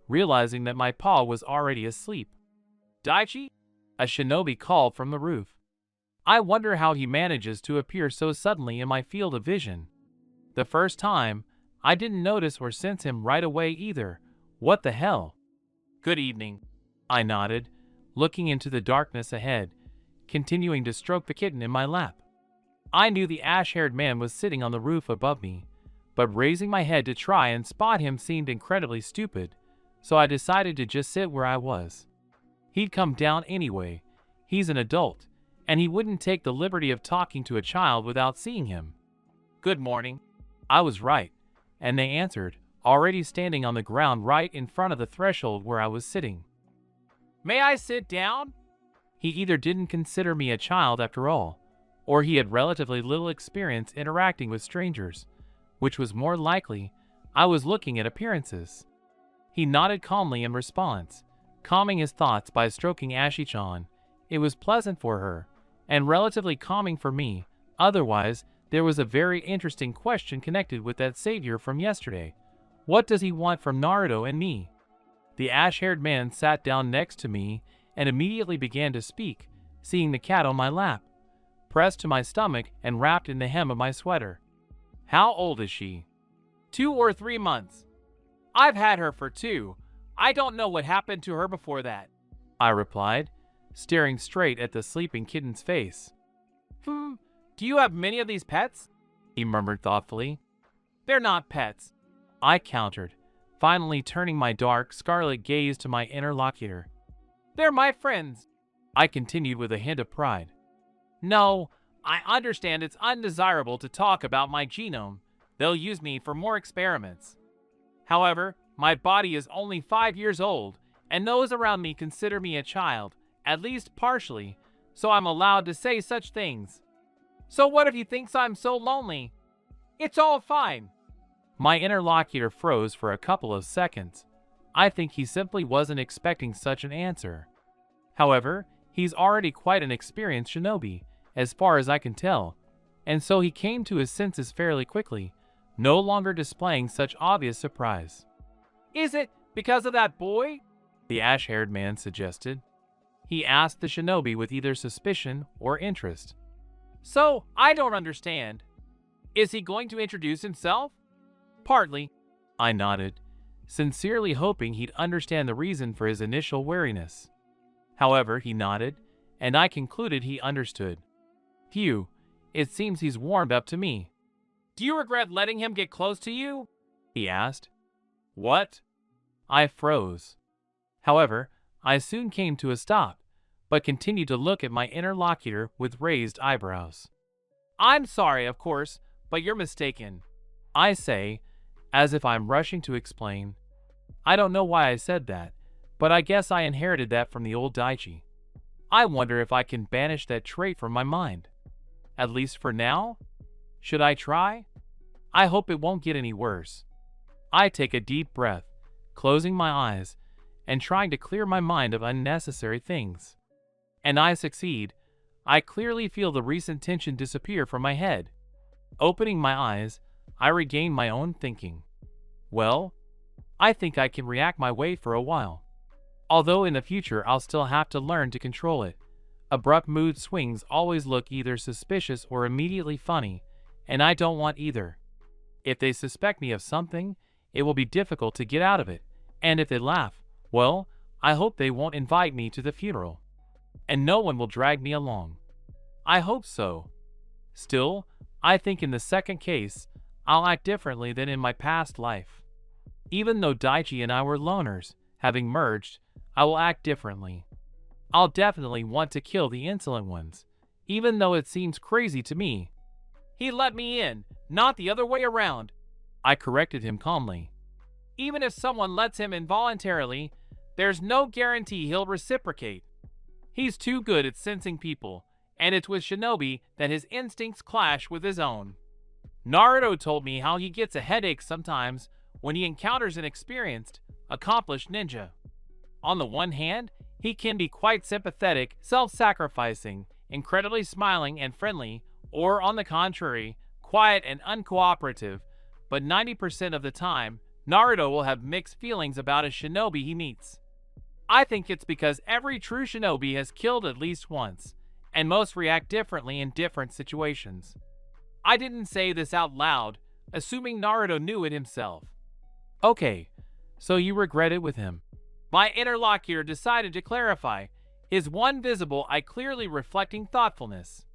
realizing that my paw was already asleep. "Daichi?" A shinobi called from the roof. I wonder how he manages to appear so suddenly in my field of vision. The first time, I didn't notice or sense him right away either. What the hell? "Good evening," I nodded, looking into the darkness ahead, continuing to stroke the kitten in my lap. I knew the ash-haired man was sitting on the roof above me, but raising my head to try and spot him seemed incredibly stupid, so I decided to just sit where I was. He'd come down anyway. He's an adult, and he wouldn't take the liberty of talking to a child without seeing him. "Good morning." I was right, and they answered, already standing on the ground right in front of the threshold where I was sitting. "May I sit down?" He either didn't consider me a child after all, or he had relatively little experience interacting with strangers, which was more likely. I was looking at appearances. He nodded calmly in response, calming his thoughts by stroking Ashi-chan. It was pleasant for her, and relatively calming for me. Otherwise, there was a very interesting question connected with that savior from yesterday. What does he want from Naruto and me? The ash-haired man sat down next to me and immediately began to speak, seeing the cat on my lap, pressed to my stomach and wrapped in the hem of my sweater. "How old is she?" 2 or 3 months. "I've had her for 2. I don't know what happened to her before that," I replied, staring straight at the sleeping kitten's face. "Do you have many of these pets?" he murmured thoughtfully. "They're not pets," I countered, finally turning my dark, scarlet gaze to my interlocutor. "They're my friends," I continued with a hint of pride. "No, I understand it's undesirable to talk about my genome. They'll use me for more experiments. However, my body is only 5 years old, and those around me consider me a child, at least partially, so I'm allowed to say such things. So what if he thinks I'm so lonely? It's all fine." My interlocutor froze for a couple of seconds. I think he simply wasn't expecting such an answer. However, he's already quite an experienced shinobi, as far as I can tell, and so he came to his senses fairly quickly, no longer displaying such obvious surprise. "Is it because of that boy?" the ash-haired man suggested. He asked the shinobi with either suspicion or interest. "So, I don't understand. Is he going to introduce himself?" "Partly," I nodded, sincerely hoping he'd understand the reason for his initial wariness. However, he nodded, and I concluded he understood. "Phew, it seems he's warmed up to me." "Do you regret letting him get close to you?" he asked. "What?" I froze. However, I soon came to a stop, but continued to look at my interlocutor with raised eyebrows. "I'm sorry, of course, but you're mistaken," I say, as if I'm rushing to explain. I don't know why I said that, but I guess I inherited that from the old Daichi. I wonder if I can banish that trait from my mind. At least for now? Should I try? I hope it won't get any worse. I take a deep breath, closing my eyes, and trying to clear my mind of unnecessary things. And I succeed. I clearly feel the recent tension disappear from my head. Opening my eyes, I regain my own thinking. Well, I think I can react my way for a while. Although in the future I'll still have to learn to control it. Abrupt mood swings always look either suspicious or immediately funny, and I don't want either. If they suspect me of something, it will be difficult to get out of it, and if they laugh, well, I hope they won't invite me to the funeral. And no one will drag me along. I hope so. Still, I think in the second case, I'll act differently than in my past life. Even though Daichi and I were loners, having merged, I will act differently. I'll definitely want to kill the insolent ones, even though it seems crazy to me. He let me in, not the other way around. I corrected him calmly. Even if someone lets him involuntarily, there's no guarantee he'll reciprocate. He's too good at sensing people, and it's with Shinobi that his instincts clash with his own. Naruto told me how he gets a headache sometimes when he encounters an experienced, accomplished ninja. On the one hand, he can be quite sympathetic, self-sacrificing, incredibly smiling and friendly, or on the contrary, quiet and uncooperative, but 90% of the time, Naruto will have mixed feelings about a shinobi he meets. I think it's because every true shinobi has killed at least once, and most react differently in different situations. I didn't say this out loud, assuming Naruto knew it himself. Okay, so you regret it with him. My interlocutor decided to clarify, his one visible eye clearly reflecting thoughtfulness.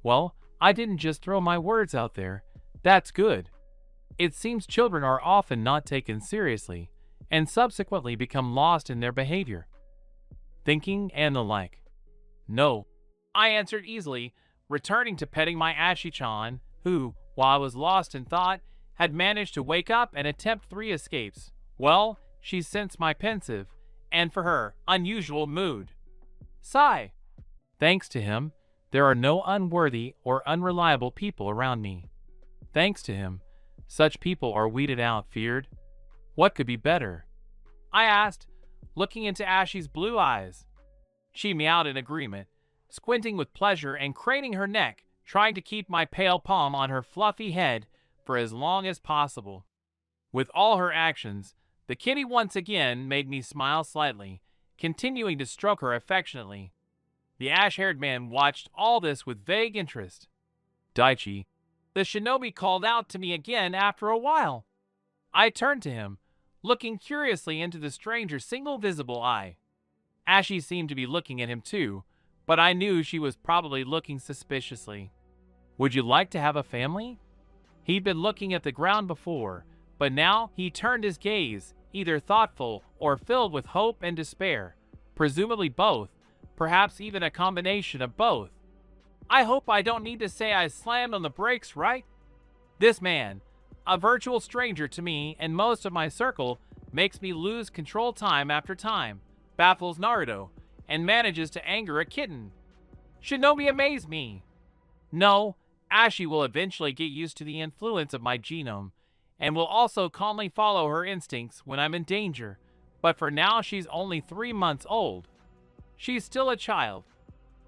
Well, I didn't just throw my words out there. That's good. It seems children are often not taken seriously, and subsequently become lost in their behavior, thinking, and the like. No, I answered easily, returning to petting my Ashi-chan, who, while I was lost in thought, had managed to wake up and attempt 3 escapes. Well, she sensed my pensive, and for her, unusual mood. Sigh. Thanks to him, there are no unworthy or unreliable people around me. Thanks to him, such people are weeded out, feared. What could be better? I asked, looking into Ashi's blue eyes. She meowed in agreement, squinting with pleasure and craning her neck, trying to keep my pale palm on her fluffy head for as long as possible. With all her actions, the kitty once again made me smile slightly, continuing to stroke her affectionately. The ash-haired man watched all this with vague interest. Daichi, the shinobi called out to me again after a while. I turned to him, looking curiously into the stranger's single visible eye. Ashi seemed to be looking at him too, but I knew she was probably looking suspiciously. Would you like to have a family? He'd been looking at the ground before, but now he turned his gaze, either thoughtful or filled with hope and despair, presumably both, perhaps even a combination of both. I hope I don't need to say I slammed on the brakes, right? This man, a virtual stranger to me and most of my circle, makes me lose control time after time, baffles Naruto, and manages to anger a kitten. Shinobi amaze me. No, Ashi will eventually get used to the influence of my genome, and will also calmly follow her instincts when I'm in danger, but for now she's only 3 months old. She's still a child.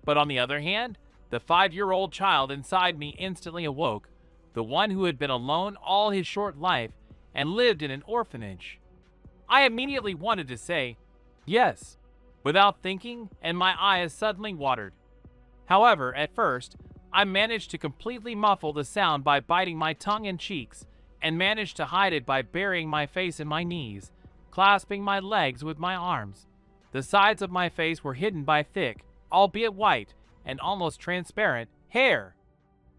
But on the other hand, the 5-year-old child inside me instantly awoke, the one who had been alone all his short life and lived in an orphanage. I immediately wanted to say, yes, without thinking, and my eyes suddenly watered. However, at first, I managed to completely muffle the sound by biting my tongue and cheeks, and managed to hide it by burying my face in my knees, clasping my legs with my arms. The sides of my face were hidden by thick, albeit white, and almost transparent, hair.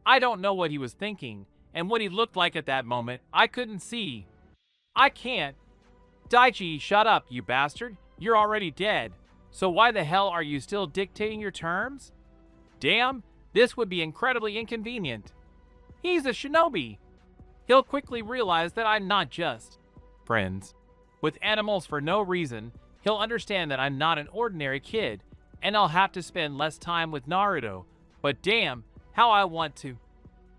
I don't know what he was thinking, and what he looked like at that moment, I couldn't see. I can't. Daichi, shut up, you bastard. You're already dead. So why the hell are you still dictating your terms? Damn, this would be incredibly inconvenient. He's a shinobi. He'll quickly realize that I'm not just friends with animals for no reason. He'll understand that I'm not an ordinary kid, and I'll have to spend less time with Naruto. But damn, how I want to.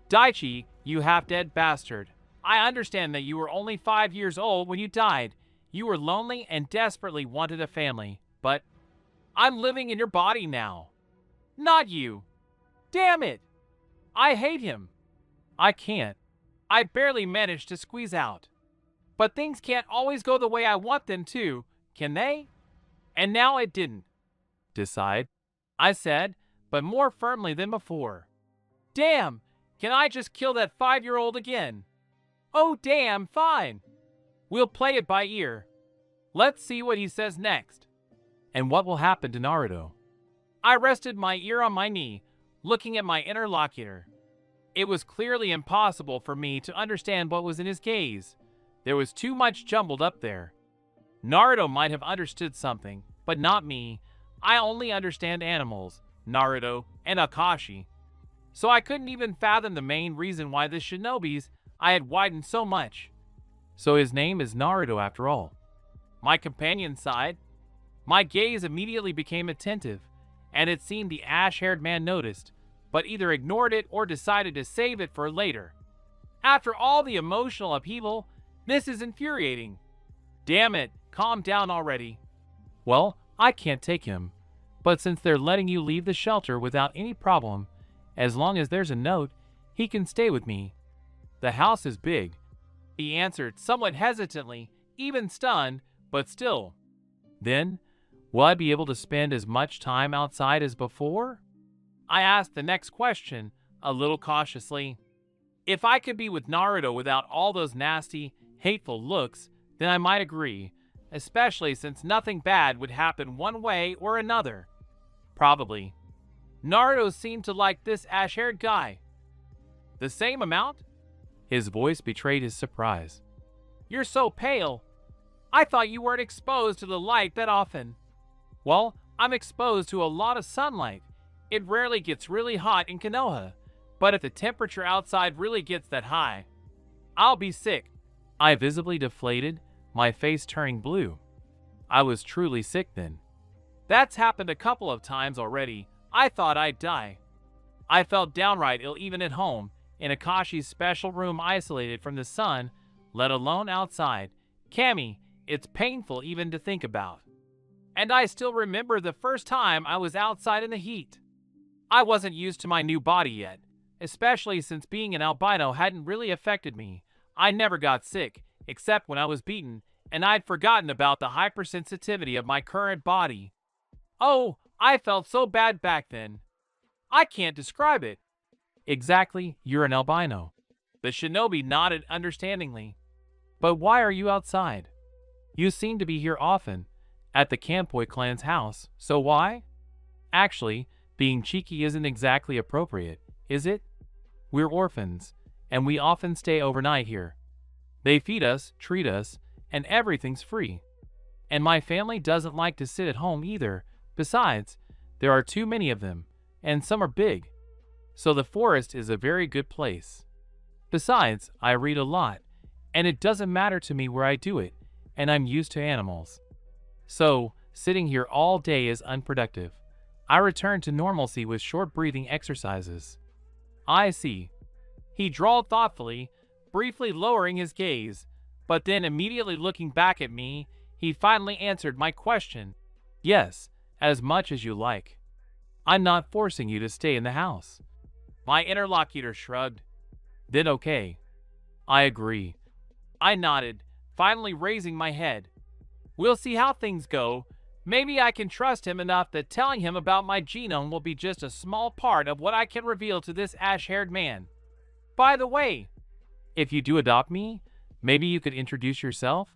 Daichi, you half-dead bastard. I understand that you were only 5 years old when you died. You were lonely and desperately wanted a family, but I'm living in your body now. Not you. Damn it. I hate him. I can't. I barely managed to squeeze out. But things can't always go the way I want them to, can they? And now it didn't. Decide, I said, but more firmly than before. Damn, can I just kill that 5-year-old again? Oh damn, fine. We'll play it by ear. Let's see what he says next. And what will happen to Naruto? I rested my ear on my knee, looking at my interlocutor. It was clearly impossible for me to understand what was in his gaze. There was too much jumbled up there. Naruto might have understood something, but not me. I only understand animals, Naruto, and Akashi. So I couldn't even fathom the main reason why this shinobi's I had widened so much. So his name is Naruto after all. My companion sighed. My gaze immediately became attentive, and it seemed the ash-haired man noticed, but either ignored it or decided to save it for later. After all the emotional upheaval, this is infuriating. Damn it, calm down already. Well, I can't take him, but since they're letting you leave the shelter without any problem, as long as there's a note, he can stay with me. The house is big, he answered somewhat hesitantly, even stunned, but still. Then, will I be able to spend as much time outside as before? I asked the next question, a little cautiously. If I could be with Naruto without all those nasty, hateful looks, then I might agree, especially since nothing bad would happen one way or another. Probably. Naruto seemed to like this ash-haired guy. The same amount? His voice betrayed his surprise. You're so pale. I thought you weren't exposed to the light that often. Well, I'm exposed to a lot of sunlight. It rarely gets really hot in Konoha, but if the temperature outside really gets that high, I'll be sick. I visibly deflated, my face turning blue. I was truly sick then. That's happened a couple of times already. I thought I'd die. I felt downright ill even at home, in Akashi's special room isolated from the sun, let alone outside. Kami, it's painful even to think about. And I still remember the first time I was outside in the heat. I wasn't used to my new body yet, especially since being an albino hadn't really affected me. I never got sick, except when I was beaten, and I'd forgotten about the hypersensitivity of my current body. Oh, I felt so bad back then. I can't describe it. Exactly, you're an albino. The shinobi nodded understandingly. But why are you outside? You seem to be here often, at the Kanpoi clan's house, so why? Actually, being cheeky isn't exactly appropriate, is it? We're orphans, and we often stay overnight here. They feed us, treat us, and everything's free. And my family doesn't like to sit at home either. Besides, there are too many of them, and some are big. So the forest is a very good place. Besides, I read a lot, and it doesn't matter to me where I do it, and I'm used to animals. So, sitting here all day is unproductive. I return to normalcy with short breathing exercises. I see. He drawled thoughtfully, briefly lowering his gaze, but then immediately looking back at me, he finally answered my question. Yes, as much as you like. I'm not forcing you to stay in the house. My interlocutor shrugged. Then okay. I agree. I nodded, finally raising my head. We'll see how things go. Maybe I can trust him enough that telling him about my genome will be just a small part of what I can reveal to this ash-haired man. By the way, if you do adopt me, maybe you could introduce yourself?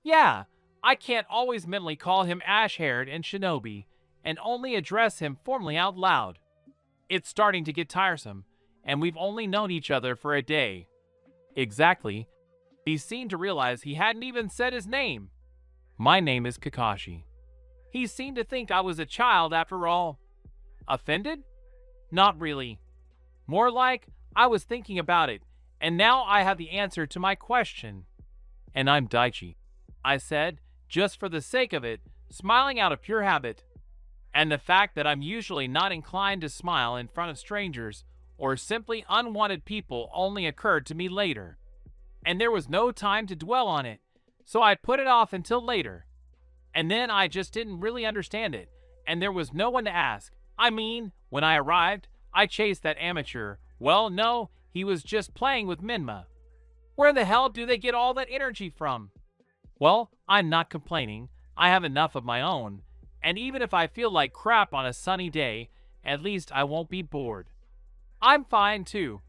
Yeah, I can't always mentally call him ash-haired and shinobi, and only address him formally out loud. It's starting to get tiresome, and we've only known each other for a day. Exactly. He seemed to realize he hadn't even said his name. My name is Kakashi. He seemed to think I was a child after all. Offended? Not really. More like I was thinking about it, and now I have the answer to my question. And I'm Daichi, I said, just for the sake of it, smiling out of pure habit. And the fact that I'm usually not inclined to smile in front of strangers or simply unwanted people only occurred to me later. And there was no time to dwell on it, so I put it off until later. And then I just didn't really understand it, and there was no one to ask. I mean, when I arrived, I chased that amateur. Well, no, he was just playing with Minma. Where the hell do they get all that energy from? Well, I'm not complaining. I have enough of my own. And even if I feel like crap on a sunny day, at least I won't be bored. I'm fine too.